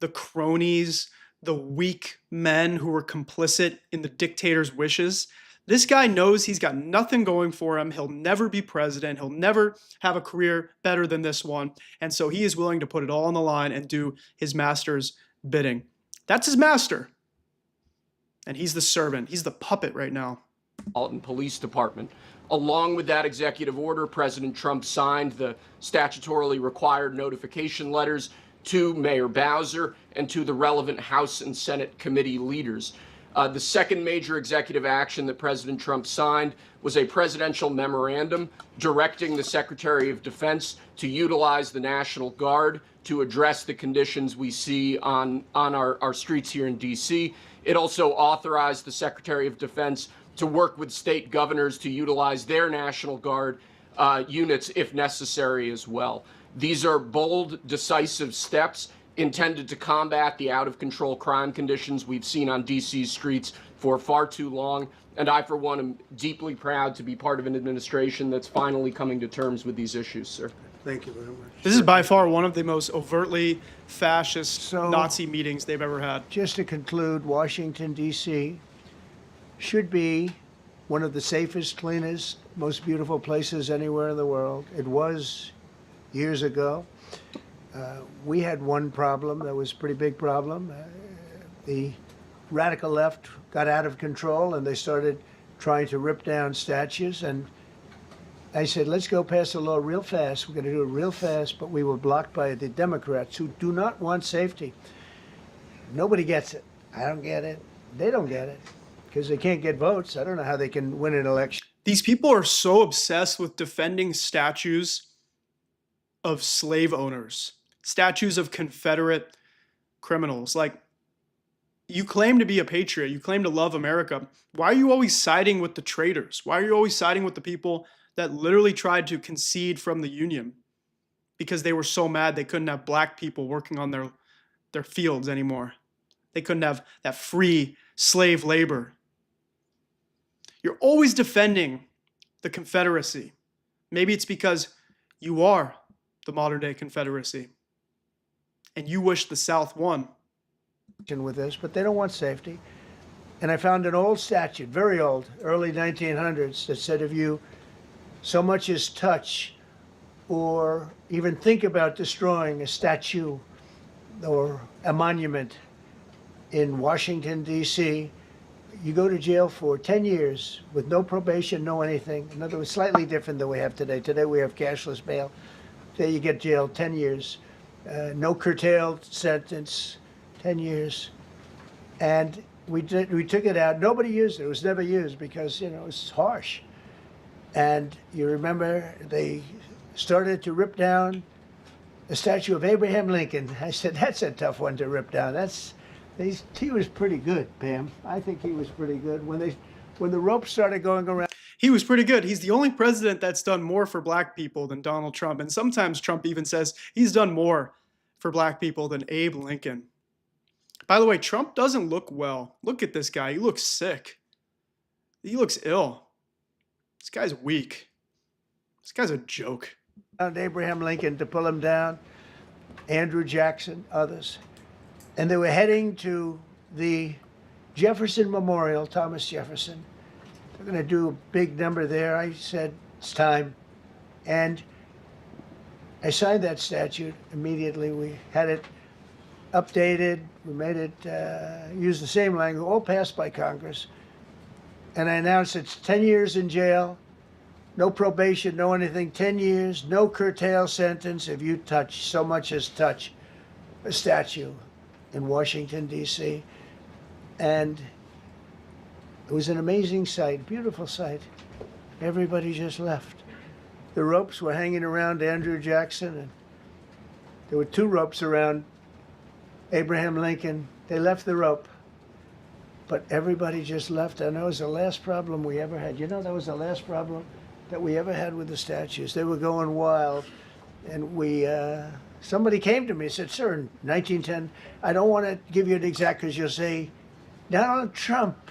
the cronies, the weak men who were complicit in the dictator's wishes, this guy knows he's got nothing going for him. He'll never be president. He'll never have a career better than this one. And so he is willing to put it all on the line and do his master's bidding. That's his master. And he's the servant. He's the puppet right now. Police Department. Along with that executive order, President Trump signed the statutorily required notification letters to Mayor Bowser and to the relevant House and Senate committee leaders. The second major executive action that President Trump signed was a presidential memorandum directing the Secretary of Defense to utilize the National Guard to address the conditions we see on our streets here in D.C. It also authorized the Secretary of Defense to work with state governors to utilize their National Guard units if necessary as well. These are bold, decisive steps intended to combat the out-of-control crime conditions we've seen on D.C.'s streets for far too long. And I, for one, am deeply proud to be part of an administration that's finally coming to terms with these issues, sir. Thank you very much. This is by far one of the most overtly fascist Nazi meetings they've ever had. Just to conclude, Washington, D.C. should be one of the safest, cleanest, most beautiful places anywhere in the world. It was years ago. We had one problem that was a pretty big problem. The radical left got out of control and they started trying to rip down statues. And I said, let's go pass a law real fast. We're going to do it real fast, but we were blocked by the Democrats who do not want safety. Nobody gets it. I don't get it. They don't get it because they can't get votes. I don't know how they can win an election. These people are so obsessed with defending statues of slave owners, statues of Confederate criminals. Like, you claim to be a patriot. You claim to love America. Why are you always siding with the traitors? Why are you always siding with the people that literally tried to concede from the Union because they were so mad they couldn't have black people working on their fields anymore? They couldn't have that free slave labor. You're always defending the Confederacy. Maybe it's because you are the modern day Confederacy and you wish the South won. With this, but they don't want safety. And I found an old statute, very old, early 1900s, that said if you so much as touch or even think about destroying a statue or a monument in Washington, D.C., you go to jail for 10 years with no probation, no anything. In other words, slightly different than we have today. Today we have cashless bail. Today you get jailed 10 years, no curtailed sentence, 10 years. And we took it out. Nobody used it. It was never used because, it was harsh. And you remember they started to rip down the statue of Abraham Lincoln. I said, that's a tough one to rip down. He was pretty good, Pam. I think he was pretty good. When the ropes started going around. He was pretty good. He's the only president that's done more for black people than Donald Trump. And sometimes Trump even says he's done more for black people than Abe Lincoln. By the way, Trump doesn't look well. Look at this guy. He looks sick. He looks ill. This guy's weak. This guy's a joke. Abraham Lincoln to pull him down, Andrew Jackson, others. And they were heading to the Jefferson Memorial, Thomas Jefferson. They're going to do a big number there. I said, it's time. And I signed that statute immediately. We had it updated. We made it use the same language, all passed by Congress. And I announced it's 10 years in jail, no probation, no anything, 10 years, no curtail sentence if you so much as touch a statue in Washington, D.C. And it was an amazing sight, beautiful sight. Everybody just left. The ropes were hanging around Andrew Jackson, and there were 2 ropes around Abraham Lincoln. They left the rope, but everybody just left. And that was the last problem we ever had. You know, that was the last problem that we ever had with the statues. They were going wild, and somebody came to me and said, sir, in 1910, I don't want to give you an exact, because you'll say, Donald Trump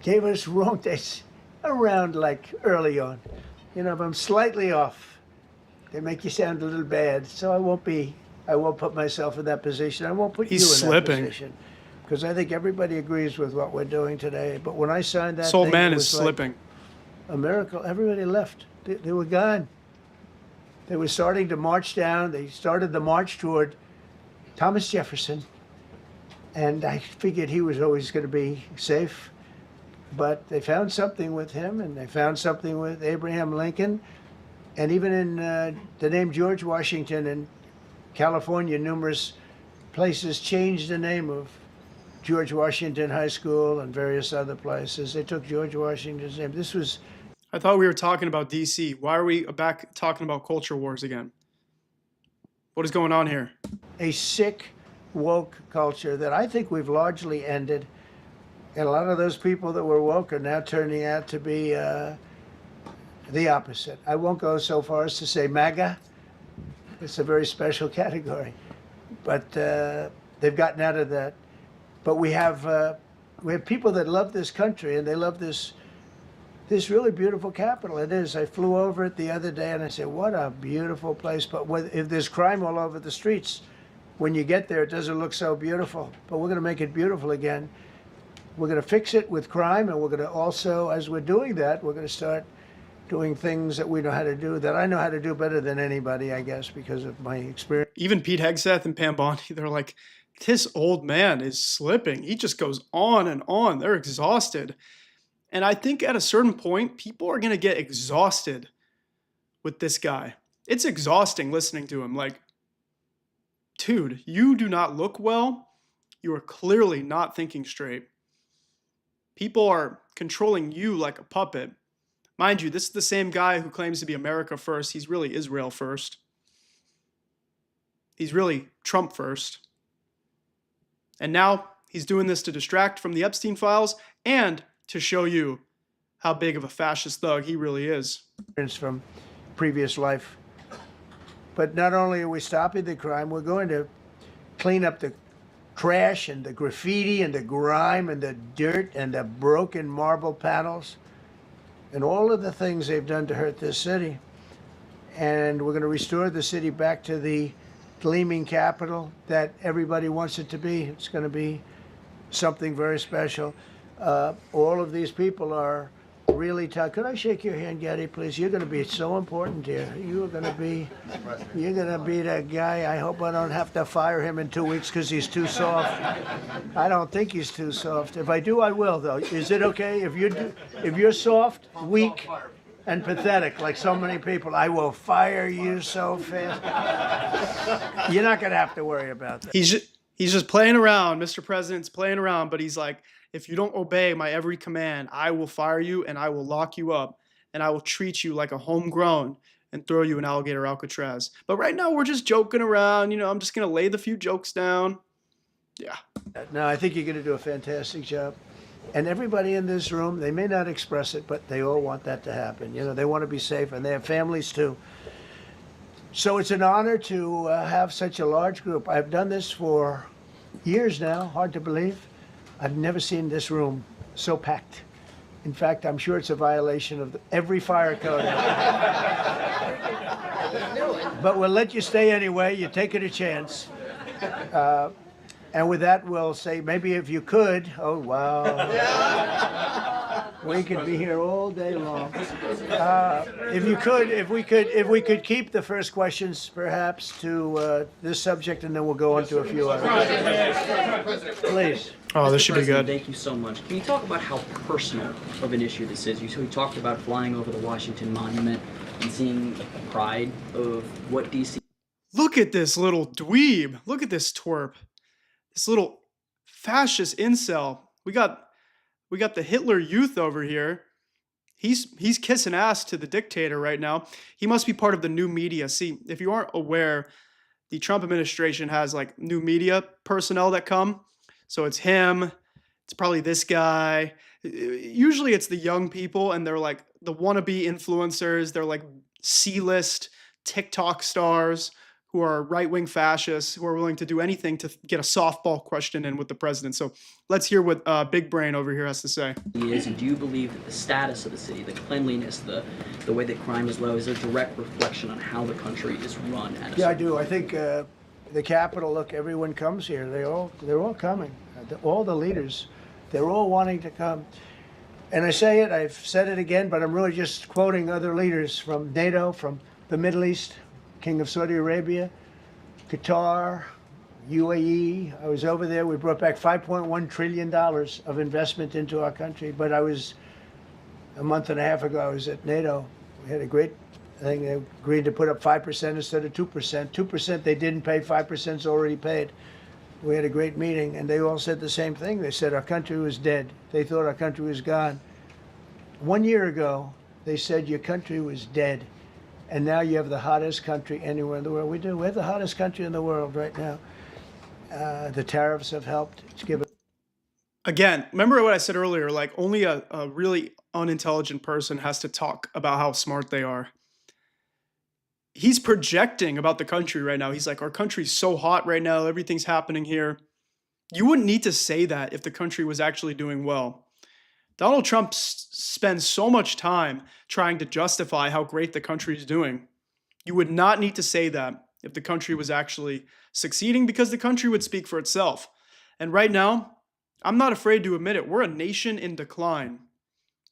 gave us wrong dates around like early on. You know, if I'm slightly off, they make you sound a little bad. So I won't put myself in that position. I won't put you in that position. Because I think everybody agrees with what we're doing today. But when I signed that This old thing, man it is was slipping. like a miracle. Everybody left. They were gone. They were starting to march down. They started the march toward Thomas Jefferson. And I figured he was always going to be safe. But they found something with him, and they found something with Abraham Lincoln. And even in the name George Washington in California, numerous places changed the name of George Washington High School and various other places. They took George Washington's name. This was... I thought we were talking about D.C. Why are we back talking about culture wars again? What is going on here? a sick, woke culture that I think we've largely ended. And a lot of those people that were woke are now turning out to be the opposite. I won't go so far as to say MAGA. It's a very special category. But they've gotten out of that. But we have people that love this country, and they love this really beautiful capital. It is. I flew over it the other day, and I said, what a beautiful place. But if there's crime all over the streets, when you get there, it doesn't look so beautiful. But we're going to make it beautiful again. We're going to fix it with crime, and we're going to also, as we're doing that, we're going to start doing things that we know how to do, that I know how to do better than anybody, I guess, because of my experience. Even Pete Hegseth and Pam Bondi, they're like, this old man is slipping. He just goes on and on. They're exhausted. And I think at a certain point, people are going to get exhausted with this guy. It's exhausting listening to him. Like, dude, you do not look well. You are clearly not thinking straight. People are controlling you like a puppet. Mind you, this is the same guy who claims to be America first. He's really Israel first. He's really Trump first. And now he's doing this to distract from the Epstein files and to show you how big of a fascist thug he really is. From previous life. But not only are we stopping the crime, we're going to clean up the trash and the graffiti and the grime and the dirt and the broken marble panels and all of the things they've done to hurt this city. And we're going to restore the city back to the gleaming capital that everybody wants it to be. It's going to be something very special. All of these people are really tough. Could I shake your hand, Getty, please? You're going to be so important here. You're going to be that guy. I hope I don't have to fire him in 2 weeks because he's too soft. I don't think he's too soft. If I do, I will, though. Is it okay if you're soft, weak, and pathetic, like so many people? I will fire you so fast. You're not going to have to worry about that. He's just playing around. Mr. President's playing around, but he's like, if you don't obey my every command, I will fire you and I will lock you up and I will treat you like a homegrown and throw you in alligator Alcatraz. But right now we're just joking around. You know, I'm just going to lay the few jokes down. Yeah. No, I think you're going to do a fantastic job. And everybody in this room, they may not express it, but they all want that to happen. You know, they want to be safe, and they have families too. So it's an honor to have such a large group. I've done this for years now, hard to believe. I've never seen this room so packed. In fact, I'm sure it's a violation of every fire code. But we'll let you stay anyway. You're taking a chance. And with that, we'll say, maybe if you could, oh, wow. We could be here all day long. If we could keep the first questions perhaps to this subject, and then we'll go on to a few others. Please. Oh, this should be good. Thank you so much. Can you talk about how personal of an issue this is? We talked about flying over the Washington Monument and seeing the pride of what D.C. Look at this little dweeb. Look at this twerp. This little fascist incel. We got the Hitler Youth over here. He's kissing ass to the dictator right now. He must be part of the new media. See, if you aren't aware, the Trump administration has like new media personnel that come. So it's him. It's probably this guy. Usually it's the young people, and they're like the wannabe influencers. They're like C-list TikTok stars who are right-wing fascists, who are willing to do anything to get a softball question in with the president. So let's hear what Big Brain over here has to say. is, and do you believe that the status of the city, the cleanliness, the way that crime is low, is a direct reflection on how the country is run? Yeah, I do. I think the Capitol, look, everyone comes here. They're all coming. All the leaders, they're all wanting to come. And I say it, I've said it again, but I'm really just quoting other leaders from NATO, from the Middle East, King of Saudi Arabia, Qatar, UAE. I was over there. We brought back $5.1 trillion of investment into our country. But a month and a half ago, I was at NATO. We had a great thing. They agreed to put up 5% instead of 2%. 2% they didn't pay, 5% is already paid. We had a great meeting, and they all said the same thing. They said our country was dead. They thought our country was gone. 1 year ago, they said your country was dead. And now you have the hottest country anywhere in the world. We do. We have the hottest country in the world right now. The tariffs have helped. It's given. Again, remember what I said earlier, like only a really unintelligent person has to talk about how smart they are. He's projecting about the country right now. He's like, our country's so hot right now. Everything's happening here. You wouldn't need to say that if the country was actually doing well. Donald Trump spends so much time trying to justify how great the country is doing. You would not need to say that if the country was actually succeeding, because the country would speak for itself. And right now, I'm not afraid to admit it. We're a nation in decline.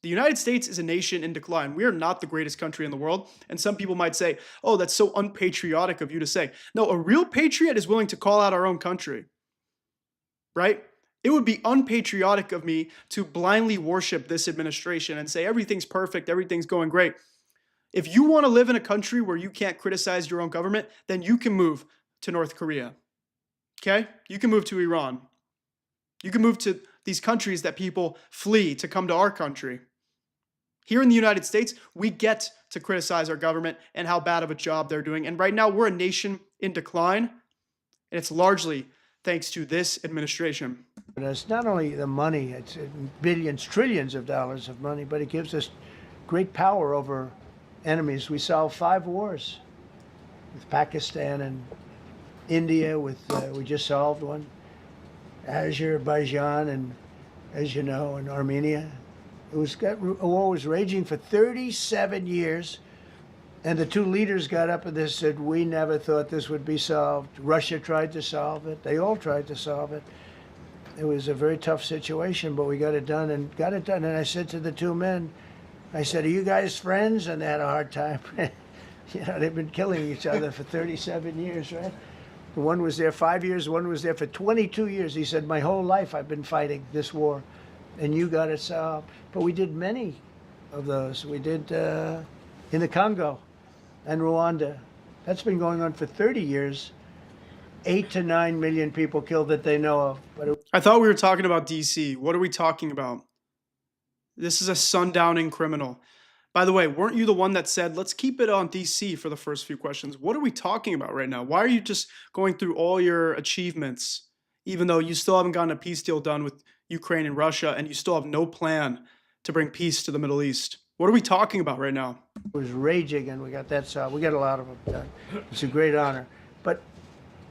The United States is a nation in decline. We are not the greatest country in the world. And some people might say, oh, that's so unpatriotic of you to say. No, a real patriot is willing to call out our own country, right? It would be unpatriotic of me to blindly worship this administration and say everything's perfect, everything's going great. If you want to live in a country where you can't criticize your own government, then you can move to North Korea. Okay? You can move to Iran. You can move to these countries that people flee to come to our country. Here in the United States, we get to criticize our government and how bad of a job they're doing. And right now, we're a nation in decline, and it's largely thanks to this administration. It's not only the money, it's billions, trillions of dollars of money, but it gives us great power over enemies. We solved 5 wars with Pakistan and India. We just solved one. Azerbaijan and, as you know, and Armenia. A war was raging for 37 years, and the 2 leaders got up and they said, we never thought this would be solved. Russia tried to solve it. They all tried to solve it. It was a very tough situation, but we got it done. And I said to the 2 men, I said, are you guys friends? And they had a hard time. They've been killing each other for 37 years, right? One was there 5 years, one was there for 22 years. He said, my whole life I've been fighting this war, and you got it solved. But we did many of those. We did in the Congo and Rwanda. That's been going on for 30 years. 8 to 9 million people killed that they know of. But I thought we were talking about DC. What are we talking about? This is a sundowning criminal. By the way, weren't you the one that said, let's keep it on DC for the first few questions? What are we talking about right now? Why are you just going through all your achievements, even though you still haven't gotten a peace deal done with Ukraine and Russia, and you still have no plan to bring peace to the Middle East? What are we talking about right now? It was raging, and we got that solved. We got a lot of them done. It's a great honor. But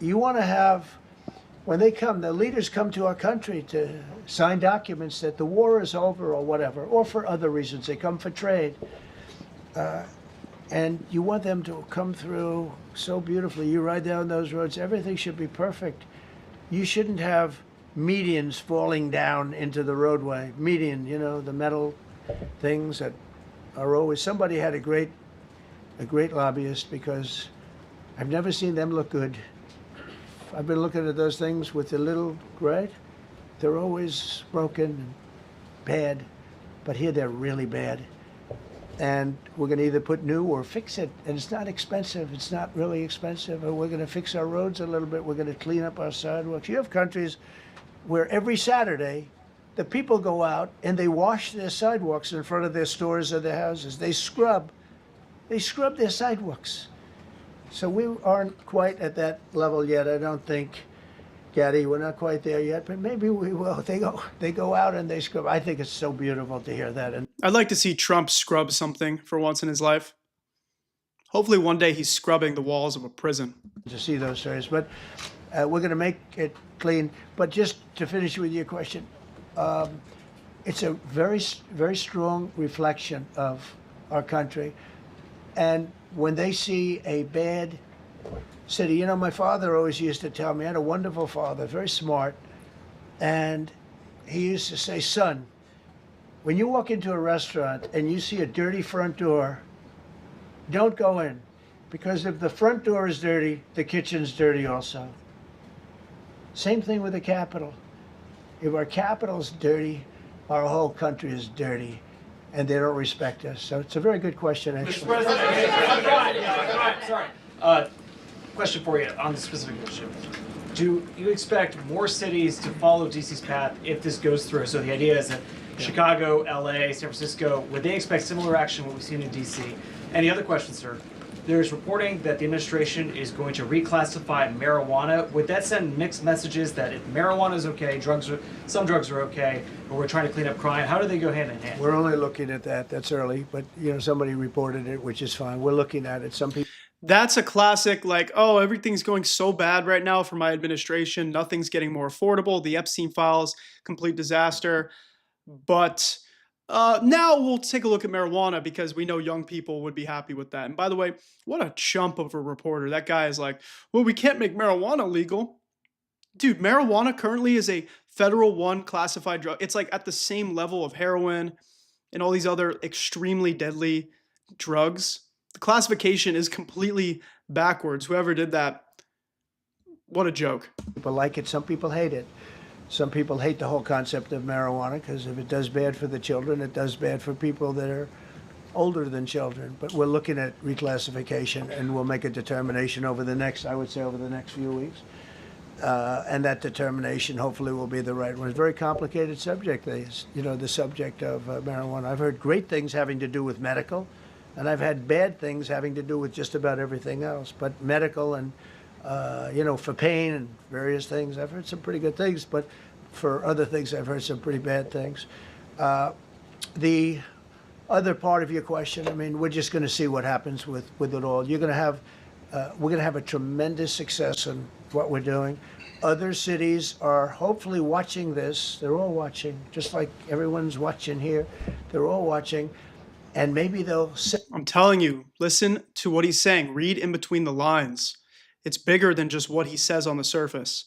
you want to have, when they come, the leaders come to our country to sign documents that the war is over or whatever, or for other reasons. They come for trade. And you want them to come through so beautifully. You ride down those roads, everything should be perfect. You shouldn't have medians falling down into the roadway. Median, you know, the metal things that are always, somebody had a great lobbyist, because I've never seen them look good. I've been looking at those things with the little, right? They're always broken and bad, but here they're really bad. And we're going to either put new or fix it. And it's not expensive. It's not really expensive. And we're going to fix our roads a little bit. We're going to clean up our sidewalks. You have countries where every Saturday, the people go out and they wash their sidewalks in front of their stores or their houses. They scrub their sidewalks. So we aren't quite at that level yet, I don't think. Gaddy, we're not quite there yet, but maybe we will. They go out and they scrub. I think it's so beautiful to hear that. And I'd like to see Trump scrub something for once in his life. Hopefully one day he's scrubbing the walls of a prison. to see those stories, but we're going to make it clean. But just to finish with your question, it's a very, very strong reflection of our country. And when they see a bad city, you know, my father always used to tell me, I had a wonderful father, very smart, and he used to say, son, when you walk into a restaurant and you see a dirty front door, don't go in, because if the front door is dirty, the kitchen's dirty also. Same thing with the Capitol. If our Capitol's dirty, our whole country is dirty, and they don't respect us. So it's a very good question, actually. Mr. President, sorry. Question for you on the specific issue. Do you expect more cities to follow DC's path if this goes through? So the idea is that Chicago, LA, San Francisco, would they expect similar action to what we've seen in DC? Any other questions, sir? There's reporting that the administration is going to reclassify marijuana. Would that send mixed messages that if marijuana is okay, some drugs are okay, but we're trying to clean up crime? How do they go hand in hand? We're only looking at that. That's early, but you know, somebody reported it, which is fine. We're looking at it. Some people. That's a classic, like, oh, everything's going so bad right now for my administration. Nothing's getting more affordable. The Epstein files, complete disaster. But now we'll take a look at marijuana because we know young people would be happy with that. And by the way, what a chump of a reporter. That guy is like, well, we can't make marijuana legal. Dude, marijuana currently is a Federal 1 classified drug. It's like at the same level of heroin and all these other extremely deadly drugs. The classification is completely backwards. Whoever did that, what a joke. People like it. Some people hate it. Some people hate the whole concept of marijuana because if it does bad for the children, it does bad for people that are older than children. But we're looking at reclassification, and we'll make a determination over the next, I would say, over the next few weeks. And that determination hopefully will be the right one. It's a very complicated subject, you know, the subject of marijuana. I've heard great things having to do with medical, and I've had bad things having to do with just about everything else. But medical and, you know, for pain and various things, I've heard some pretty good things. But for other things, I've heard some pretty bad things. The other part of your question, I mean, we're just going to see what happens with it all. You're going to have, we're going to have a tremendous success in what we're doing. Other cities are hopefully watching this. They're all watching, just like everyone's watching here. They're all watching. And maybe they'll. I'm telling you, listen to what he's saying. Read in between the lines. It's bigger than just what he says on the surface.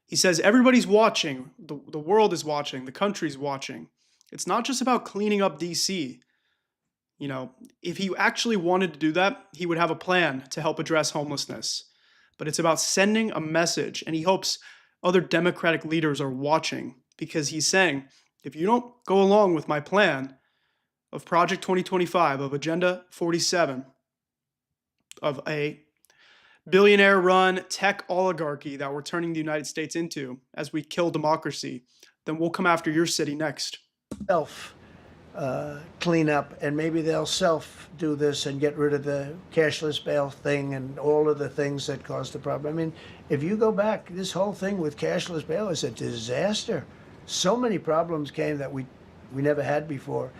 He says everybody's watching. The world is watching. The country's watching. It's not just about cleaning up DC. You know, if he actually wanted to do that, he would have a plan to help address homelessness. But it's about sending a message, and he hopes other Democratic leaders are watching, because he's saying, if you don't go along with my plan of Project 2025, of Agenda 47, of a billionaire-run tech oligarchy that we're turning the United States into as we kill democracy, then we'll come after your city next. Self clean up, and maybe they'll self do this and get rid of the cashless bail thing and all of the things that caused the problem. I mean, if you go back, this whole thing with cashless bail is a disaster. So many problems came that we never had before.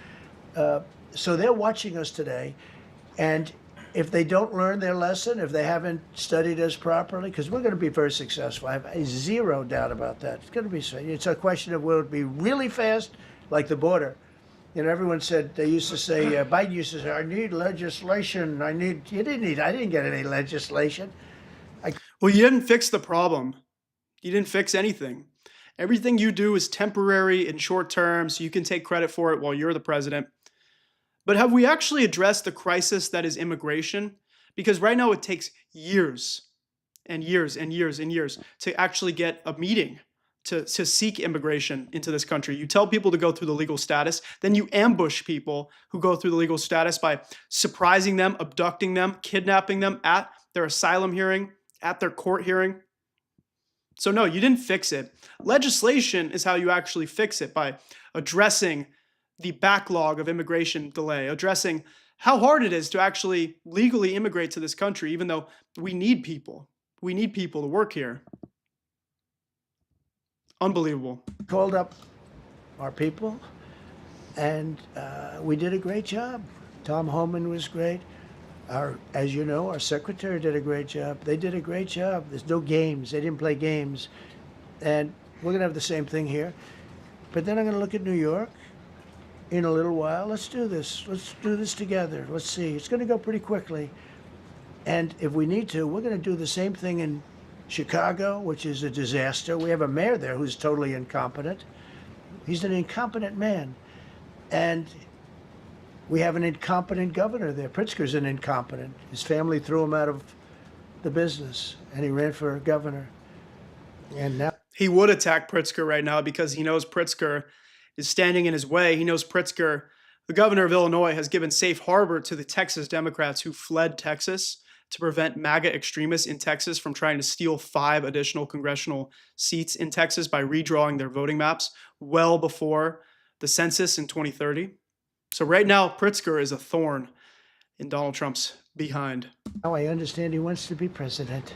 So they're watching us today, and if they don't learn their lesson, if they haven't studied us properly, because we're going to be very successful. I have zero doubt about that. It's going to be. It's a question of will it be really fast, like the border. You know, everyone said, they used to say, Biden used to say, I need legislation. I didn't get any legislation. Well, you didn't fix the problem. You didn't fix anything. Everything you do is temporary and short term, so you can take credit for it while you're the president. But have we actually addressed the crisis that is immigration? Because right now it takes years and years and years and years to actually get a meeting to seek immigration into this country. You tell people to go through the legal status, then you ambush people who go through the legal status by surprising them, abducting them, kidnapping them at their asylum hearing, at their court hearing. So no, you didn't fix it. Legislation is how you actually fix it, by addressing the backlog of immigration delay, addressing how hard it is to actually legally immigrate to this country, even though we need people. We need people to work here. Unbelievable. Called up our people, and we did a great job. Tom Homan was great. As you know, our secretary did a great job. They did a great job. There's no games. They didn't play games. And we're going to have the same thing here. But then I'm going to look at New York in a little while. Let's do this. Let's do this together. Let's see. It's going to go pretty quickly. And if we need to, we're going to do the same thing in Chicago, which is a disaster. We have a mayor there who's totally incompetent. He's an incompetent man. And we have an incompetent governor there. Pritzker's an incompetent. His family threw him out of the business, and he ran for governor. And now he would attack Pritzker right now because he knows Pritzker is standing in his way. He knows Pritzker, the governor of Illinois, has given safe harbor to the Texas Democrats who fled Texas to prevent MAGA extremists in Texas from trying to steal 5 additional congressional seats in Texas by redrawing their voting maps well before the census in 2030. So right now, Pritzker is a thorn in Donald Trump's behind. Now I understand he wants to be president,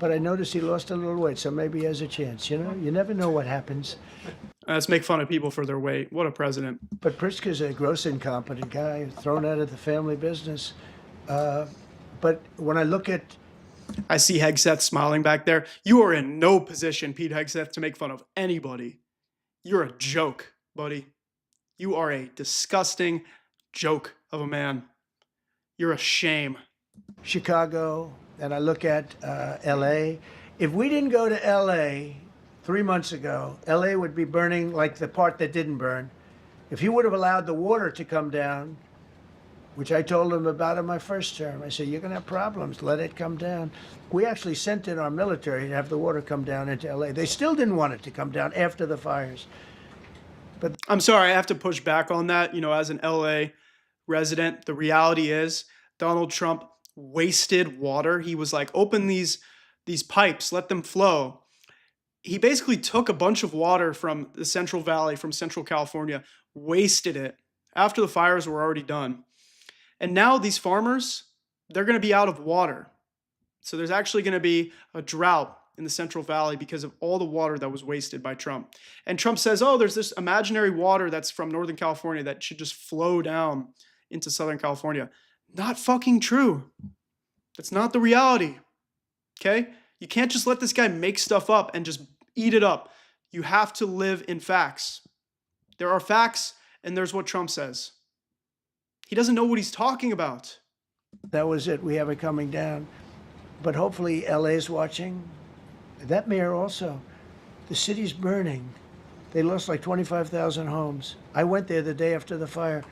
but I noticed he lost a little weight, so maybe he has a chance. You know, you never know what happens. Let's make fun of people for their weight. What a president. But Pritzker's a gross incompetent guy, thrown out of the family business. But when I look at... I see Hegseth smiling back there. You are in no position, Pete Hegseth, to make fun of anybody. You're a joke, buddy. You are a disgusting joke of a man. You're a shame. Chicago, and I look at L.A. If we didn't go to L.A. 3 months ago, L.A. would be burning like the part that didn't burn. If he would have allowed the water to come down, which I told him about in my first term, I said, you're going to have problems. Let it come down. We actually sent in our military to have the water come down into L.A. They still didn't want it to come down after the fires. But I'm sorry, I have to push back on that. You know, as an LA resident, the reality is Donald Trump wasted water. He was like, open these pipes, let them flow. He basically took a bunch of water from the Central Valley, from Central California, wasted it after the fires were already done. And now these farmers, they're going to be out of water. So there's actually going to be a drought in the Central Valley because of all the water that was wasted by Trump. And Trump says, oh, there's this imaginary water that's from Northern California that should just flow down into Southern California. Not fucking true. That's not the reality. Okay? You can't just let this guy make stuff up and just eat it up. You have to live in facts. There are facts, and there's what Trump says. He doesn't know what he's talking about. that was it. We have it coming down. But hopefully LA's watching. That mayor also. The city's burning. They lost like 25,000 homes. I went there the day after the fire.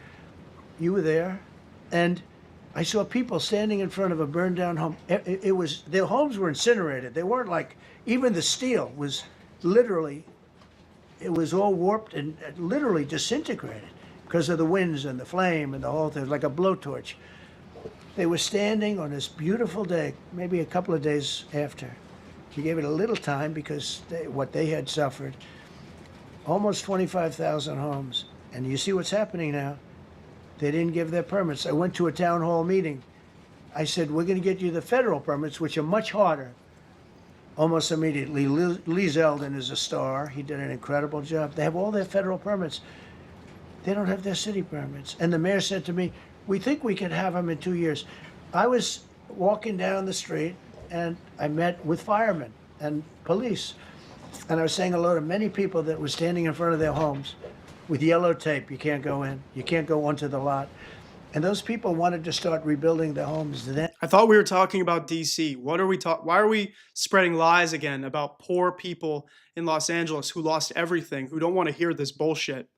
You were there. And I saw people standing in front of a burned down home. It was, their homes were incinerated. They weren't like, even the steel was literally, it was all warped and literally disintegrated because of the winds and the flame and the whole thing, like a blowtorch. They were standing on this beautiful day, maybe a couple of days after. He gave it a little time because what they had suffered. Almost 25,000 homes. And you see what's happening now. They didn't give their permits. I went to a town hall meeting. I said, we're going to get you the federal permits, which are much harder. Almost immediately, Lee Zeldin is a star. He did an incredible job. They have all their federal permits. They don't have their city permits. And the mayor said to me, we think we could have them in 2 years. I was walking down the street and I met with firemen and police. And I was saying hello to many people that were standing in front of their homes with yellow tape. You can't go in. You can't go onto the lot. And those people wanted to start rebuilding their homes then. I thought we were talking about DC. Why are we spreading lies again about poor people in Los Angeles who lost everything, who don't want to hear this bullshit?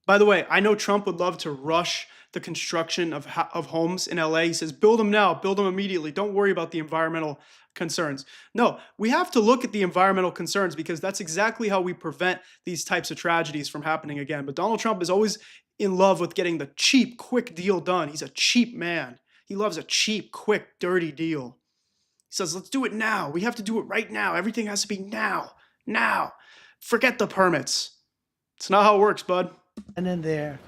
By the way, I know Trump would love to rush the construction of homes in LA. He says, build them now, build them immediately. Don't worry about the environmental concerns. No, we have to look at the environmental concerns because that's exactly how we prevent these types of tragedies from happening again. But Donald Trump is always in love with getting the cheap, quick deal done. He's a cheap man. He loves a cheap, quick, dirty deal. He says, let's do it now. We have to do it right now. Everything has to be now. Now. Forget the permits. It's not how it works, bud. And in there.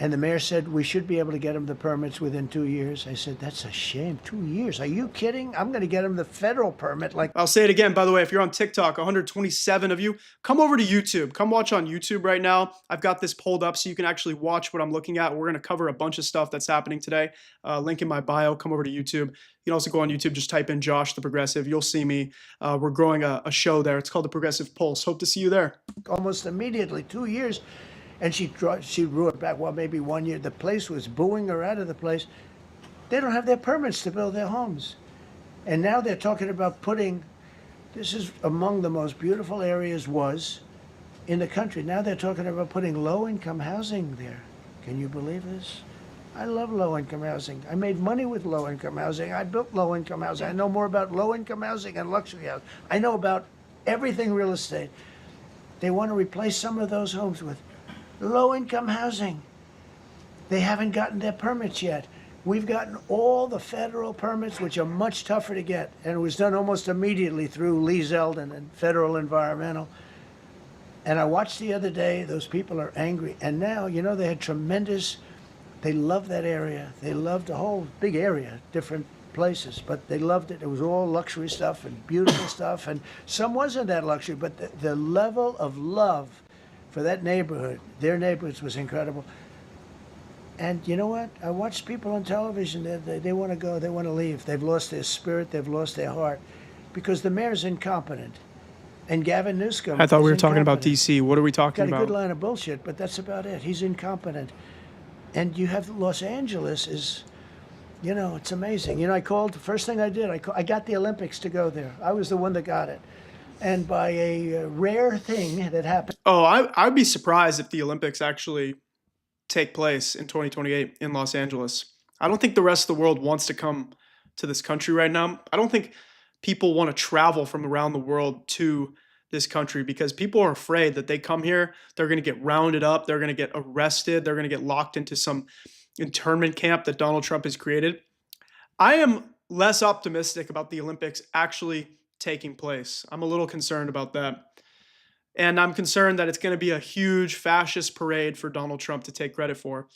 And the mayor said we should be able to get them the permits within 2 years. I said, that's a shame. 2 years? Are you kidding? I'm going to get them the federal permit. I'll say it again, by the way, if you're on TikTok, 127 of you, come over to YouTube. Come watch on YouTube right now. I've got this pulled up so you can actually watch what I'm looking at. We're going to cover a bunch of stuff that's happening today. Link in my bio. Come over to YouTube. You can also go on YouTube, just type in Josh the Progressive. You'll see me. We're growing a show there. It's called The Progressive Pulse. Hope to see you there. Almost immediately, 2 years. And she drew it back, well, maybe 1 year. The place was booing her out of the place. They don't have their permits to build their homes. And now they're talking about this is among the most beautiful areas in the country. Now they're talking about putting low-income housing there. Can you believe this? I love low-income housing. I made money with low-income housing. I built low-income housing. I know more about low-income housing and luxury housing. I know about everything real estate. They want to replace some of those homes with low-income housing. They haven't gotten their permits yet. We've gotten all the federal permits, which are much tougher to get, and it was done almost immediately through Lee Zeldin and Federal Environmental. And I watched the other day, those people are angry. And now, they had they loved that area. They loved the whole big area, different places, but they loved it. It was all luxury stuff and beautiful stuff, and some wasn't that luxury, but the level of love for that neighborhood, their neighborhoods, was incredible. And you know what? I watched people on television, they want to go, they want to leave. They've lost their spirit, they've lost their heart, because the mayor's incompetent. And Gavin Newsom, I thought we were talking about DC. What are we talking got about? a good line of bullshit, but that's about it. He's incompetent. And you have Los Angeles is, it's amazing. I called, the first thing I did, I got the Olympics to go there. I was the one that got it. And by a rare thing that happened. Oh, I'd be surprised if the Olympics actually take place in 2028 in Los Angeles. I don't think the rest of the world wants to come to this country right now. I don't think people want to travel from around the world to this country because people are afraid that they come here, they're going to get rounded up, they're going to get arrested, they're going to get locked into some internment camp that Donald Trump has created. I am less optimistic about the Olympics actually taking place. I'm a little concerned about that. And I'm concerned that it's going to be a huge fascist parade for Donald Trump to take credit for.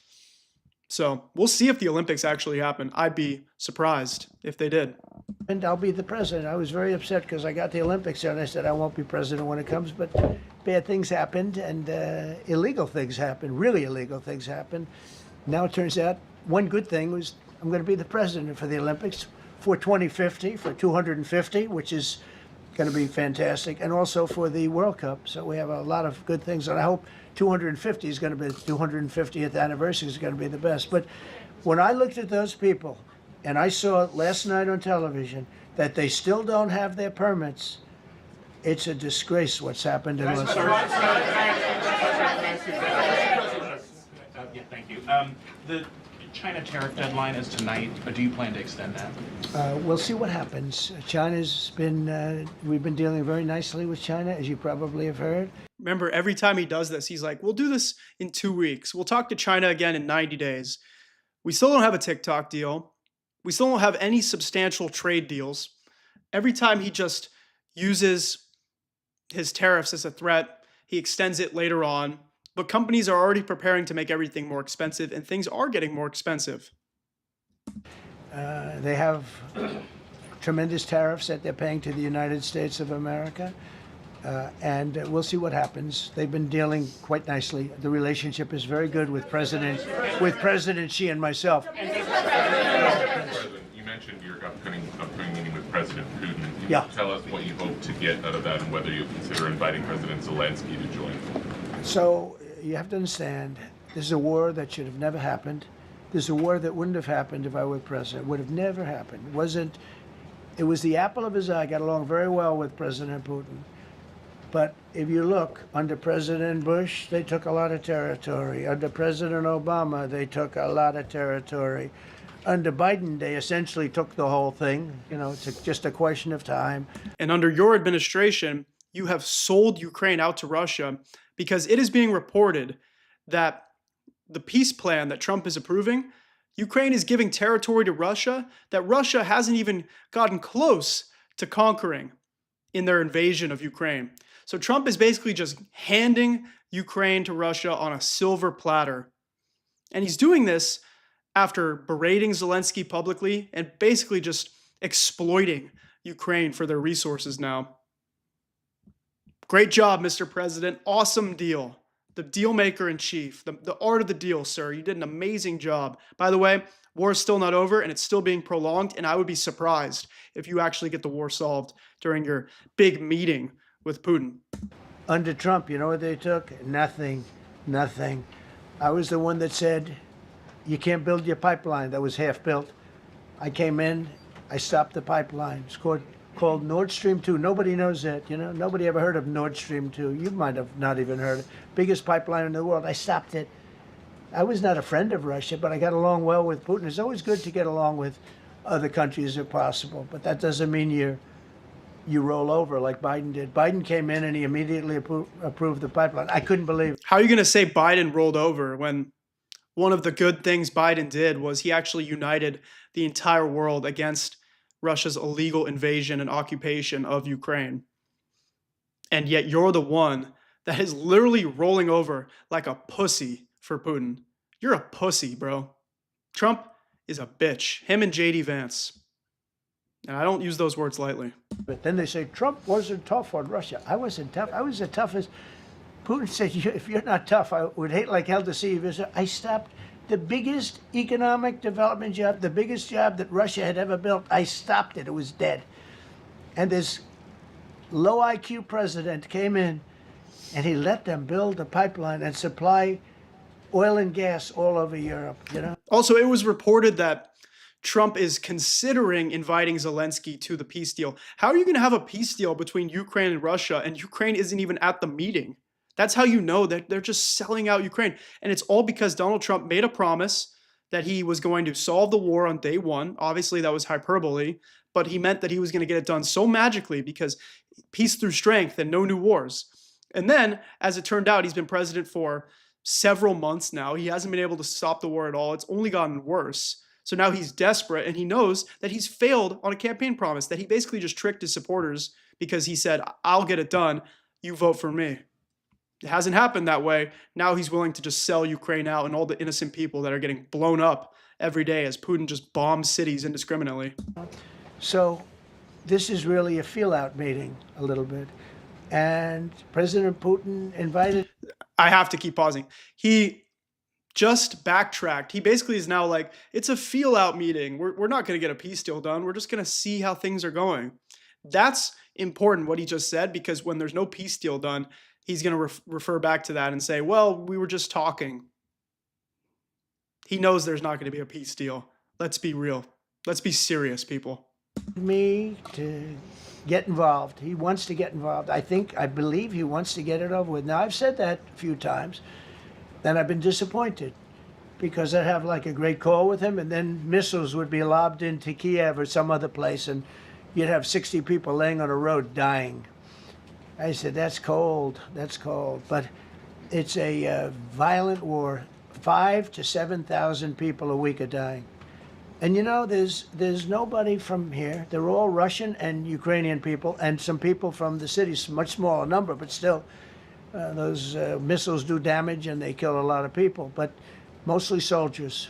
So we'll see if the Olympics actually happen. I'd be surprised if they did. And I'll be the president. I was very upset because I got the Olympics there and I said I won't be president when it comes, but bad things happened and illegal things happened, really illegal things happened. Now it turns out one good thing was I'm going to be the president for the Olympics for 2050, for 250, which is going to be fantastic, and also for the World Cup. So we have a lot of good things, and I hope 250 is going to be, 250th anniversary is going to be the best. But when I looked at those people, and I saw last night on television that they still don't have their permits, it's a disgrace what's happened in Los Angeles. Yeah, thank you. The China tariff deadline is tonight, but do you plan to extend that? We'll see what happens. We've been dealing very nicely with China, as you probably have heard. Remember, every time he does this, he's like, we'll do this in 2 weeks. We'll talk to China again in 90 days. We still don't have a TikTok deal. We still don't have any substantial trade deals. Every time he just uses his tariffs as a threat, he extends it later on. But companies are already preparing to make everything more expensive, and things are getting more expensive. They have tremendous tariffs that they're paying to the United States of America. And we'll see what happens. They've been dealing quite nicely. The relationship is very good with President Xi and myself. President, you mentioned your upcoming meeting with President Putin. Can you tell us what you hope to get out of that and whether you'll consider inviting President Zelensky to join? So you have to understand, this is a war that should have never happened. This is a war that wouldn't have happened if I were president. It would have never happened. It was the apple of his eye. I got along very well with President Putin. But if you look, under President Bush, they took a lot of territory. Under President Obama, they took a lot of territory. Under Biden, they essentially took the whole thing. You know, it's just a question of time. And under your administration, you have sold Ukraine out to Russia because it is being reported that the peace plan that Trump is approving, Ukraine is giving territory to Russia that Russia hasn't even gotten close to conquering in their invasion of Ukraine. So Trump is basically just handing Ukraine to Russia on a silver platter. And he's doing this after berating Zelensky publicly and basically just exploiting Ukraine for their resources now. Great job, Mr. President. Awesome deal. The deal maker in chief, the art of the deal, sir. You did an amazing job. By the way, war is still not over and it's still being prolonged. And I would be surprised if you actually get the war solved during your big meeting with Putin. Under Trump, you know what they took? Nothing. I was the one that said, you can't build your pipeline that was half built. I came in, I stopped the pipeline. It's called Nord Stream 2. Nobody knows that, you know? Nobody ever heard of Nord Stream 2. You might have not even heard of it. Biggest pipeline in the world. I stopped it. I was not a friend of Russia, but I got along well with Putin. It's always good to get along with other countries if possible, but that doesn't mean you roll over like Biden did. Biden came in and he immediately approved the pipeline. I couldn't believe it. How are you going to say Biden rolled over when one of the good things Biden did was he actually united the entire world against Russia's illegal invasion and occupation of Ukraine? And yet you're the one that is literally rolling over like a pussy for Putin. You're a pussy, bro. Trump is a bitch. Him and JD Vance. And I don't use those words lightly. But then they say, Trump wasn't tough on Russia. I wasn't tough. I was the toughest. Putin said, if you're not tough, I would hate like hell to see you. I stopped the biggest economic development job, the biggest job that Russia had ever built. I stopped it. It was dead. And this low IQ president came in and he let them build a pipeline and supply oil and gas all over Europe, you know? Also, it was reported that Trump is considering inviting Zelensky to the peace deal. How are you going to have a peace deal between Ukraine and Russia and Ukraine isn't even at the meeting? That's how you know that they're just selling out Ukraine. And it's all because Donald Trump made a promise that he was going to solve the war on day one. Obviously, that was hyperbole, but he meant that he was going to get it done so magically because peace through strength and no new wars. And then, as it turned out, he's been president for several months now. He hasn't been able to stop the war at all. It's only gotten worse. So now he's desperate and he knows that he's failed on a campaign promise, that he basically just tricked his supporters because he said, I'll get it done. You vote for me. It hasn't happened that way. Now he's willing to just sell Ukraine out and all the innocent people that are getting blown up every day as Putin just bombs cities indiscriminately. So this is really a feel-out meeting a little bit. And President Putin invited... I have to keep pausing. He just backtracked. He basically is now like, it's a feel-out meeting. We're not going to get a peace deal done. We're just going to see how things are going. That's important, what he just said, because when there's no peace deal done, he's going to refer back to that and say, well, we were just talking. He knows there's not going to be a peace deal. Let's be real. Let's be serious, people. Me to get involved. He wants to get involved. I believe he wants to get it over with. Now, I've said that a few times, and I've been disappointed because I'd have like a great call with him, and then missiles would be lobbed into Kiev or some other place, and you'd have 60 people laying on a road dying. I said, that's cold, but it's a violent war. 5,000 to 7,000 people a week are dying. And you know, there's nobody from here. They're all Russian and Ukrainian people, and some people from the cities, much smaller number, but still, those missiles do damage and they kill a lot of people, but mostly soldiers.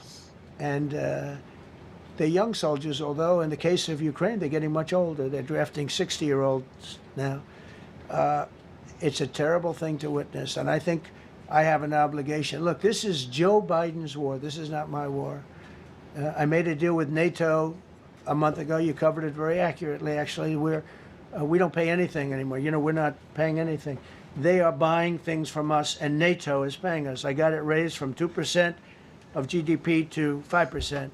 And they're young soldiers, although in the case of Ukraine, they're getting much older. They're drafting 60-year-olds now. It's a terrible thing to witness, and I think I have an obligation. Look, this is Joe Biden's war. This is not my war. I made a deal with NATO a month ago. You covered it very accurately, actually. We don't pay anything anymore. You know, we're not paying anything. They are buying things from us, and NATO is paying us. I got it raised from 2% of GDP to 5%.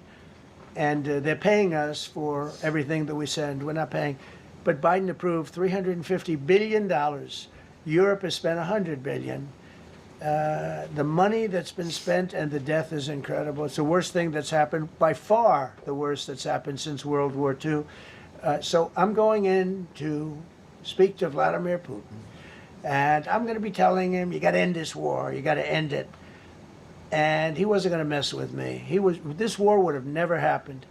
And they're paying us for everything that we send. We're not paying. But Biden approved $350 billion. Europe has spent $100 billion. The money that's been spent and the death is incredible. It's the worst thing that's happened, by far the worst that's happened since World War II. So I'm going in to speak to Vladimir Putin. And I'm going to be telling him, you got to end this war. You got to end it. And he wasn't going to mess with me. This war would have never happened.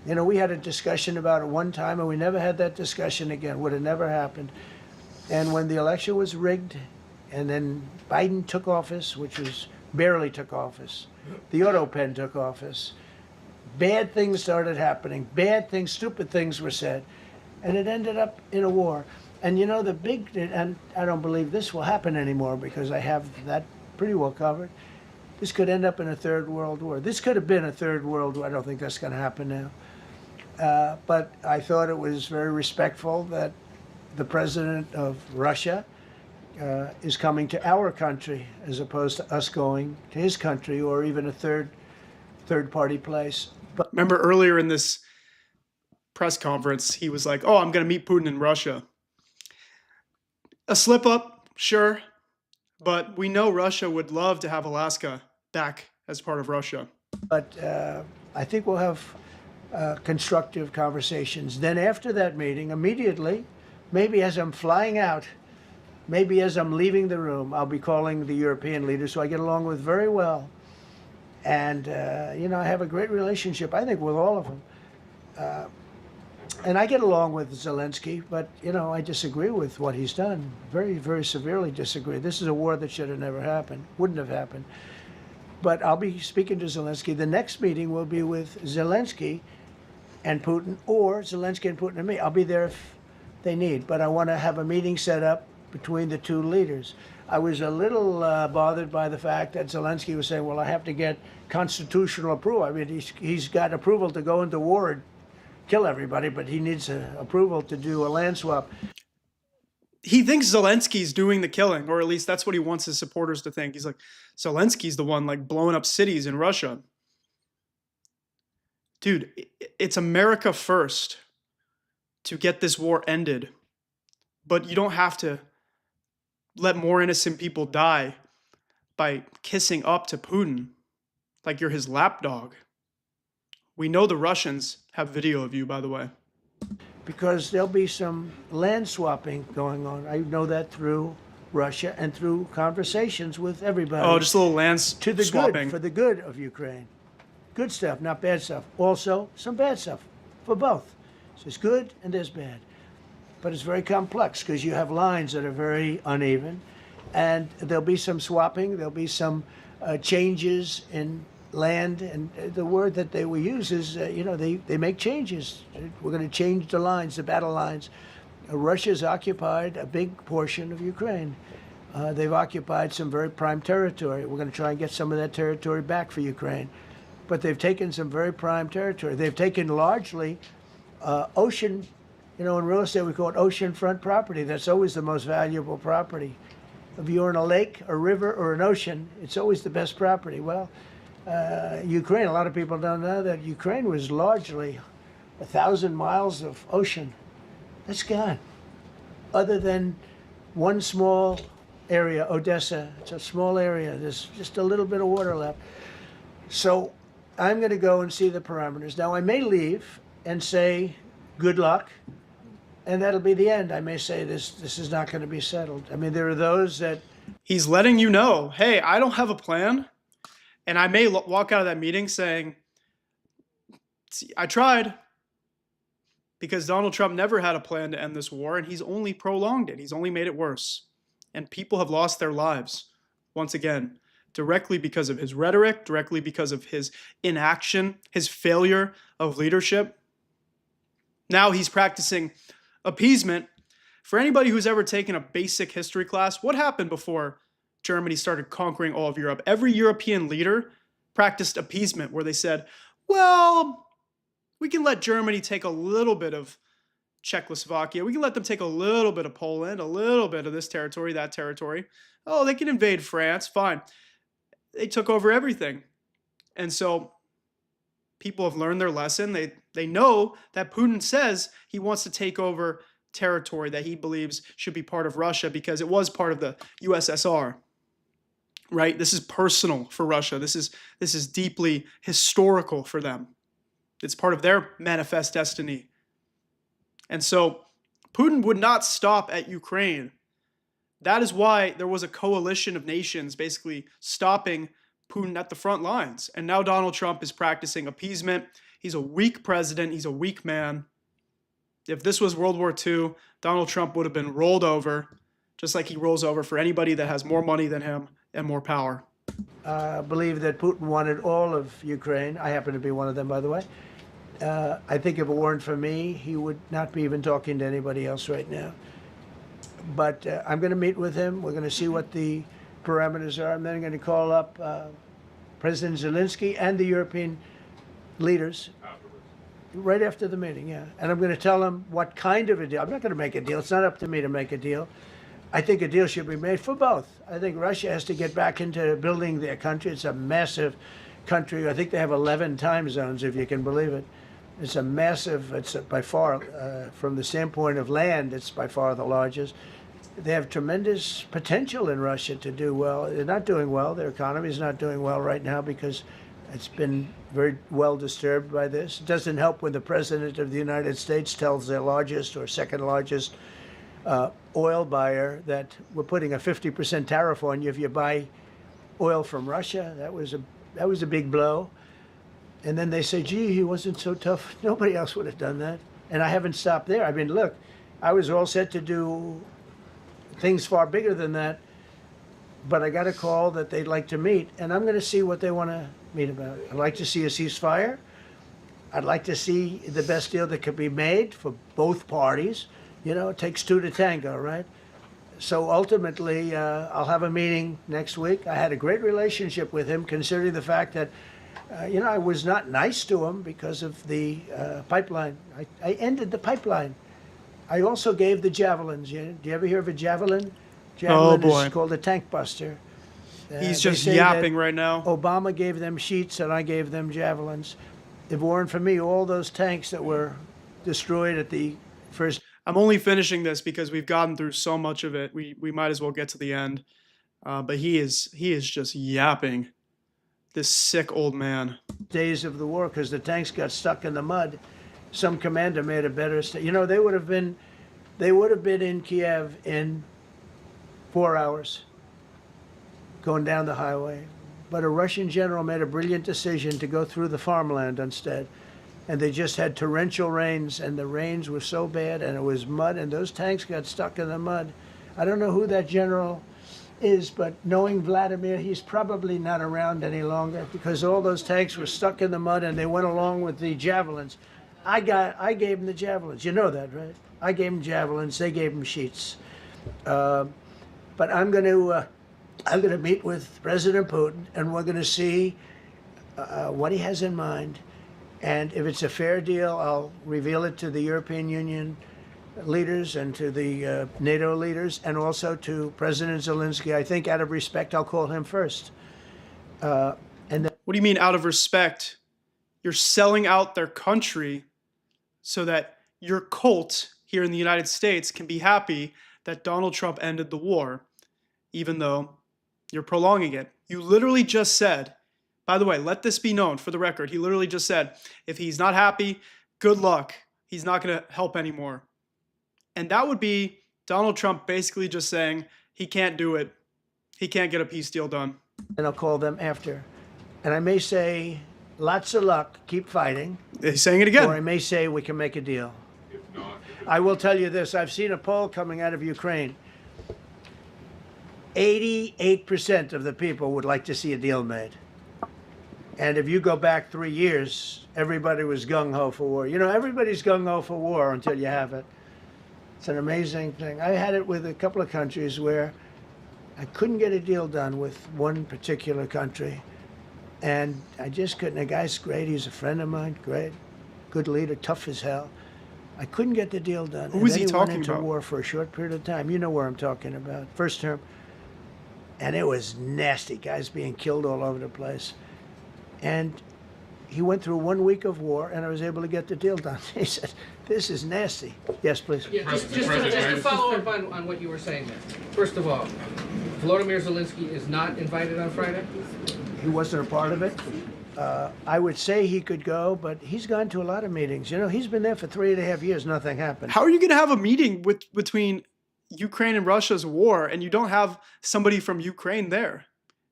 You know, we had a discussion about it one time, and we never had that discussion again. Would have never happened. And when the election was rigged, and then Biden took office, which was barely took office, the auto pen took office, bad things started happening. Bad things, stupid things were said. And it ended up in a war. And you know, and I don't believe this will happen anymore because I have that pretty well covered. This could end up in a third world war. This could have been a third world war. I don't think that's going to happen now. But I thought it was very respectful that the president of Russia is coming to our country as opposed to us going to his country or even a third party place. But remember earlier in this press conference, he was like, oh, I'm going to meet Putin in Russia. A slip up, sure. But we know Russia would love to have Alaska back as part of Russia. But I think we'll have constructive conversations. Then after that meeting, immediately, maybe as I'm flying out, maybe as I'm leaving the room, I'll be calling the European leaders who I get along with very well. And, you know, I have a great relationship, I think, with all of them. And I get along with Zelensky, but, you know, I disagree with what he's done. Very, very severely disagree. This is a war that should have never happened, wouldn't have happened. But I'll be speaking to Zelensky. The next meeting will be with Zelensky and Putin, or Zelensky and Putin and me. I'll be there if they need, but I want to have a meeting set up between the two leaders. I was a little bothered by the fact that Zelensky was saying, well, I have to get constitutional approval. I mean, he's got approval to go into war and kill everybody, but he needs approval to do a land swap. He thinks Zelensky's doing the killing, or at least that's what he wants his supporters to think. He's like, Zelensky's the one like blowing up cities in Russia. Dude, it's America first to get this war ended. But you don't have to let more innocent people die by kissing up to Putin like you're his lapdog. We know the Russians have video of you, by the way. Because there'll be some land swapping going on. I know that through Russia and through conversations with everybody. Oh, just a little land to the swapping. Good, for the good of Ukraine. Good stuff, not bad stuff. Also, some bad stuff for both. So there's good and there's bad. But it's very complex because you have lines that are very uneven. And there'll be some swapping. There'll be some changes in land, and the word that they will use is, you know, they make changes. We're going to change the lines, the battle lines. Russia's occupied a big portion of Ukraine. They've occupied some very prime territory. We're going to try and get some of that territory back for Ukraine. But they've taken some very prime territory. They've taken largely ocean, you know, in real estate we call it oceanfront property. That's always the most valuable property. If you're in a lake, a river, or an ocean, it's always the best property. Well, Ukraine, a lot of people don't know that Ukraine was largely 1,000 miles of ocean. That's gone. Other than one small area, Odessa, it's a small area. There's just a little bit of water left. So I'm going to go and see the parameters. Now, I may leave and say, good luck, and that'll be the end. I may say this is not going to be settled. I mean, there are those that... He's letting you know, hey, I don't have a plan. And I may walk out of that meeting saying, see, I tried. Because Donald Trump never had a plan to end this war, and he's only prolonged it. He's only made it worse. And people have lost their lives, once again, directly because of his rhetoric, directly because of his inaction, his failure of leadership. Now he's practicing appeasement For anybody who's ever taken a basic history class, what happened before Germany started conquering all of Europe? Every European leader practiced appeasement where they said, well, we can let Germany take a little bit of Czechoslovakia. We can let them take a little bit of Poland, a little bit of this territory, that territory. Oh, they can invade France. Fine. They took over everything. And so people have learned their lesson. They know that Putin says he wants to take over territory that he believes should be part of Russia because it was part of the USSR. Right? This is personal for Russia. This is deeply historical for them. It's part of their manifest destiny. And so Putin would not stop at Ukraine. That is why there was a coalition of nations basically stopping Putin at the front lines. And now Donald Trump is practicing appeasement. He's a weak president. He's a weak man. If this was World War II, Donald Trump would have been rolled over, just like he rolls over for anybody that has more money than him and more power. I believe that Putin wanted all of Ukraine. I happen to be one of them, by the way. I think if it weren't for me, he would not be even talking to anybody else right now. But I'm going to meet with him. We're going to see what the parameters are. I'm then going to call up President Zelensky and the European leaders right after the meeting, yeah. And I'm going to tell them what kind of a deal. I'm not going to make a deal. It's not up to me to make a deal. I think a deal should be made for both. I think Russia has to get back into building their country. It's a massive country. I think they have 11 time zones, if you can believe it. It's a massive, it's by far, from the standpoint of land, it's by far the largest. They have tremendous potential in Russia to do well. They're not doing well. Their economy is not doing well right now because it's been very well disturbed by this. It doesn't help when the President of the United States tells their largest or second largest oil buyer that we're putting a 50% tariff on you if you buy oil from Russia. That was a big blow. And then they say, gee, he wasn't so tough. Nobody else would have done that. And I haven't stopped there. I mean, look, I was all set to do things far bigger than that, but I got a call that they'd like to meet, and I'm going to see what they want to meet about. I'd like to see a ceasefire. I'd like to see the best deal that could be made for both parties. You know, it takes two to tango, right? So ultimately, I'll have a meeting next week. I had a great relationship with him, considering the fact that I was not nice to him because of the pipeline. I ended the pipeline. I also gave the javelins. Do you ever hear of a javelin? Javelin is called a tank buster. He's just yapping right now. Obama gave them sheets and I gave them javelins. If it weren't for me, all those tanks that were destroyed at the first... I'm only finishing this because we've gotten through so much of it. We might as well get to the end. But he is just yapping. This sick old man. Days of the war, because the tanks got stuck in the mud. Some commander made a better they would have been in Kiev in 4 hours going down the highway. But a Russian general made a brilliant decision to go through the farmland instead. And they just had torrential rains, and the rains were so bad, and it was mud, and those tanks got stuck in the mud. I don't know who that general is, but knowing Vladimir, he's probably not around any longer because all those tanks were stuck in the mud and they went along with the javelins. I gave them the javelins. You know that, right? I gave them javelins. They gave them sheets. But I'm going to meet with President Putin, and we're going to see what he has in mind. And if it's a fair deal, I'll reveal it to the European Union leaders and to the NATO leaders and also to President Zelensky. I think out of respect, I'll call him first. What do you mean out of respect? You're selling out their country so that your cult here in the United States can be happy that Donald Trump ended the war, even though you're prolonging it. You literally just said, by the way, let this be known for the record, he literally just said, if he's not happy, good luck. He's not going to help anymore. And that would be Donald Trump basically just saying he can't do it. He can't get a peace deal done. And I'll call them after. And I may say, lots of luck, keep fighting. He's saying it again. Or I may say we can make a deal. If not, I will tell you this. I've seen a poll coming out of Ukraine. 88% of the people would like to see a deal made. And if you go back 3 years, everybody was gung-ho for war. You know, everybody's gung-ho for war until you have it. It's an amazing thing. I had it with a couple of countries where I couldn't get a deal done with one particular country. And I just couldn't. The guy's great. He's a friend of mine. Great. Good leader. Tough as hell. I couldn't get the deal done. Who was he went talking into about? war for a short period of time. You know where I'm talking about. First term. And it was nasty. Guys being killed all over the place. And he went through 1 week of war, and I was able to get the deal done. He said, "This is nasty." Yes, please. Yeah, just to follow up on what you were saying there. First of all, Volodymyr Zelensky is not invited on Friday? He wasn't a part of it. I would say he could go, but he's gone to a lot of meetings. You know, he's been there for 3.5 years. Nothing happened. How are you going to have a meeting between Ukraine and Russia's war and you don't have somebody from Ukraine there?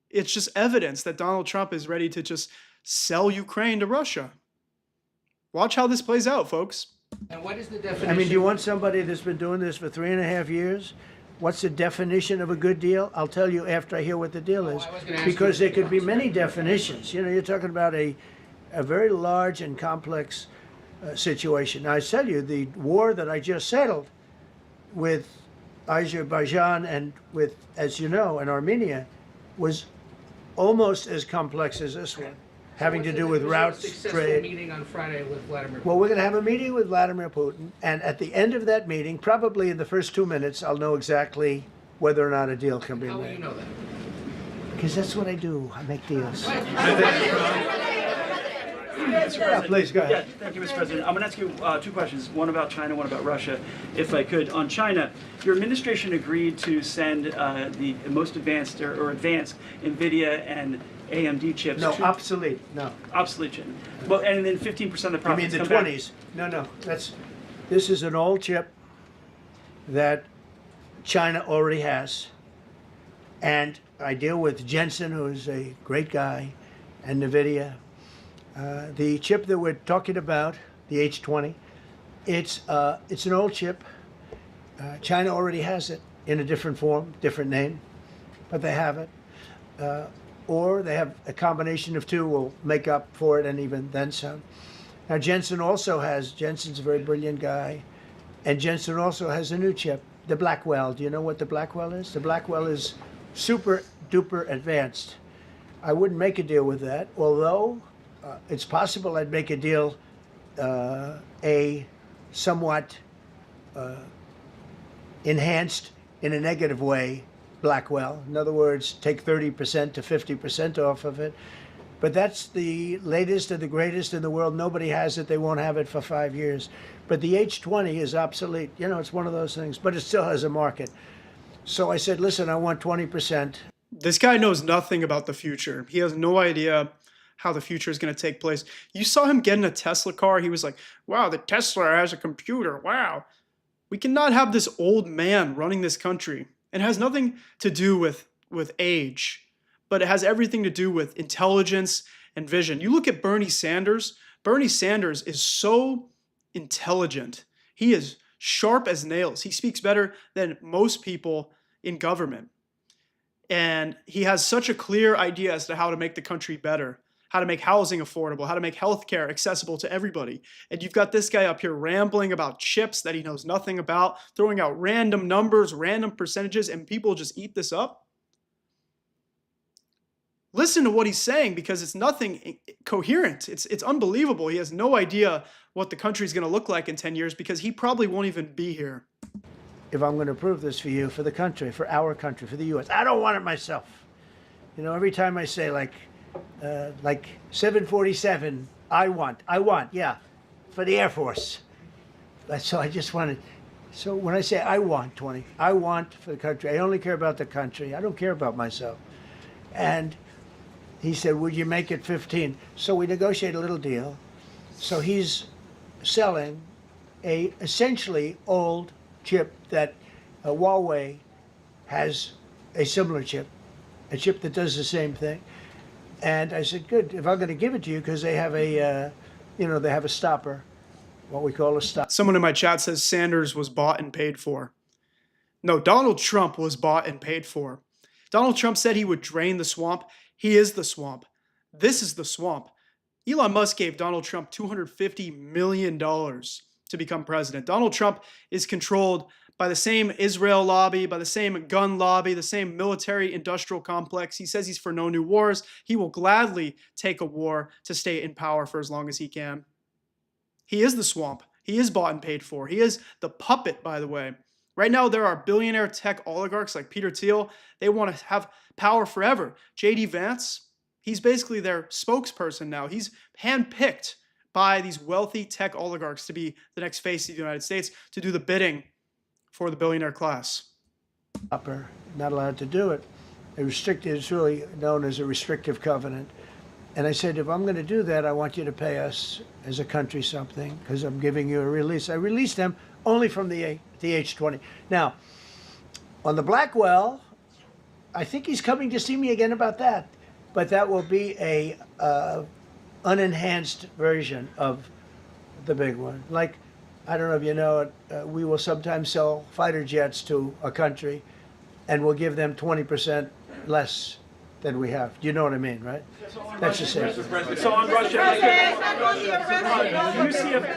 It's just evidence that Donald Trump is ready to just sell Ukraine to Russia. Watch how this plays out, folks. And what is the definition? I mean, do you want somebody that's been doing this for 3.5 years? What's the definition of a good deal? I'll tell you after I hear what the deal is. Because there could be many definitions. You know, you're talking about a very large and complex situation. Now, I tell you, the war that I just settled with Azerbaijan and with, as you know, and Armenia was almost as complex as this one, having to do with routes, trade. Meeting on Friday with Vladimir Putin. Well, we're going to have a meeting with Vladimir Putin, and at the end of that meeting, probably in the first 2 minutes, I'll know exactly whether or not a deal can be made. How will you know that? Because that's what I do. I make deals. Yeah, please, go ahead. Yeah, thank you, Mr. President. I'm going to ask you two questions, one about China, one about Russia, if I could. On China, your administration agreed to send the most advanced or advanced NVIDIA and AMD chips. No, obsolete. No. Obsolete chip. Well, and then 15% of the You profits mean the come back. 20s? No. This is an old chip that China already has. And I deal with Jensen, who's a great guy, and NVIDIA. The chip that we're talking about, the H20, it's an old chip. China already has it in a different form, different name, but they have it. Or they have a combination of two will make up for it and even then some. Now Jensen's a very brilliant guy, and Jensen also has a new chip, the Blackwell. Do you know what the Blackwell is? The Blackwell is super duper advanced. I wouldn't make a deal with that, although it's possible I'd make a deal, a somewhat enhanced in a negative way Blackwell. In other words, take 30% to 50% off of it. But that's the latest and the greatest in the world. Nobody has it. They won't have it for 5 years. But the H20 is obsolete. You know, it's one of those things, but it still has a market. So I said, listen, I want 20%. This guy knows nothing about the future. He has no idea how the future is going to take place. You saw him get in a Tesla car. He was like, wow, the Tesla has a computer. Wow. We cannot have this old man running this country. It has nothing to do with age, but it has everything to do with intelligence and vision. You look at Bernie Sanders. Bernie Sanders is so intelligent. He is sharp as nails. He speaks better than most people in government. And he has such a clear idea as to how to make the country better, how to make housing affordable, how to make healthcare accessible to everybody. And you've got this guy up here rambling about chips that he knows nothing about, throwing out random numbers, random percentages, and people just eat this up. Listen to what he's saying, because it's nothing coherent. It's unbelievable. He has no idea what the country is going to look like in 10 years because he probably won't even be here. If I'm going to prove this for you, for the country, for our country, for the U.S., I don't want it myself. You know, every time I say like 747, I want, yeah, for the Air Force. So I just wanted, so when I say I want 20, I want for the country. I only care about the country. I don't care about myself. And he said, would you make it 15? So we negotiate a little deal. So he's selling a essentially old chip that Huawei has a similar chip, a chip that does the same thing. And I said, good, if I'm going to give it to you, because they have a, they have a stopper, what we call a stopper. Someone in my chat says Sanders was bought and paid for. No, Donald Trump was bought and paid for. Donald Trump said he would drain the swamp. He is the swamp. This is the swamp. Elon Musk gave Donald Trump $250 million to become president. Donald Trump is controlled by the same Israel lobby, by the same gun lobby, the same military industrial complex. He says he's for no new wars. He will gladly take a war to stay in power for as long as he can. He is the swamp. He is bought and paid for. He is the puppet, by the way. Right now, there are billionaire tech oligarchs like Peter Thiel. They want to have power forever. J.D. Vance, he's basically their spokesperson now. He's handpicked by these wealthy tech oligarchs to be the next face of the United States, to do the bidding for the billionaire class. Not allowed to do it. It's really known as a restrictive covenant. And I said, if I'm going to do that, I want you to pay us as a country something, because I'm giving you a release. I released them only from the age 20. Now, on the Blackwell, I think he's coming to see me again about that. But that will be a unenhanced version of the big one. Like, I don't know if you know it, we will sometimes sell fighter jets to a country and we'll give them 20% less than we have. Do you know what I mean, right? That's the same. So on Russia,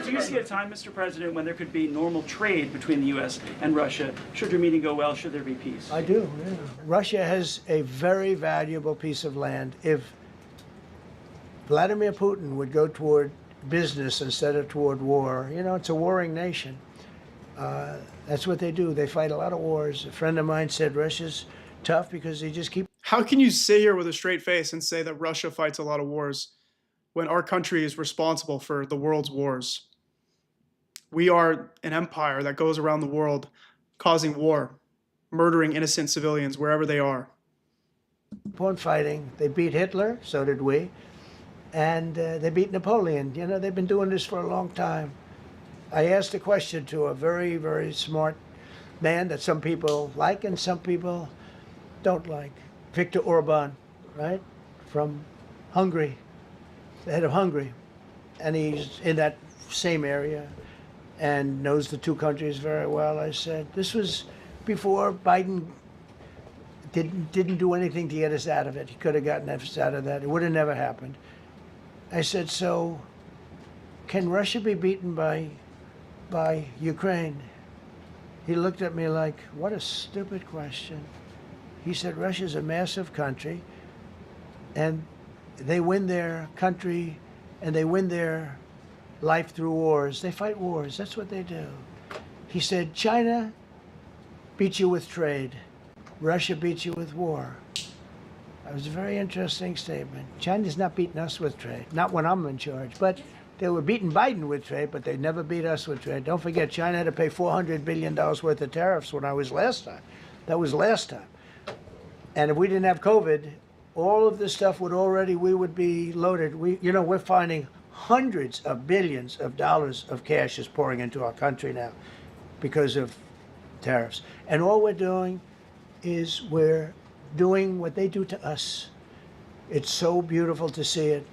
do you see a time, Mr. President, when there could be normal trade between the U.S. and Russia? Should your meeting go well, should there be peace? I do, yeah. Russia has a very valuable piece of land. If Vladimir Putin would go toward business instead of toward war, you know, it's a warring nation. That's what they do. They fight a lot of wars. A friend of mine said Russia's tough because they just keep... How can you sit here with a straight face and say that Russia fights a lot of wars when our country is responsible for the world's wars? We are an empire that goes around the world causing war, murdering innocent civilians wherever they are. On fighting. They beat Hitler, so did we. And they beat Napoleon. You know, they've been doing this for a long time. I asked a question to a very, very smart man that some people like and some people don't like. Viktor Orban, right? From Hungary, the head of Hungary. And he's in that same area and knows the two countries very well. I said, this was before Biden didn't do anything to get us out of it. He could have gotten us out of that. It would have never happened. I said, so can Russia be beaten by Ukraine? He looked at me like, what a stupid question. He said, Russia's a massive country, and they win their country, and they win their life through wars. They fight wars. That's what they do. He said, China beats you with trade. Russia beats you with war. That was a very interesting statement. China's not beating us with trade, not when I'm in charge, but they were beating Biden with trade, but they never beat us with trade. Don't forget, China had to pay $400 billion worth of tariffs when I was last time. That was last time. And if we didn't have COVID, all of this stuff we would be loaded. We're finding hundreds of billions of dollars of cash is pouring into our country now because of tariffs. And all we're doing is we're doing what they do to us. It's so beautiful to see it.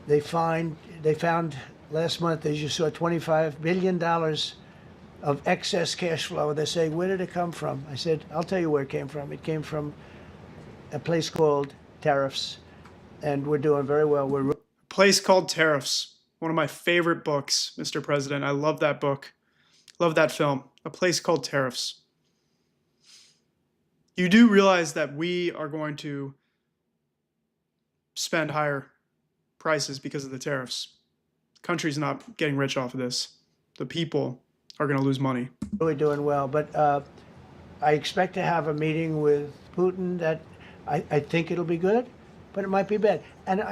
They found last month, as you saw, $25 billion of excess cash flow. They say, where did it come from? I said, I'll tell you where it came from. It came from a place called Tariffs, and we're doing very well. A Place Called Tariffs, one of my favorite books, Mr. President. I love that book. Love that film. A Place Called Tariffs. You do realize that we are going to spend higher prices because of the tariffs. The country's not getting rich off of this. The people are going to lose money. Really doing well, but I expect to have a meeting with Putin that I think it'll be good, but it might be bad. And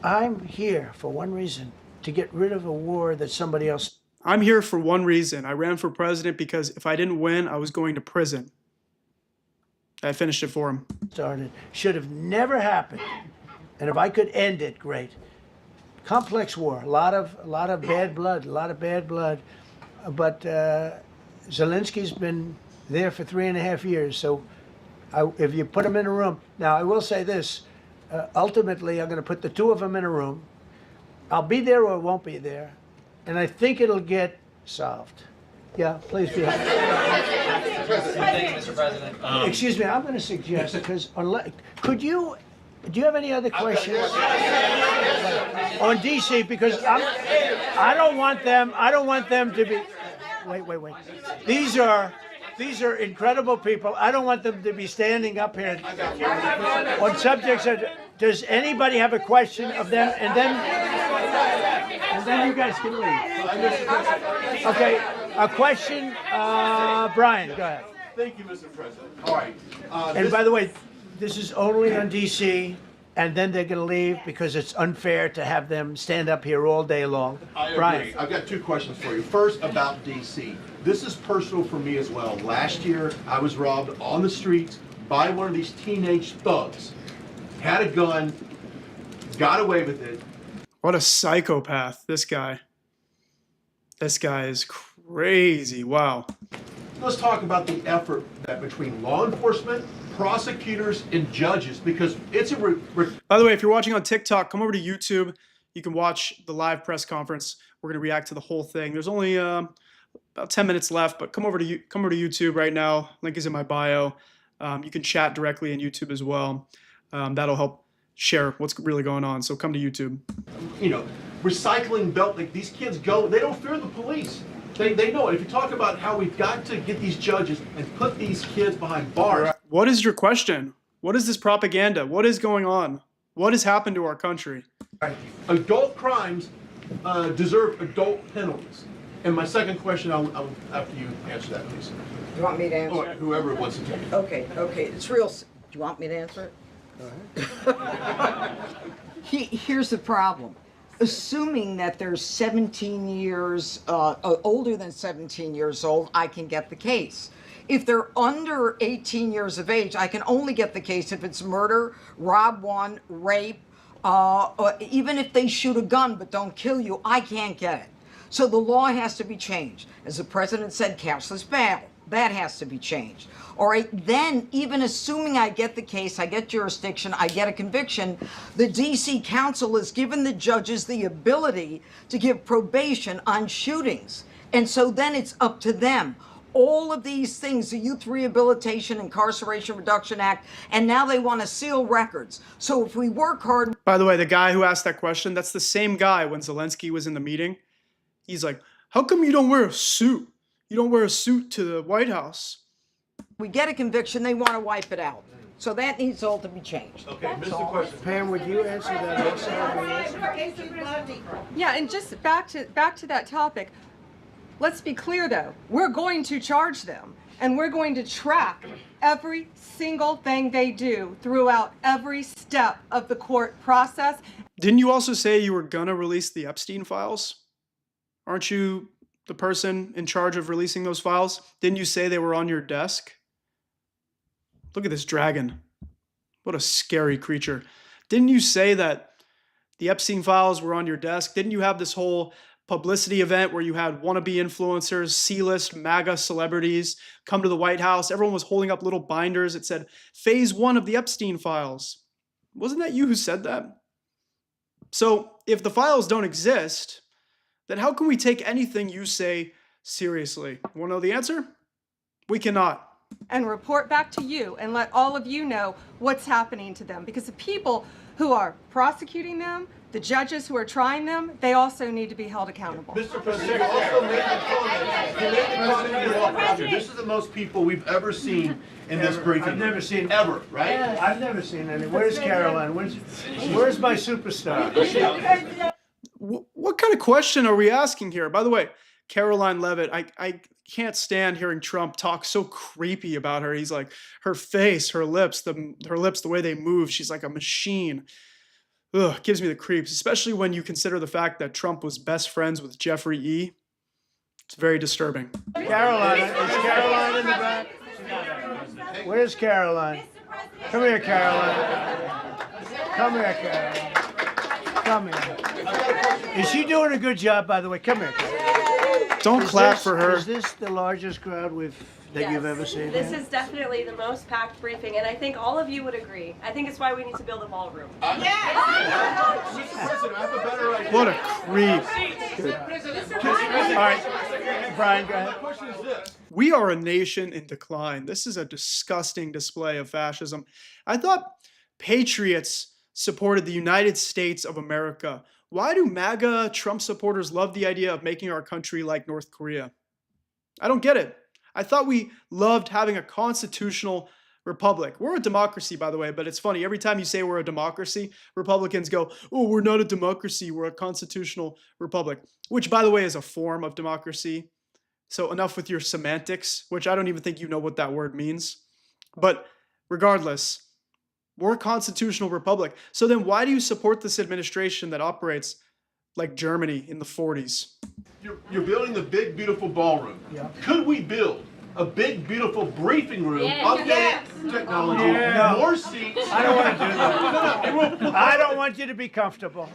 I'm here for one reason, to get rid of a war that somebody else... I'm here for one reason. I ran for president because if I didn't win, I was going to prison. I finished it for him. Started. Should have never happened. And if I could end it, great. Complex war, a lot of bad blood, But Zelensky's been there for 3.5 years, so if you put him in a room... Now, I will say this. Ultimately, I'm going to put the two of them in a room. I'll be there or I won't be there. And I think it'll get solved. Yeah, please be happy. Thank you, Mr. President. Excuse me, I'm going to suggest, because could you Do you have any other questions on DC? Because I don't want them to be. Wait. These are incredible people. I don't want them to be standing up here on subjects that. Does anybody have a question of them? And then you guys can leave. Okay, a question. Brian, go ahead. Thank you, Mr. President. All right. And by the way, this is only on DC, and then they're going to leave because it's unfair to have them stand up here all day long. I agree. Brian. I've got two questions for you. First, about DC. This is personal for me as well. Last year, I was robbed on the streets by one of these teenage thugs. Had a gun, got away with it. What a psychopath, this guy. This guy is crazy. Wow. Let's talk about the effort that between law enforcement, prosecutors, and judges, because it's a... By the way, if you're watching on TikTok, come over to YouTube. You can watch the live press conference. We're going to react to the whole thing. There's only about 10 minutes left, but come over to YouTube right now. Link is in my bio. You can chat directly in YouTube as well. That'll help share what's really going on. So come to YouTube. You know, recycling belt, like these kids go, they don't fear the police. They know it. If you talk about how we've got to get these judges and put these kids behind bars. What is your question? What is this propaganda? What is going on? What has happened to our country? Adult crimes deserve adult penalties. And my second question, I'll after you answer that, please. You want me to answer? Or whoever wants to take it. Okay, it's real. Do you want me to answer it? Go ahead. Here's the problem. Assuming that they're 17 years, older than 17 years old, I can get the case. If they're under 18 years of age, I can only get the case if it's murder, rob one, rape, or even if they shoot a gun but don't kill you, I can't get it. So the law has to be changed. As the president said, cashless bail. That has to be changed. All right, then even assuming I get the case, I get jurisdiction, I get a conviction, the DC Council has given the judges the ability to give probation on shootings. And so then it's up to them. All of these things, the Youth Rehabilitation Incarceration Reduction Act, and now they want to seal records. So if we work hard... By the way, the guy who asked that question, that's the same guy when Zelensky was in the meeting. He's like, how come you don't wear a suit? You don't wear a suit to the White House. We get a conviction, they want to wipe it out. So that needs all to be changed. Okay, Mr. Question. Pam, would you answer that also? Yeah, and just back to that topic. Let's be clear though. We're going to charge them and we're going to track every single thing they do throughout every step of the court process. Didn't you also say you were gonna release the Epstein files? Aren't you the person in charge of releasing those files? Didn't you say they were on your desk? Look at this dragon. What a scary creature. Didn't you say that the Epstein files were on your desk? Didn't you have this whole publicity event where you had wannabe influencers, C-list MAGA celebrities come to the White House? Everyone was holding up little binders that said, phase 1 of the Epstein files. Wasn't that you who said that? So if the files don't exist, then how can we take anything you say seriously? Want to know the answer? We cannot. And report back to you and let all of you know what's happening to them. Because the people who are prosecuting them, the judges who are trying them, they also need to be held accountable. Mr. President, you also made the comment. You made the comment when you walked out here. This is the most people we've ever seen in this briefing. I've never seen ever, right? I've never seen any. Where's Caroline? Where's my superstar? What kind of question are we asking here? By the way, Caroline Leavitt, I can't stand hearing Trump talk so creepy about her. He's like, her face, her lips, the way they move, she's like a machine. Ugh, gives me the creeps, especially when you consider the fact that Trump was best friends with Jeffrey E. It's very disturbing. Caroline, is Caroline in the back? Where's Caroline? Come here, Caroline. Come here, Caroline. Come here. Is she doing a good job, by the way? Come here. Don't clap for her. Is this the largest crowd that you've ever seen? This is definitely the most packed briefing, and I think all of you would agree. I think it's why we need to build a ballroom. Mr. President, I have a better idea. What a creep. Good. All right, Brian, go ahead. The question is this. We are a nation in decline. This is a disgusting display of fascism. I thought patriots supported the United States of America. Why do MAGA Trump supporters love the idea of making our country like North Korea? I don't get it. I thought we loved having a constitutional republic. We're a democracy, by the way, but it's funny. Every time you say we're a democracy, Republicans go, oh, we're not a democracy. We're a constitutional republic, which, by the way, is a form of democracy. So enough with your semantics, which I don't even think you know what that word means. But regardless, we're a constitutional republic. So then why do you support this administration that operates like Germany in the 40s? You're building the big, beautiful ballroom. Yeah. Could we build a big, beautiful briefing room, updated technology, more seats? I don't want to do that. I don't want you to be comfortable.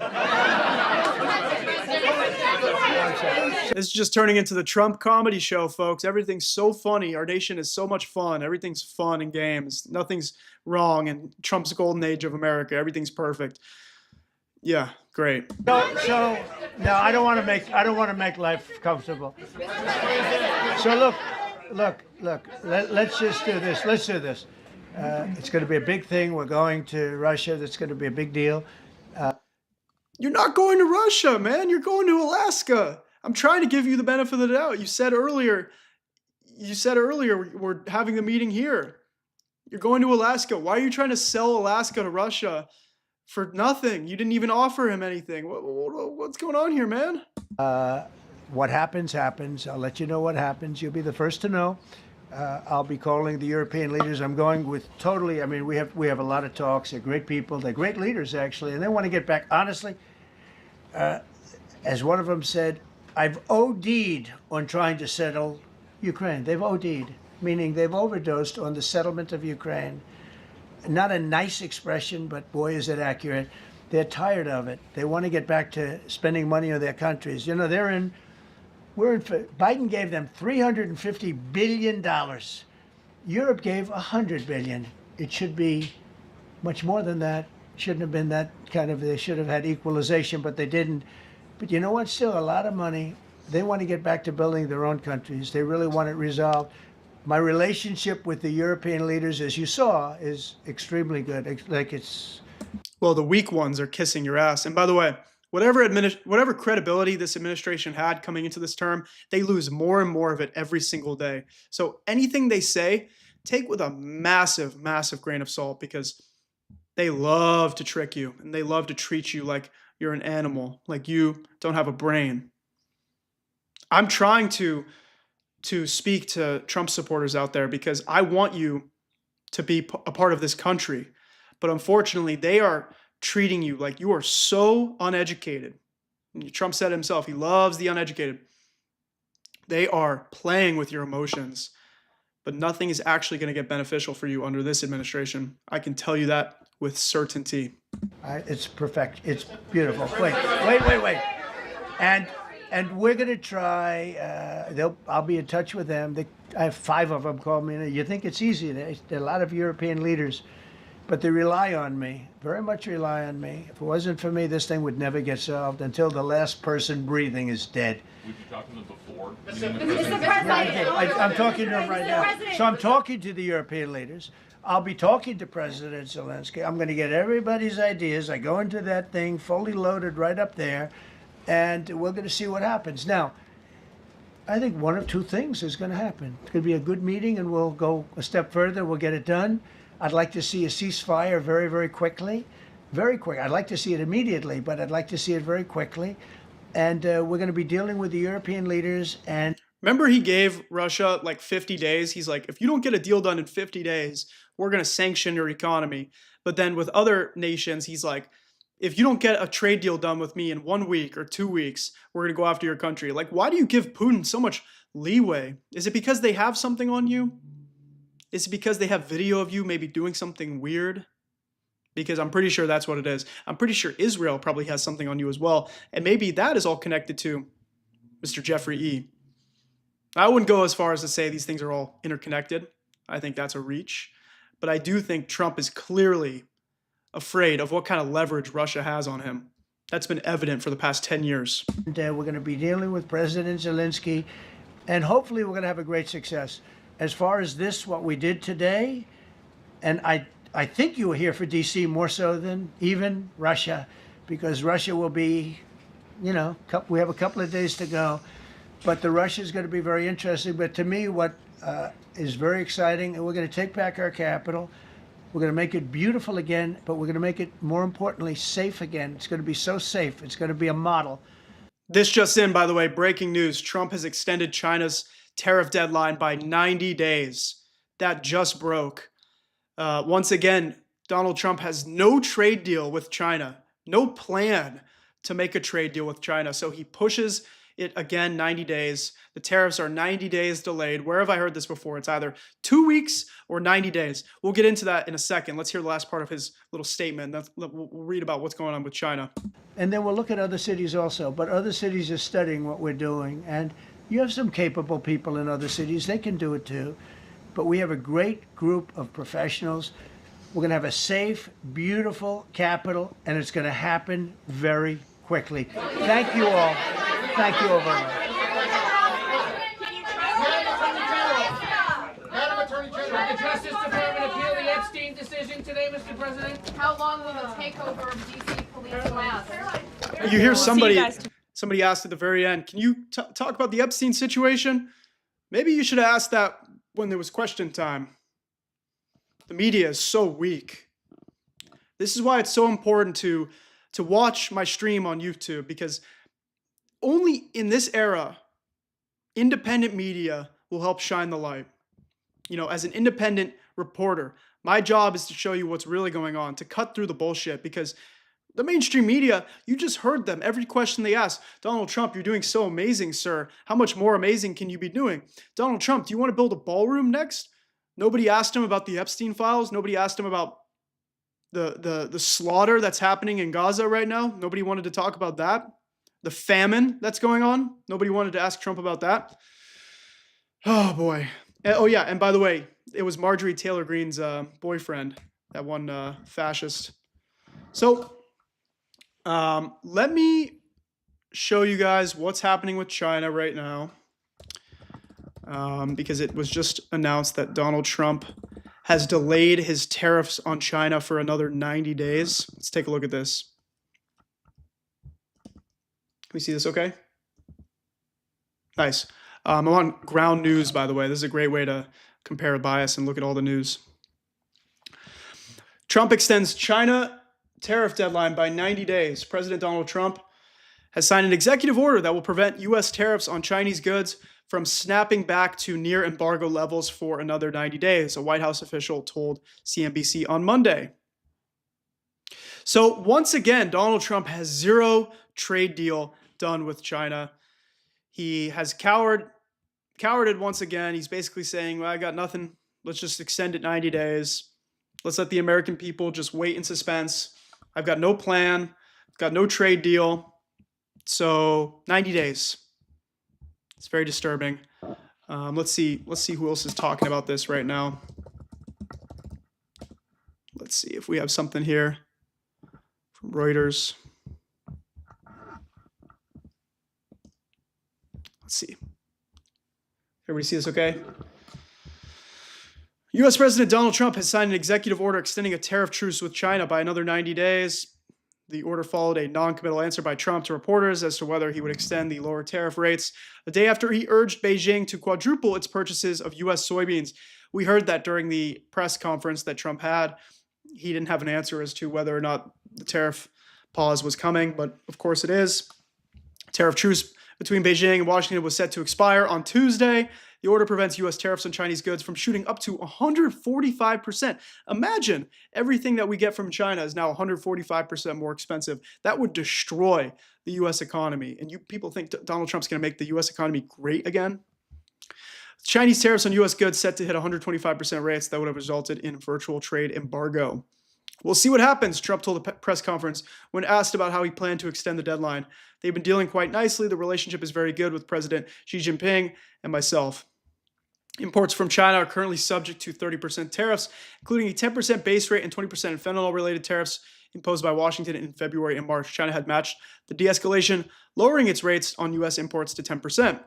This is just turning into the Trump comedy show, folks. Everything's so funny. Our nation is so much fun. Everything's fun and games. Nothing's wrong in Trump's golden age of America. Everything's perfect. Yeah, great. So no, I don't want to make life comfortable. So look. Let's just do this. Let's do this. It's going to be a big thing. We're going to Russia. That's going to be a big deal. You're not going to Russia, man. You're going to Alaska. I'm trying to give you the benefit of the doubt. You said earlier we're having a meeting here. You're going to Alaska. Why are you trying to sell Alaska to Russia for nothing? You didn't even offer him anything. What's going on here, man? What happens, happens. I'll let you know what happens. You'll be the first to know. I'll be calling the European leaders. I'm going with totally, I mean, we have a lot of talks. They're great people. They're great leaders, actually, and they want to get back. Honestly, as one of them said, I've OD'd on trying to settle Ukraine. They've OD'd, meaning they've overdosed on the settlement of Ukraine. Not a nice expression, but boy, is it accurate. They're tired of it. They want to get back to spending money on their countries. You know, Biden gave them $350 billion. Europe gave $100 billion. It should be much more than that. Shouldn't have been that kind of, they should have had equalization, but they didn't. But you know what? Still a lot of money. They want to get back to building their own countries. They really want it resolved. My relationship with the European leaders, as you saw, is extremely good. Well, the weak ones are kissing your ass. And by the way, whatever credibility this administration had coming into this term, they lose more and more of it every single day. So anything they say, take with a massive, massive grain of salt, because they love to trick you and they love to treat you like you're an animal, like you don't have a brain. I'm trying to speak to Trump supporters out there because I want you to be a part of this country. But unfortunately, they are treating you like you are so uneducated. Trump said himself, he loves the uneducated. They are playing with your emotions, but nothing is actually going to get beneficial for you under this administration. I can tell you that with certainty. It's perfect. It's beautiful. Wait. And we're going to try, I'll be in touch with them. I have 5 of them call me. You think it's easy. There are a lot of European leaders, but they rely on me, very much rely on me. If it wasn't for me, this thing would never get solved until the last person breathing is dead. Would you talk to them before? I'm talking to them right now. So I'm talking to the European leaders. I'll be talking to President Zelensky. I'm going to get everybody's ideas. I go into that thing fully loaded right up there, and we're going to see what happens. Now, I think one of 2 things is going to happen. It's going to be a good meeting, and we'll go a step further. We'll get it done. I'd like to see a ceasefire very, very quickly. Very quick. I'd like to see it immediately, but I'd like to see it very quickly. And we're going to be dealing with the European leaders. And remember, he gave Russia like 50 days. He's like, if you don't get a deal done in 50 days, we're going to sanction your economy. But then with other nations, he's like, if you don't get a trade deal done with me in 1 week or 2 weeks, we're going to go after your country. Like, why do you give Putin so much leeway? Is it because they have something on you? Is it because they have video of you maybe doing something weird? Because I'm pretty sure that's what it is. I'm pretty sure Israel probably has something on you as well. And maybe that is all connected to Mr. Jeffrey E. I wouldn't go as far as to say these things are all interconnected. I think that's a reach. But I do think Trump is clearly afraid of what kind of leverage Russia has on him. That's been evident for the past 10 years. We're going to be dealing with President Zelensky, and hopefully we're going to have a great success. As far as this, what we did today, and I think you were here for DC more so than even Russia, because Russia will be, you know, we have a couple of days to go, but the Russia is going to be very interesting. But to me, what is very exciting, and we're going to take back our capital. We're going to make it beautiful again, but we're going to make it, more importantly, safe again. It's going to be so safe. It's going to be a model. This just in, by the way, breaking news. Trump has extended China's tariff deadline by 90 days. That just broke. Once again, Donald Trump has no trade deal with China, no plan to make a trade deal with China. So he pushes it again 90 days. The tariffs are 90 days delayed. Where have I heard this before? It's either 2 weeks or 90 days. We'll get into that in a second. Let's hear the last part of his little statement. We'll read about what's going on with China. And then we'll look at other cities also. But other cities are studying what we're doing. And you have some capable people in other cities. They can do it too. But we have a great group of professionals. We're going to have a safe, beautiful capital, and it's going to happen very quickly. Thank you all. Thank you all very much. Madam Attorney General, the Justice Department appeal the Epstein decision today, Mr. President? How long will the takeover of DC police last? You hear somebody asked at the very end, can you talk about the Epstein situation? Maybe you should have asked that when there was question time. The media is so weak. This is why it's so important to watch my stream on YouTube, because only in this era, independent media will help shine the light. You know, as an independent reporter, my job is to show you what's really going on, to cut through the bullshit, because the mainstream media, you just heard them. Every question they ask, Donald Trump, you're doing so amazing, sir. How much more amazing can you be doing? Donald Trump, do you want to build a ballroom next? Nobody asked him about the Epstein files. Nobody asked him about the slaughter that's happening in Gaza right now. Nobody wanted to talk about that. The famine that's going on. Nobody wanted to ask Trump about that. Oh, boy. Oh, yeah, and by the way, it was Marjorie Taylor Greene's boyfriend, that one fascist. So let me show you guys what's happening with China right now, because it was just announced that Donald Trump has delayed his tariffs on China for another 90 days. Let's take a look at this. Can we see this okay? Nice. I'm on Ground News, by the way. This is a great way to compare a bias and look at all the news. Trump extends China tariff deadline by 90 days. President Donald Trump has signed an executive order that will prevent U.S. tariffs on Chinese goods from snapping back to near embargo levels for another 90 days, a White House official told CNBC on Monday. So once again, Donald Trump has zero trade deal done with China. He has cowarded once again. He's basically saying, well, I got nothing. Let's just extend it 90 days. Let's let the American people just wait in suspense. I've got no plan. I've got no trade deal. So 90 days. It's very disturbing. Let's see who else is talking about this right now. Let's see if we have something here from Reuters. Let's see. Everybody see this okay? U.S. President Donald Trump has signed an executive order extending a tariff truce with China by another 90 days. The order followed a non-committal answer by Trump to reporters as to whether he would extend the lower tariff rates a day after he urged Beijing to quadruple its purchases of U.S. soybeans. We heard that during the press conference that Trump had. He didn't have an answer as to whether or not the tariff pause was coming, but of course it is. Tariff truce between Beijing and Washington was set to expire on Tuesday. The order prevents U.S. tariffs on Chinese goods from shooting up to 145%. Imagine everything that we get from China is now 145% more expensive. That would destroy the U.S. economy. And you people think Donald Trump's going to make the U.S. economy great again? Chinese tariffs on U.S. goods set to hit 125% rates that would have resulted in virtual trade embargo. We'll see what happens, Trump told the press conference when asked about how he planned to extend the deadline. They've been dealing quite nicely. The relationship is very good with President Xi Jinping and myself. Imports from China are currently subject to 30% tariffs, including a 10% base rate and 20% fentanyl-related tariffs imposed by Washington in February and March. China had matched the de-escalation, lowering its rates on U.S. imports to 10%.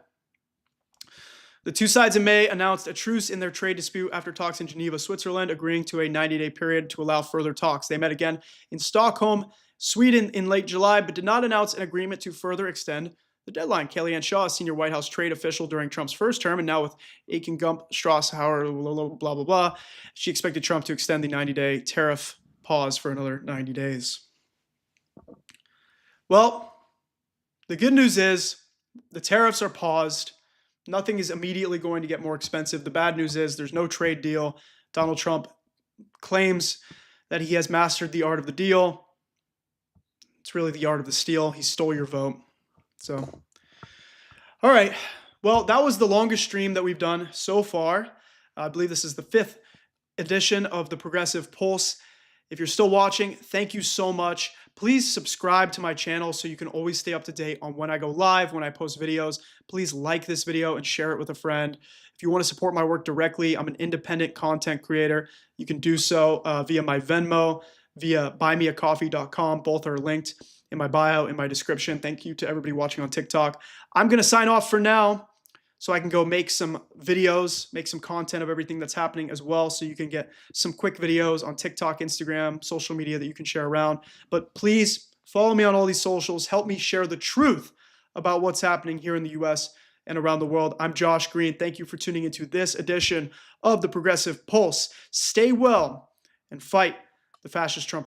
The two sides in May announced a truce in their trade dispute after talks in Geneva, Switzerland, agreeing to a 90-day period to allow further talks. They met again in Stockholm, Sweden in late July, but did not announce an agreement to further extend the deadline. Kellyanne Shaw, a senior White House trade official during Trump's first term, and now with Aiken Gump, Strauss, Howard, blah, blah, blah, she expected Trump to extend the 90-day tariff pause for another 90 days. Well, the good news is the tariffs are paused. Nothing is immediately going to get more expensive. The bad news is there's no trade deal. Donald Trump claims that he has mastered the art of the deal. It's really the art of the steal. He stole your vote. So, all right. Well, that was the longest stream that we've done so far. I believe this is the 5th edition of the Progressive Pulse. If you're still watching, thank you so much. Please subscribe to my channel so you can always stay up to date on when I go live, when I post videos. Please like this video and share it with a friend. If you want to support my work directly, I'm an independent content creator. You can do so via my Venmo, via buymeacoffee.com. Both are linked in my bio, in my description. Thank you to everybody watching on TikTok. I'm going to sign off for now so I can go make some videos, make some content of everything that's happening as well, so you can get some quick videos on TikTok, Instagram, social media that you can share around. But please follow me on all these socials. Help me share the truth about what's happening here in the US and around the world. I'm Josh Greene. Thank you for tuning into this edition of the Progressive Pulse. Stay well and fight the fascist Trump